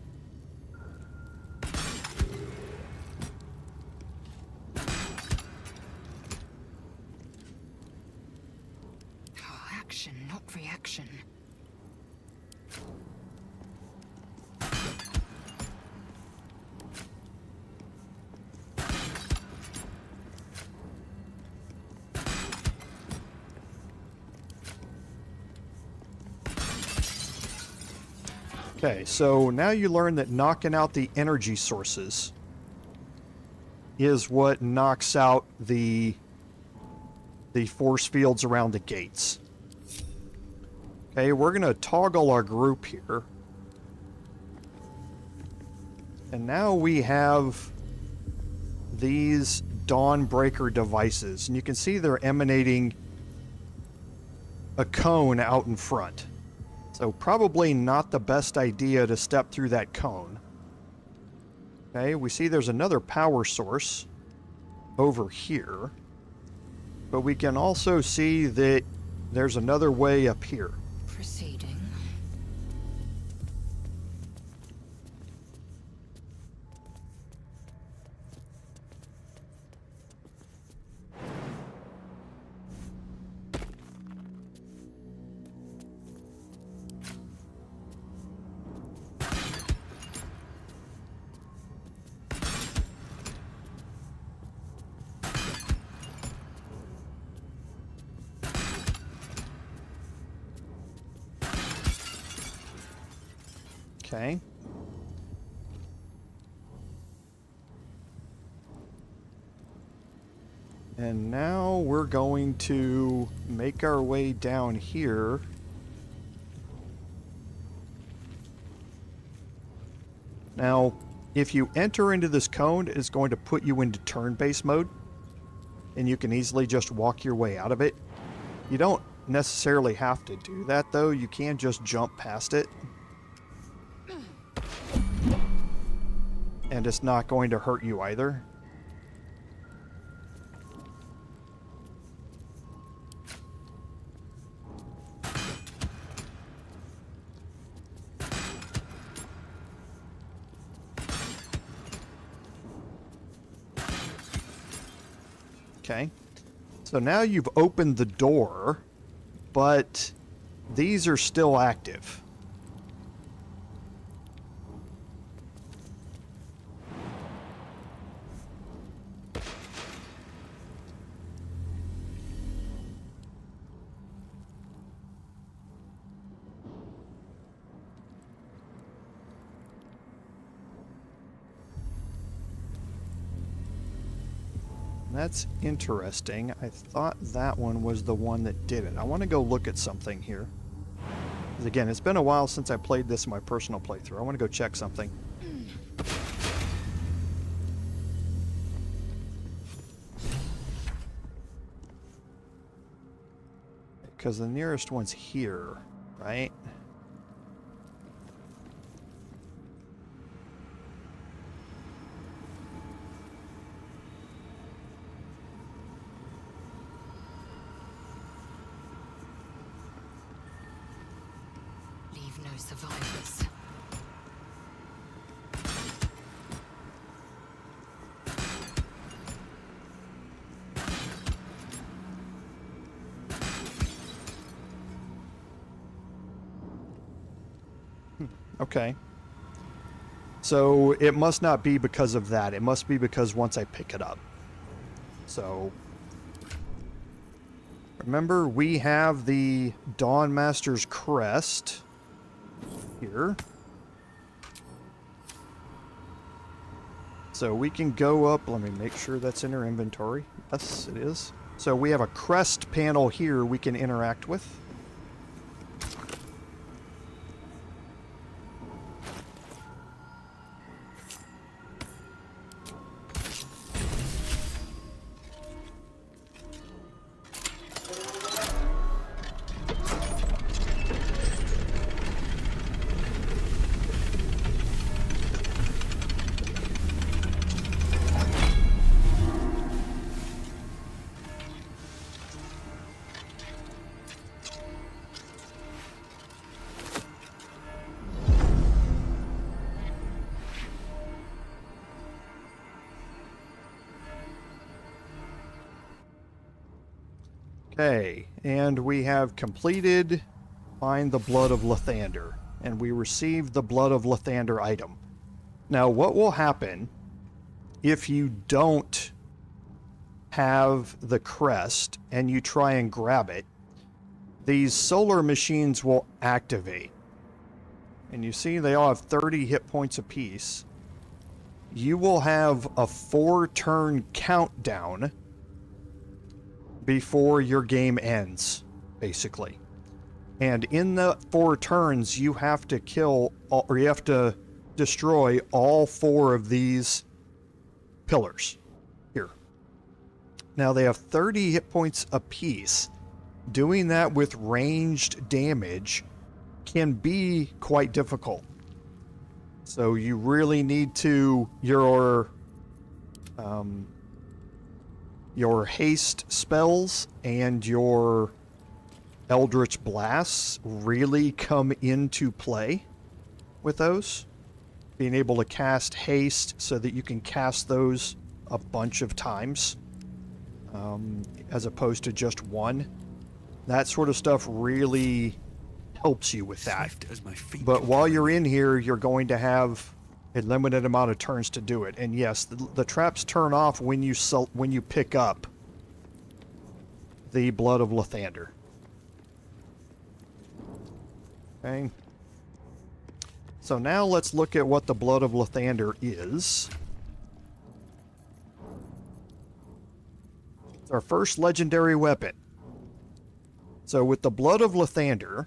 Action, not reaction. Okay, so now you learn that knocking out the energy sources is what knocks out the force fields around the gates. Okay, we're going to toggle our group here. And now we have these Dawnbreaker devices. And you can see they're emanating a cone out in front. So probably not the best idea to step through that cone. Okay, we see there's another power source over here. But we can also see that there's another way up here. Proceeding. Okay. And now we're going to make our way down here. Now, if you enter into this cone, it's going to put you into turn-based mode, and you can easily just walk your way out of it. You don't necessarily have to do that, though. You can just jump past it. And it's not going to hurt you either. Okay. So now you've opened the door, but these are still active. That's interesting. I thought that one was the one that did it. I want to go look at something here. Because again, it's been a while since I played this in my personal playthrough. I want to go check something. Because the nearest one's here, right? Survivors. Okay. So it must not be because of that. It must be because once I pick it up. So remember, we have the Dawnmaster's crest here. So we can go up, let me make sure that's in our inventory. Yes, it is. So we have a crest panel here we can interact with. Okay, and we have completed Find the Blood of Lathander, and we received the Blood of Lathander item. Now, what will happen if you don't have the crest and you try and grab it? These solar machines will activate. And you see they all have 30 hit points apiece. You will have a 4-turn countdown before your game ends, basically. And in the 4 turns, you have to kill, or you have to destroy all 4 of these pillars here. Now they have 30 hit points apiece. Doing that with ranged damage can be quite difficult. So you really need to, your haste spells and your Eldritch Blasts really come into play with those. Being able to cast haste so that you can cast those a bunch of times, as opposed to just one. That sort of stuff really helps you with that. But while you're in here, you're going to have a limited amount of turns to do it. And yes, the traps turn off when you pick up the Blood of Lathander. Okay. So now let's look at what the Blood of Lathander is. It's our first legendary weapon. So with the Blood of Lathander,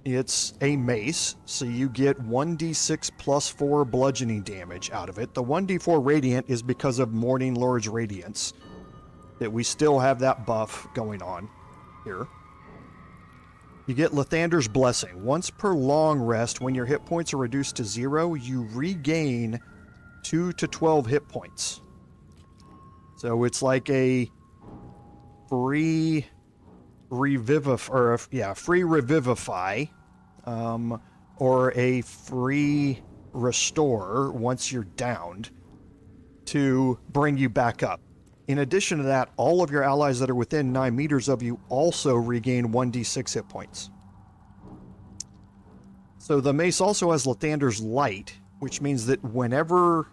it's a mace, so you get 1d6 plus 4 bludgeoning damage out of it. The 1d4 radiant is because of Morning Lord's Radiance, that we still have that buff going on here. You get Lathander's Blessing. Once per long rest, when your hit points are reduced to 0, you regain 2 to 12 hit points. So it's like a free revivify, or a free restore once you're downed to bring you back up. In addition to that, all of your allies that are within 9 meters of you also regain 1d6 hit points. So the mace also has Lathander's Light, which means that whenever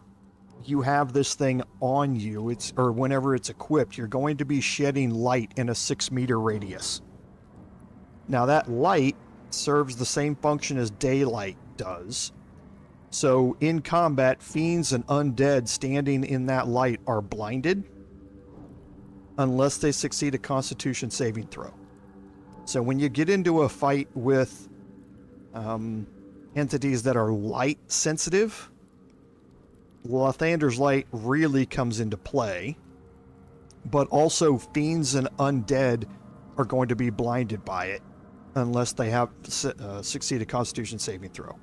you have this thing on you, or whenever it's equipped, you're going to be shedding light in a 6-meter radius. Now that light serves the same function as daylight does. So in combat, fiends and undead standing in that light are blinded unless they succeed a Constitution saving throw. So when you get into a fight with entities that are light sensitive, Lathander's Light really comes into play, but also fiends and undead are going to be blinded by it unless they have succeed a Constitution saving throw.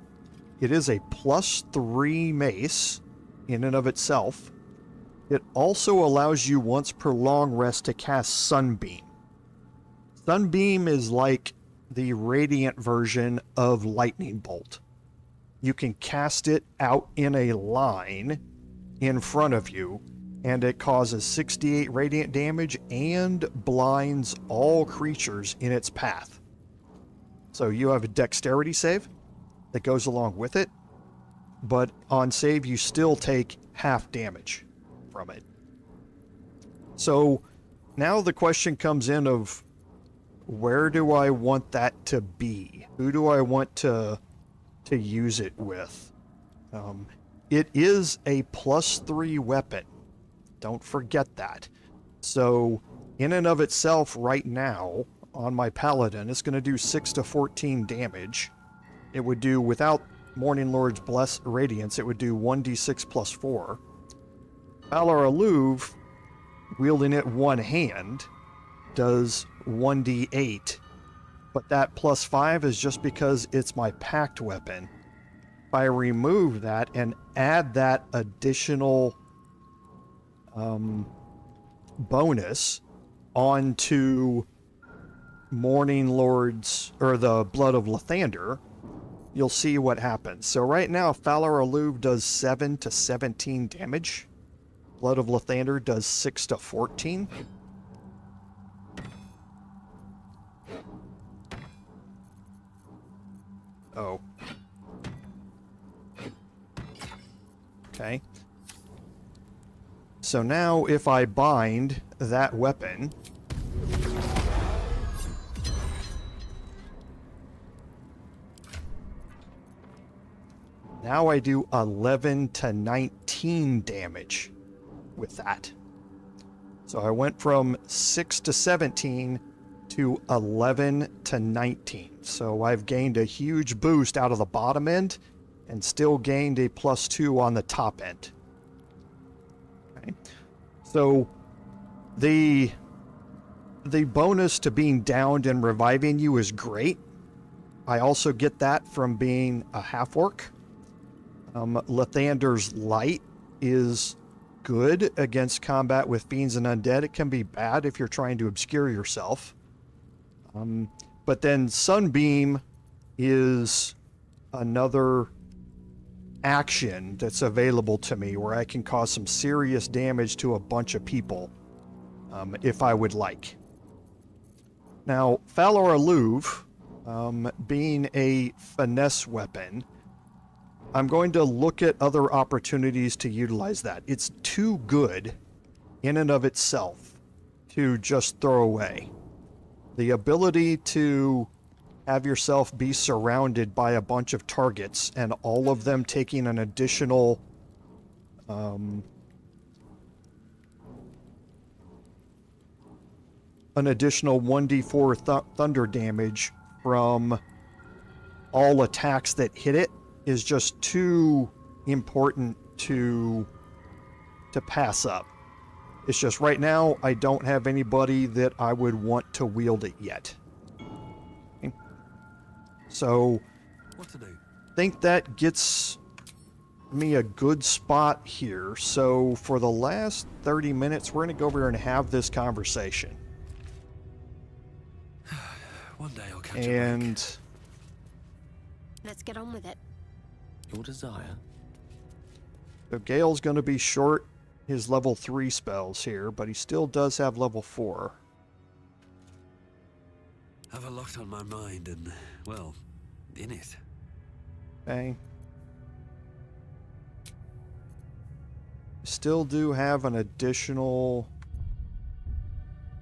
It is a +3 mace in and of itself. It also allows you once per long rest to cast Sunbeam. Sunbeam is like the radiant version of Lightning Bolt. You can cast it out in a line in front of you, and it causes 68 radiant damage and blinds all creatures in its path. So you have a dexterity save that goes along with it, but on save you still take half damage from it. So now the question comes in of, where do I want that to be? Who do I want to use it with? It is a +3 weapon. Don't forget that. So in and of itself right now on my Paladin, it's going to do 6 to 14 damage. It would do, without Morning Lord's Bless Radiance, it would do 1d6 +4. Valar Alluve, wielding it one hand, does 1d8, but that +5 is just because it's my packed weapon. If I remove that and add that additional bonus onto Morning Lord's, or the Blood of Lathander, you'll see what happens. So right now, Valar Alluve does 7 to 17 damage. Blood of Lathander does 6 to 14. Oh. Okay. So now if I bind that weapon, now I do 11 to 19 damage with that. So I went from 6 to 17 to 11 to 19. So I've gained a huge boost out of the bottom end and still gained a +2 on the top end. Okay. So the bonus to being downed and reviving you is great. I also get that from being a half-orc. Lathander's Light is good against combat with fiends and undead. It can be bad if you're trying to obscure yourself. But then Sunbeam is another action that's available to me where I can cause some serious damage to a bunch of people if I would like. Now, Valar Alluve, being a finesse weapon, I'm going to look at other opportunities to utilize that. It's too good in and of itself to just throw away. The ability to have yourself be surrounded by a bunch of targets and all of them taking an additional an additional 1d4 thunder damage from all attacks that hit it is just too important to pass up. It's just right now I don't have anybody that I would want to wield it yet. Okay. So What to do? I think that gets me a good spot here. So for the last 30 minutes, we're going to go over here and have this conversation. One day I'll catch And let's get on with it. Your desire? so Gale's going to be short his level 3 spells here, but he still does have level 4. Have a lot on my mind and, well, in it. Okay. Still do have an additional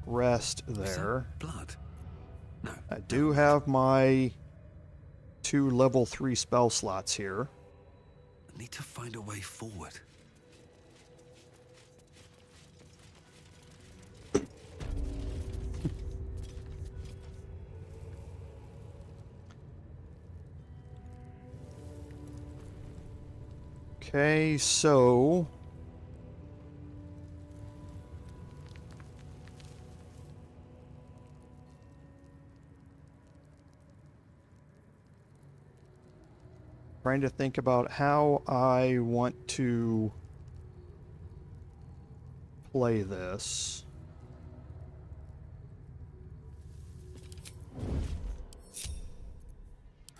rest there. Blood? No. I do have my 2 level 3 spell slots here. I need to find a way forward. Okay, so trying to think about how I want to play this.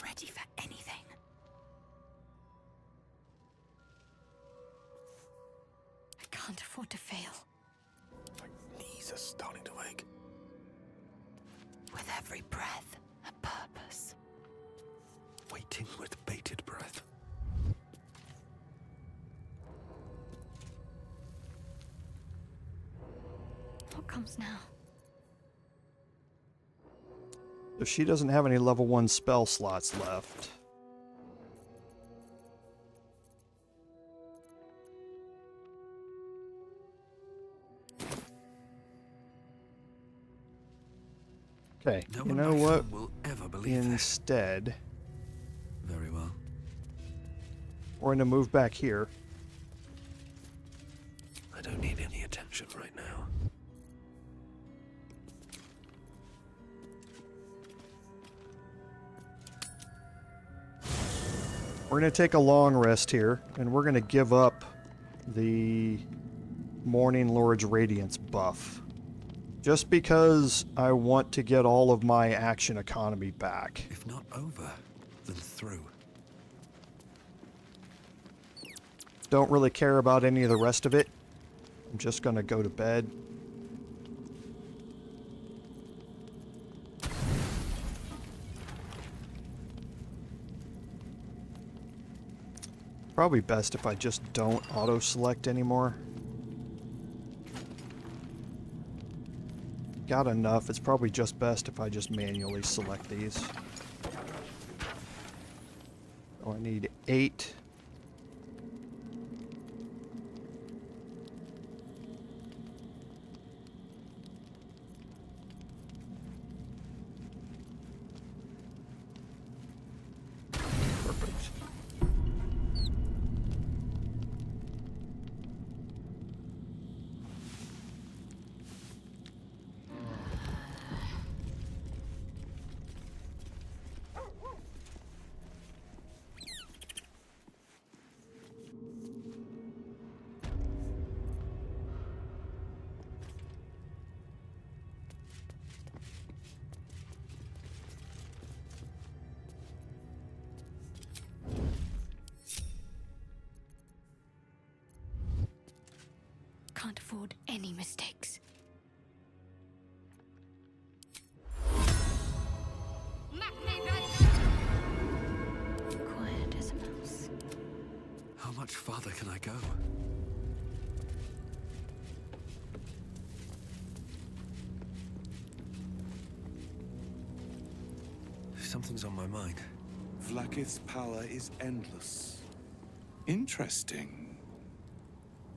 Ready for anything. I can't afford to fail. My knees are starting to ache. With every breath, a purpose. Waiting with bated breath. What comes now? So she doesn't have any level 1 spell slots left. Okay, you know what? Will ever believe Instead, very well. we're going to move back here. I don't need any attention right now. We're going to take a long rest here, and we're going to give up the Morning Lord's Radiance buff. Just because I want to get all of my action economy back. If not over, then through. Don't really care about any of the rest of it. I'm just going to go to bed. Probably best if I just don't auto-select anymore. Got enough. It's probably just best if I just manually select these. Oh, I need 8. Can't afford any mistakes. Quiet as a mouse. How much farther can I go? Something's on my mind. Vlaakith's power is endless. Interesting.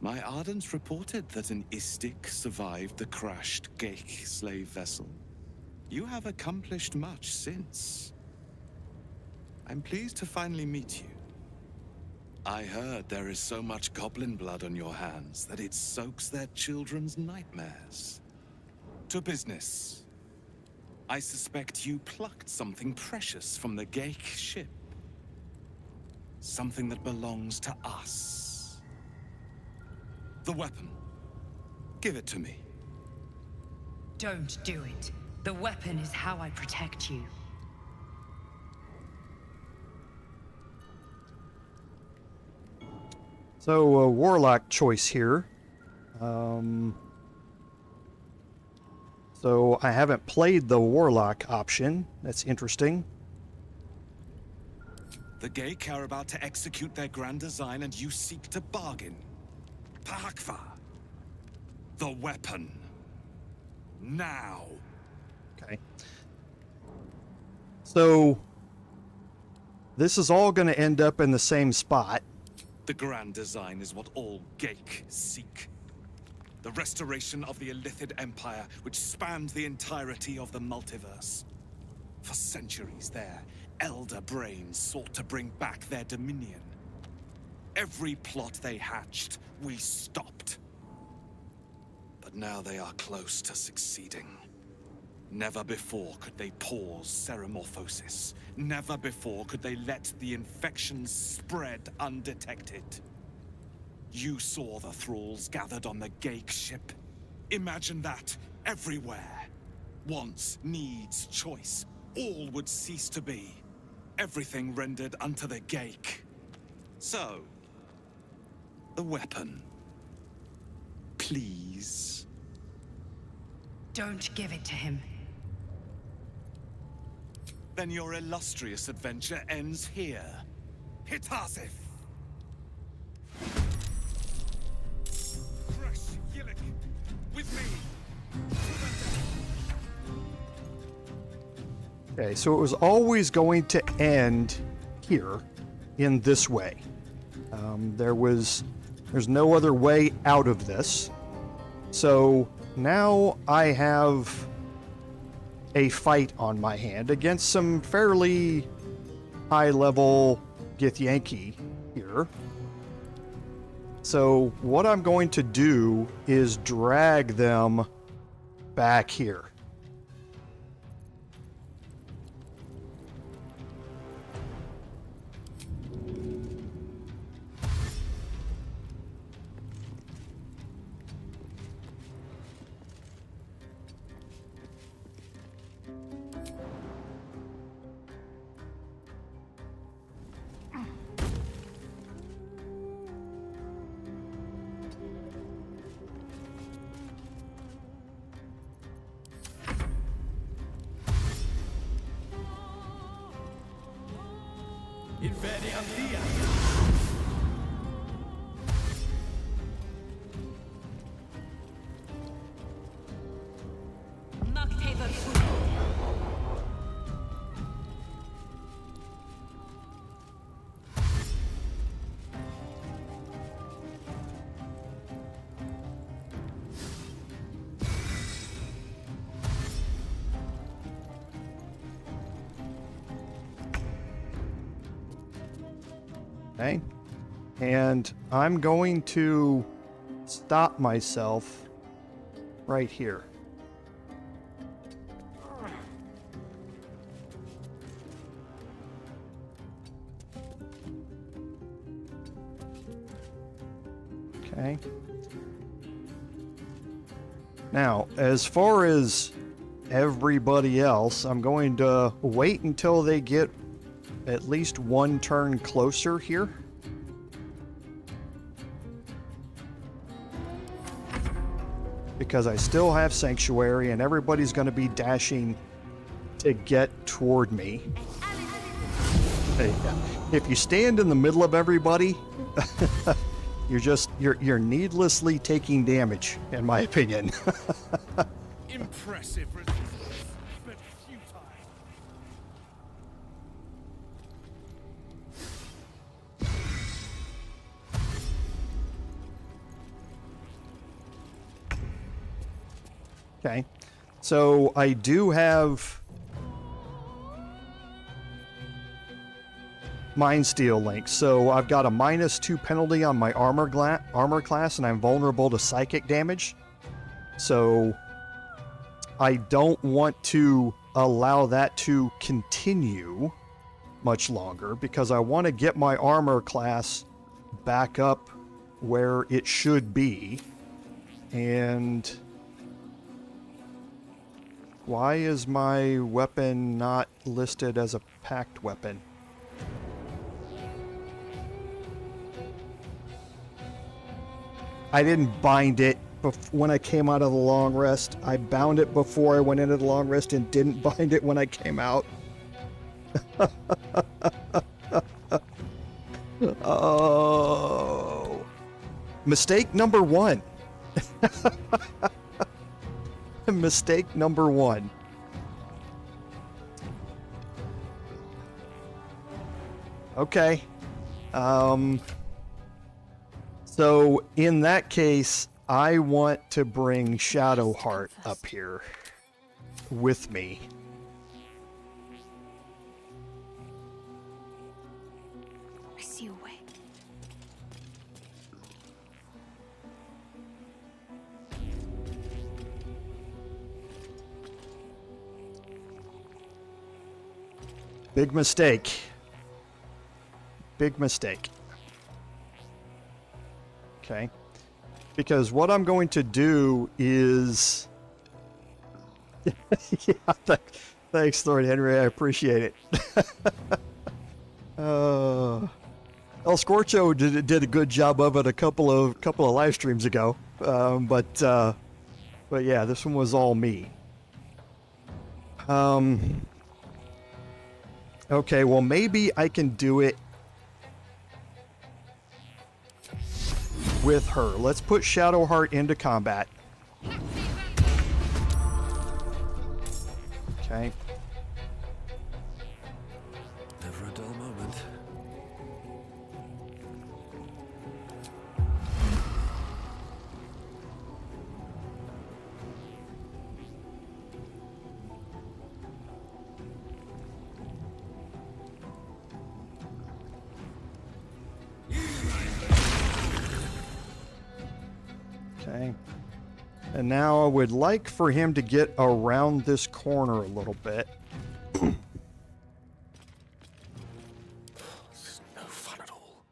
My Ardents reported that an Istik survived the crashed Gith slave vessel. You have accomplished much since. I'm pleased to finally meet you. I heard there is so much goblin blood on your hands that it soaks their children's nightmares. To business. I suspect you plucked something precious from the Gith ship. Something that belongs to us. The weapon. Give it to me. Don't do it. The weapon is how I protect you. So, a warlock choice here. So I haven't played the Warlock option. That's interesting. The Geik are about to execute their grand design and you seek to bargain. Pahakva. The weapon. Now. Okay. So this is all going to end up in the same spot. The grand design is what all Geik seek. The restoration of the Illithid Empire, which spanned the entirety of the multiverse. For centuries, their elder brains sought to bring back their dominion. Every plot they hatched, we stopped. But now they are close to succeeding. Never before could they pause ceremorphosis. Never before could they let the infections spread undetected. You saw the thralls gathered on the Geik ship. Imagine that everywhere. Wants, needs, choice. All would cease to be. Everything rendered unto the Geik. So, the weapon. Please. Don't give it to him. Then your illustrious adventure ends here. Hitazif! Creche, Yillik, with me! Okay, so it was always going to end here in this way. There's no other way out of this. So now I have a fight on my hand against some fairly high-level Githyanki here. So what I'm going to do is drag them back here. Okay, and I'm going to stop myself right here. Okay. Now, as far as everybody else, I'm going to wait until they get at least one turn closer here. Because I still have Sanctuary and everybody's going to be dashing to get toward me. Hey, if you stand in the middle of everybody, you're needlessly taking damage, in my opinion. Impressive resistance, but futile. Okay, so I do have Mind Steel links. So I've got a -2 penalty on my armor class, and I'm vulnerable to psychic damage. So I don't want to allow that to continue much longer because I want to get my armor class back up where it should be. And why is my weapon not listed as a packed weapon? I didn't bind it when I came out of the long rest. I bound it before I went into the long rest and didn't bind it when I came out. Oh. Mistake number one. Mistake number one. Okay. So in that case, I want to bring Shadowheart up here with me. I see a way. Big mistake. Big mistake. Okay. Because what I'm going to do is... yeah, thanks, Lord Henry. I appreciate it. El Scorcho did a good job of it a couple of live streams ago. But yeah, this one was all me. Okay, well, maybe I can do it with her. Let's put Shadowheart into combat. Okay. Never a dull moment. Okay. And now I would like for him to get around this corner a little bit. This is no fun at all.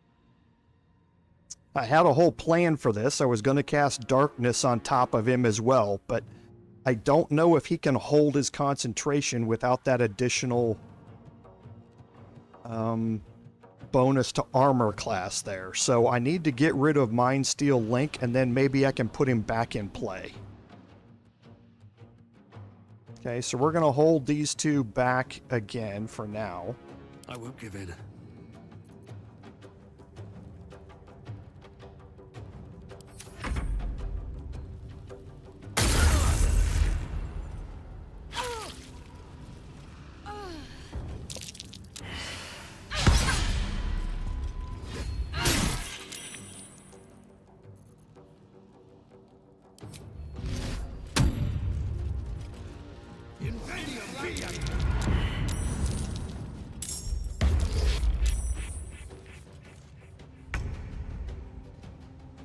I had a whole plan for this. I was going to cast Darkness on top of him as well, but I don't know if he can hold his concentration without that additional bonus to armor class there. So I need to get rid of Mind Steel Link, and then maybe I can put him back in play. Okay, so we're going to hold these two back again for now. I won't give in.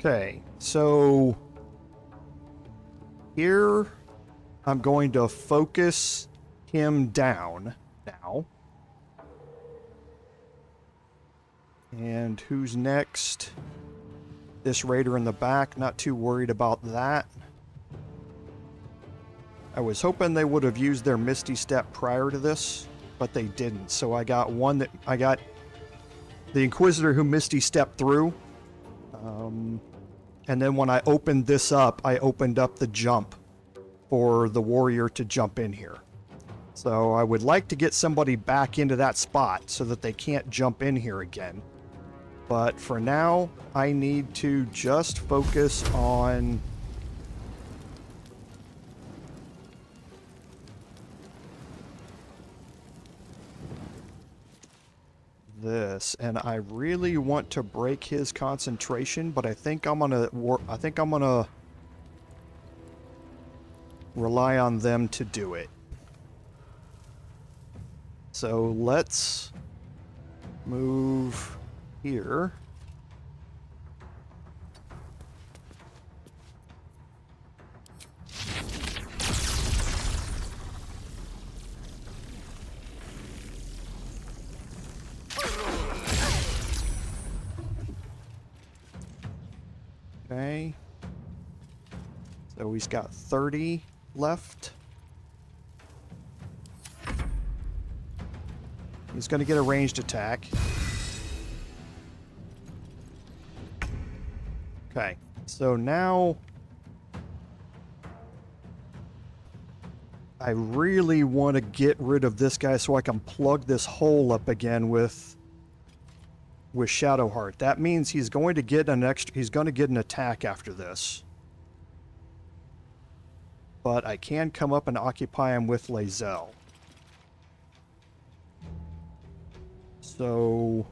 Okay, so here I'm going to focus him down now. And who's next? This raider in the back, not too worried about that. I was hoping they would have used their Misty Step prior to this, but they didn't. So I got the Inquisitor who Misty Stepped through. And then when I opened this up, I opened up the jump for the warrior to jump in here. So I would like to get somebody back into that spot so that they can't jump in here again. But for now, I need to just focus on this, and I really want to break his concentration, but I think I'm gonna rely on them to do it. So let's move here. Okay. So he's got 30 left. He's going to get a ranged attack. Okay. So now I really want to get rid of this guy so I can plug this hole up again with Shadowheart. That means he's going to get an attack after this. But I can come up and occupy him with Lae'zel. So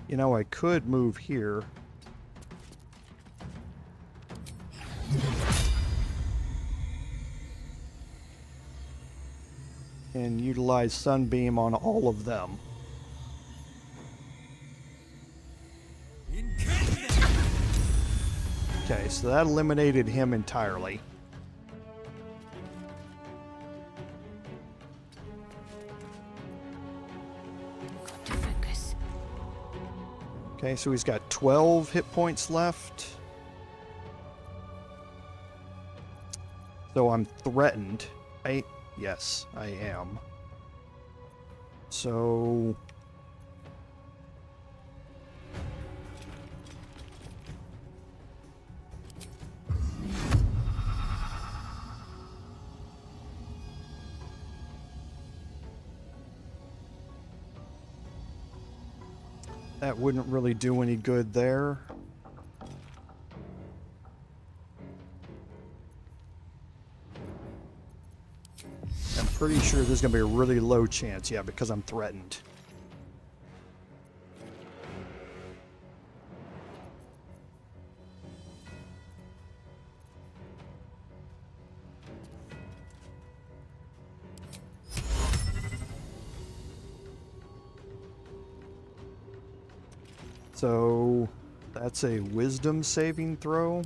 you know, I could move here. And utilize Sunbeam on all of them. Okay, so that eliminated him entirely. Got to focus. Okay, so he's got 12 hit points left. So I'm threatened, right? Yes, I am. So that wouldn't really do any good there. Pretty sure there's going to be a really low chance, yeah, because I'm threatened. So that's a wisdom saving throw.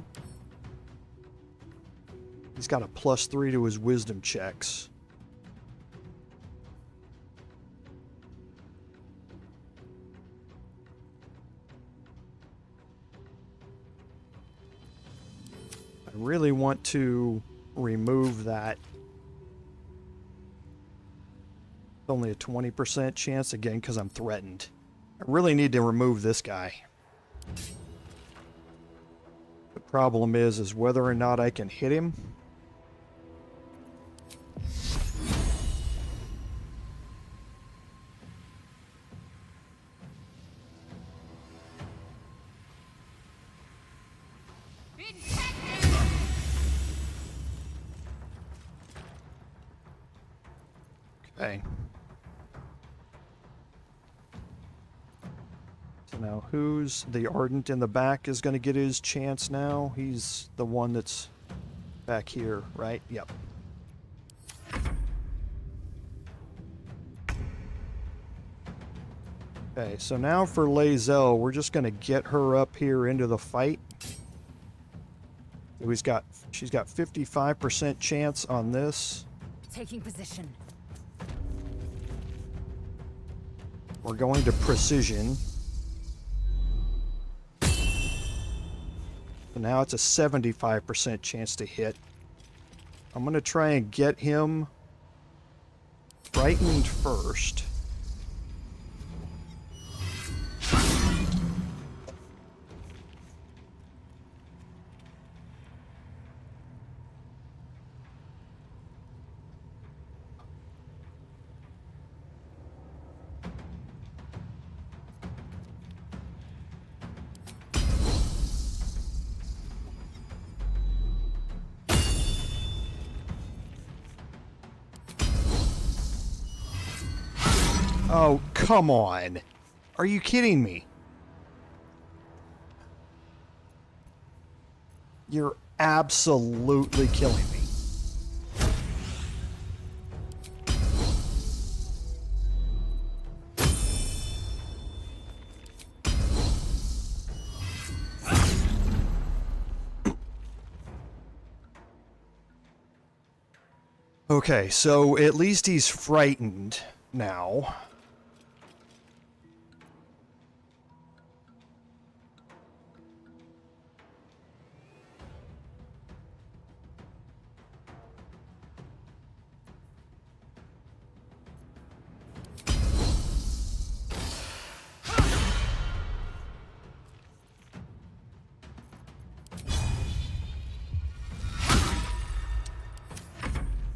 He's got a +3 to his wisdom checks. I really want to remove that. It's only a 20% chance again because I'm threatened. I really need to remove this guy. The problem is whether or not I can hit him. Okay. So now who's the Ardent in the back is going to get his chance now? He's the one that's back here, right? Yep. Okay, so now for Lae'zel, we're just going to get her up here into the fight. So she's got 55% chance on this. Taking position. We're going to precision. So now it's a 75% chance to hit. I'm going to try and get him frightened first. Oh, come on. Are you kidding me? You're absolutely killing me. Okay, so at least he's frightened now.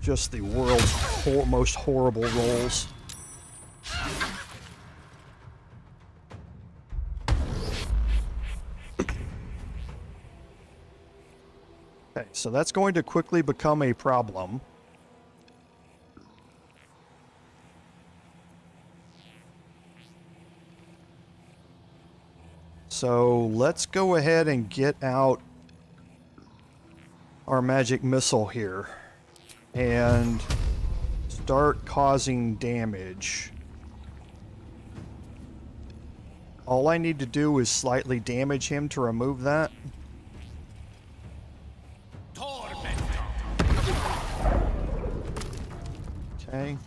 just the world's most horrible rolls. Okay, so that's going to quickly become a problem. So let's go ahead and get out our magic missile here and start causing damage. All I need to do is slightly damage him to remove that. Okay.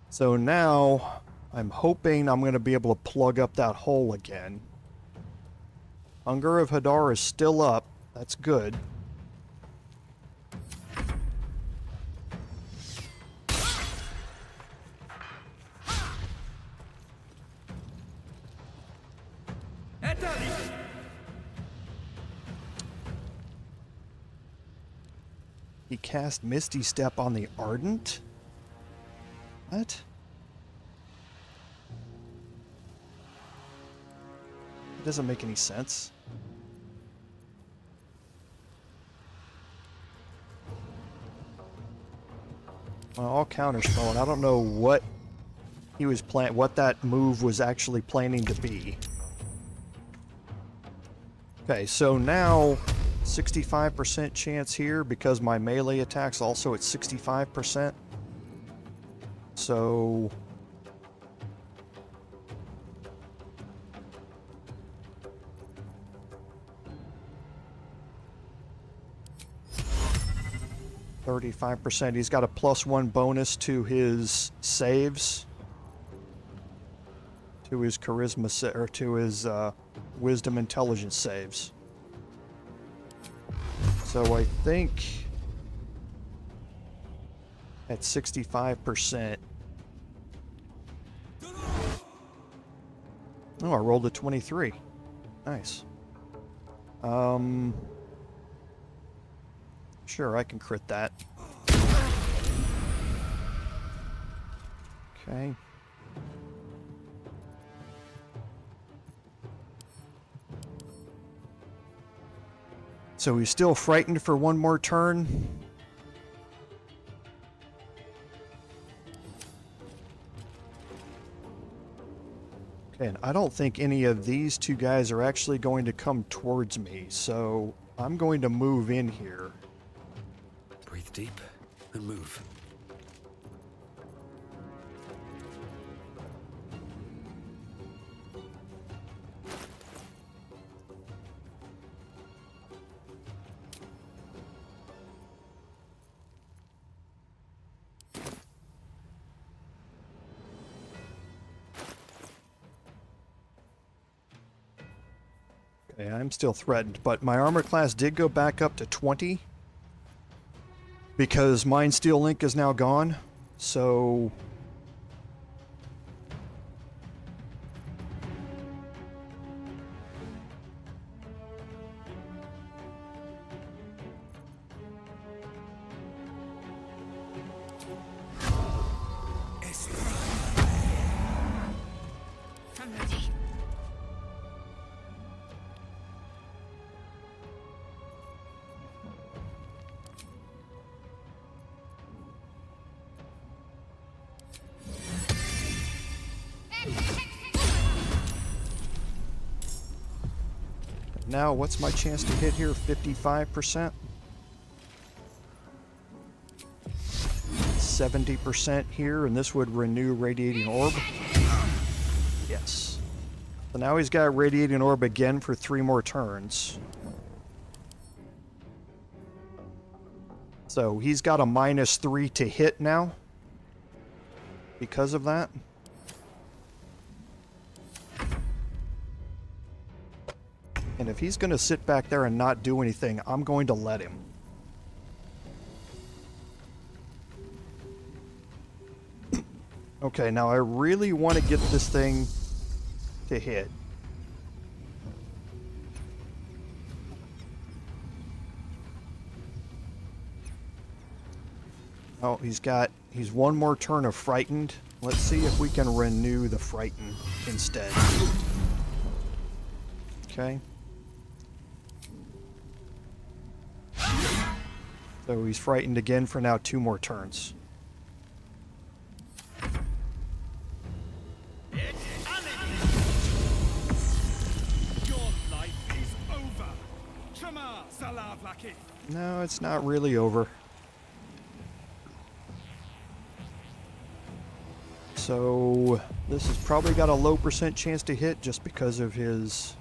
So now I'm hoping I'm going to be able to plug up that hole again. Hunger of Hadar is still up. That's good. He cast Misty Step on the Ardent? What? It doesn't make any sense. Well, I'll counterspell it. I don't know what he was what that move was actually planning to be. Okay, so now 65% chance here because my melee attack's also at 65%. So 35%. He's got a +1 bonus to his saves, to his charisma or to his wisdom intelligence saves. So I think at 65%. Oh, I rolled a 23. Nice. Sure, I can crit that. Okay. So he's still frightened for one more turn. Okay, and I don't think any of these two guys are actually going to come towards me, so I'm going to move in here. Breathe deep and move. Okay, I'm still threatened, but my armor class did go back up to 20 because Mind Steel Link is now gone, so I'm ready. now what's my chance to hit here? 55%? 70% here, and this would renew Radiating Orb. Yes. So now he's got Radiating Orb again for 3 more turns. So he's got a -3 to hit now because of that. And if he's going to sit back there and not do anything, I'm going to let him. Okay, now I really want to get this thing to hit. Oh, he's one more turn of frightened. Let's see if we can renew the frighten instead. Okay. So he's frightened again for now 2 more turns. No, it's not really over. So this has probably got a low % chance to hit just because of his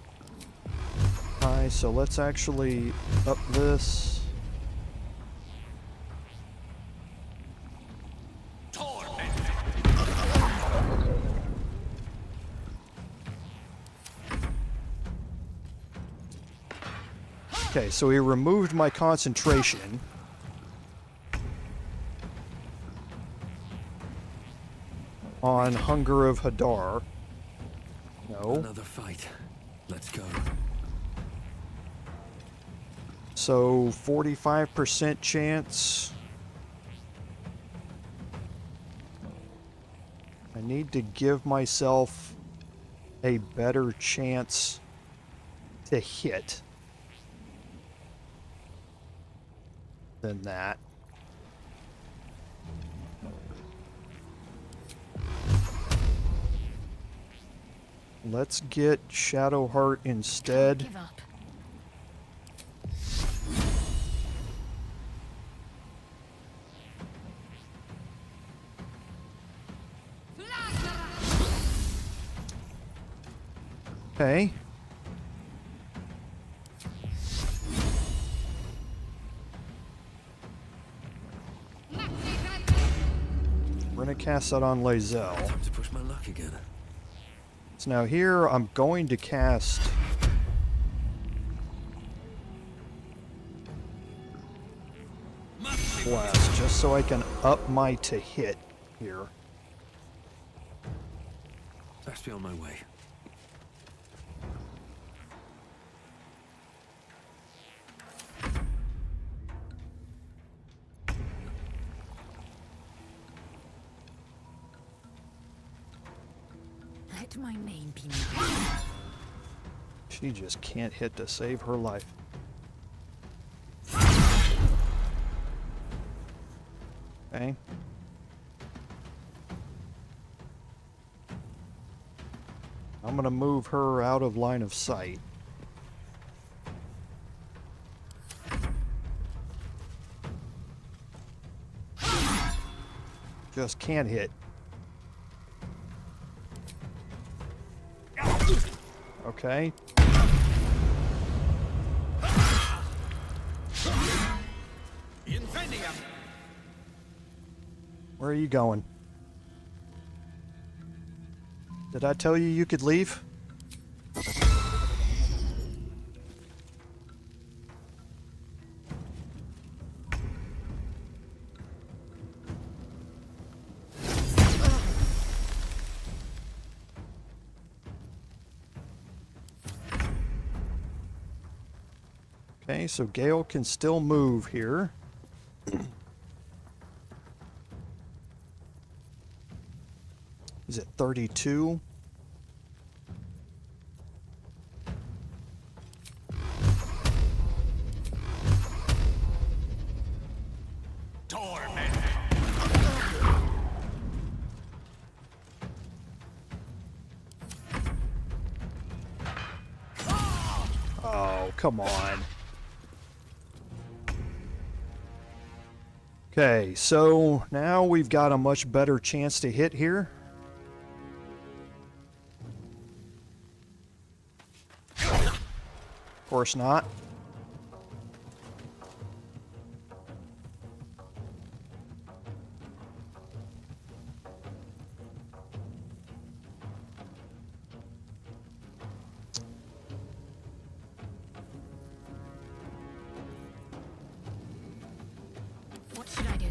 high. So let's actually up this. Okay, so he removed my concentration. On Hunger of Hadar. No. Another fight. Let's go. So 45% chance. I need to give myself a better chance to hit than that. Let's get Shadowheart instead. Give up. Okay. We're gonna cast that on Lae'zel. Time to push my luck again. So now here I'm going to cast Blast, just so I can up my to hit here. Best be on my way. Let my name be known. She just can't hit to save her life. Okay. I'm gonna move her out of line of sight. Just can't hit. Okay. Where are you going? Did I tell you you could leave? Okay, so Gale can still move here. Is it 32? Oh, come on. Okay, so now we've got a much better chance to hit here. Of course not. What should I do?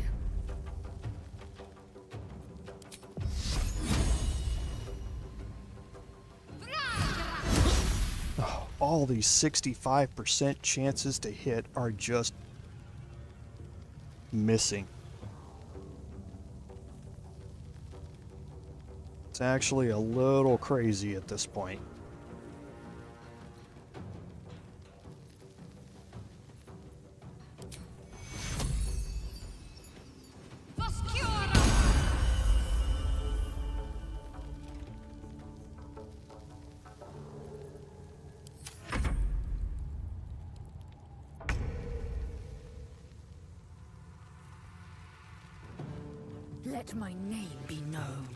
All these 65% chances to hit are just missing. It's actually a little crazy at this point. Let my name be known.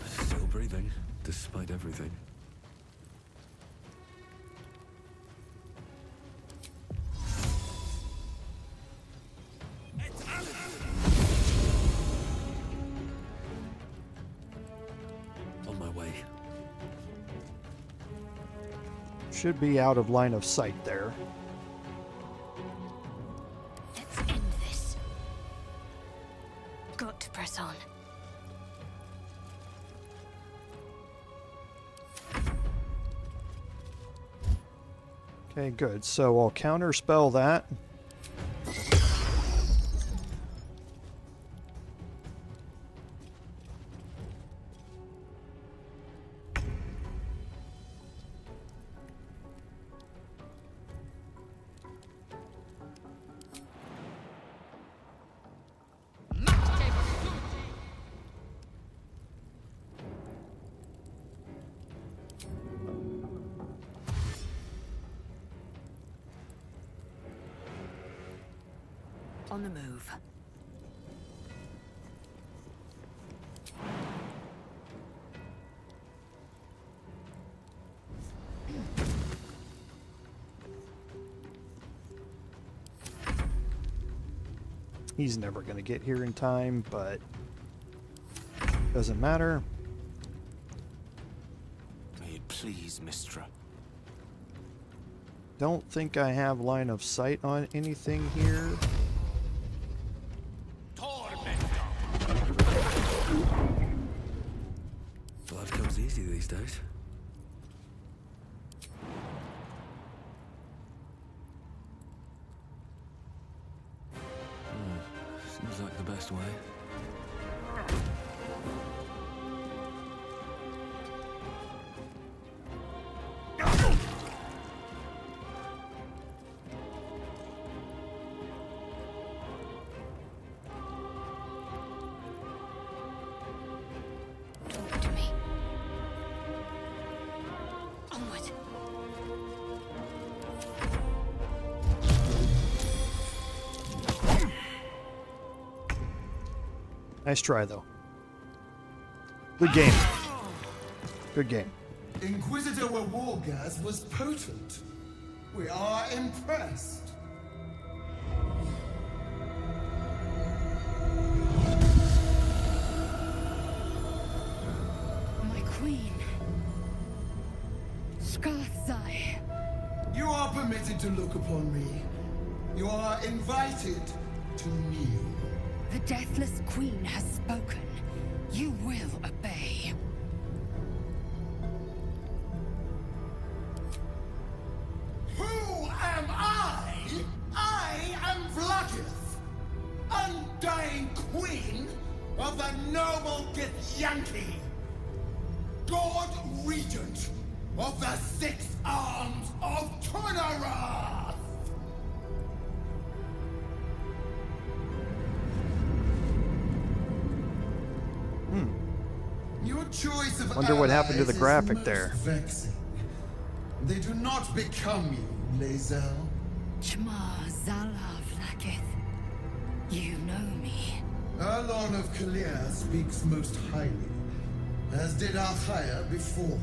Still breathing, despite everything. On my way. Should be out of line of sight there. Let's end this. Got to press on. Okay, good. So I'll counterspell that. On the move. He's never going to get here in time, but doesn't matter. May it please, Mistra. Don't think I have line of sight on anything here. Blood comes easy these days. Seems like the best way. Talk to me. Onward. Nice try, though. Good game. Good game. Inquisitor Wargas was potent. We are impressed. My queen. Skathzai. You are permitted to look upon me. You are invited to kneel. The Deathless Queen has spoken. You will obey. Who am I? I am Vlaakith, undying queen of the noble Githyanki, God Regent of the Six Arms of Turnaroth. Your choice of Wonder what happened to the allies graphic is there. most vexing. They do not become you, Lae'zel. Chma Zala Vlaakith. You know me. Erlon of Kalir speaks most highly, as did Alchaya before.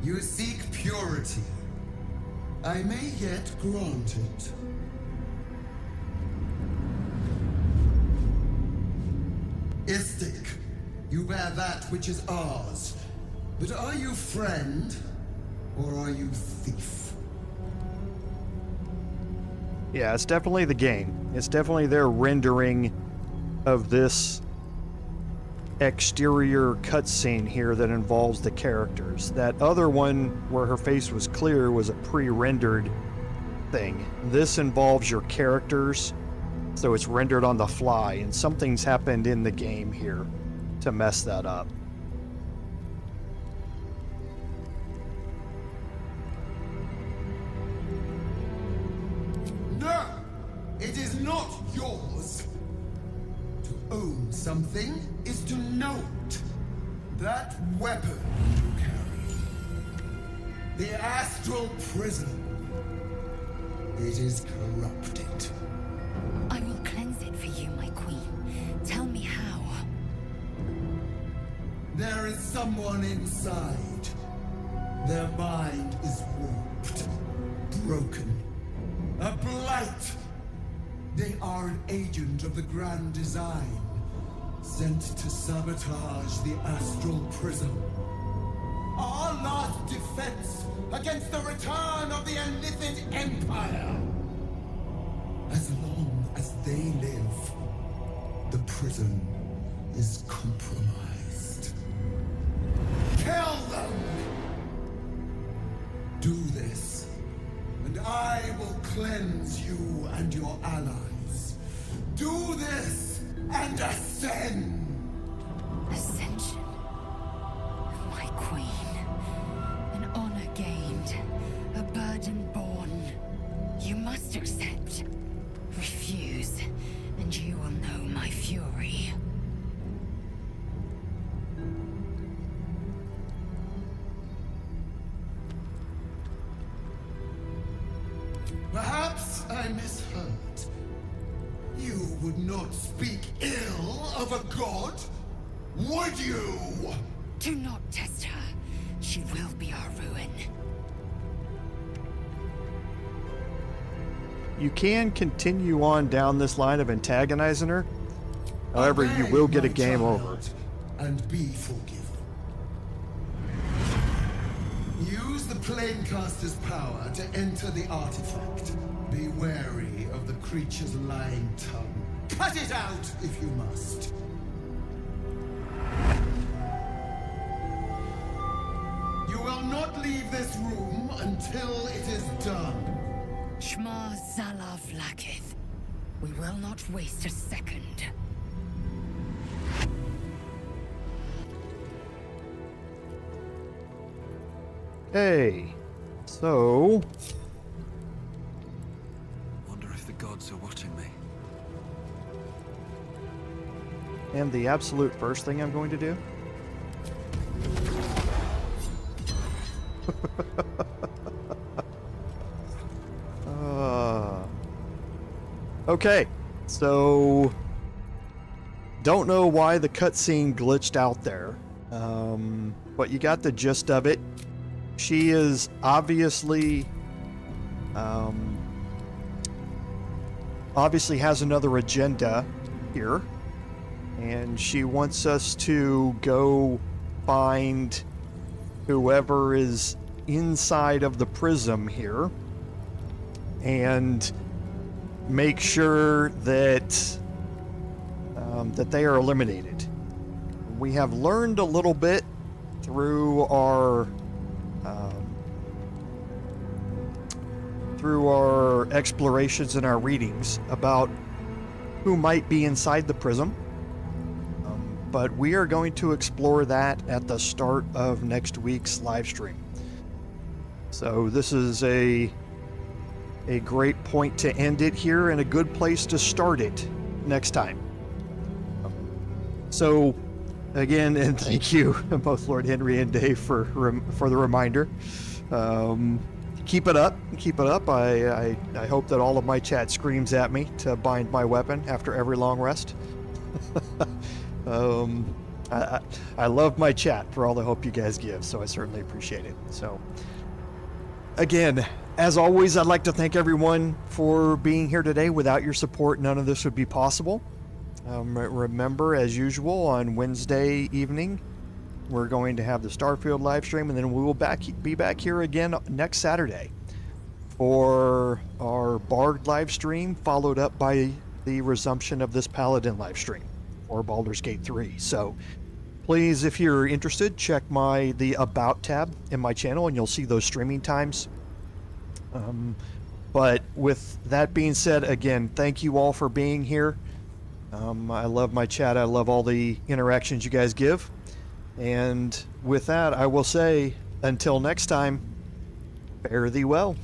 You seek purity. I may yet grant it. Istik, you bear that which is ours. But are you friend, or are you thief? Yeah, it's definitely the game. It's definitely their rendering of this exterior cutscene here that involves the characters. That other one where her face was clear was a pre-rendered thing. This involves your characters, so it's rendered on the fly, and something's happened in the game here to mess that up. No! It is not yours! To own something is to know it. That weapon you carry. The astral prison. It is corrupted. I will cleanse it for you, my queen. Tell me how. There is someone inside. Their mind is warped, broken, a blight. They are an agent of the Grand Design, sent to sabotage the astral prism. Our last defense against the return of the Illithid Empire. As long as they live, the prison is compromised. Kill them! Do this, and I will cleanse you and your allies. Do this, and ascend! Ascension. My queen. An honor gained. A burden borne. You must accept. Refuse, and you will know my fury. Perhaps I misheard. You would not speak ill of a god, would you? Do not test her. She will be our ruin. You can continue on down this line of antagonizing her. However, you will get a game over. And be forgiven. Use the Planecaster's power to enter the artifact. Be wary of the creature's lying tongue. Cut it out if you must. You will not leave this room until it is done. Shma Zala Vlaakith. We will not waste a second. Hey, so... Wonder if the gods are watching me. And the absolute first thing I'm going to do? Okay, so... Don't know why the cutscene glitched out there, but you got the gist of it. She is obviously has another agenda here, and she wants us to go find whoever is inside of the prism here and make sure that that they are eliminated. We have learned a little bit through our explorations and our readings about who might be inside the prism, but we are going to explore that at the start of next week's live stream. So this is a great point to end it here and a good place to start it next time. So again, and thank you both Lord Henry and Dave for the reminder. Keep it up. I hope that all of my chat screams at me to bind my weapon after every long rest. I love my chat for all the hope you guys give, so I certainly appreciate it. So, again, as always, I'd like to thank everyone for being here today. Without your support, none of this would be possible. Remember, as usual, on Wednesday evening, we're going to have the Starfield live stream, and then we will be back here again next Saturday for our Bard live stream, followed up by the resumption of this Paladin live stream for Baldur's Gate 3. So please, if you're interested, check the About tab in my channel, and you'll see those streaming times. But with that being said, again, thank you all for being here. I love my chat. I love all the interactions you guys give. And with that, I will say, until next time, fare thee well.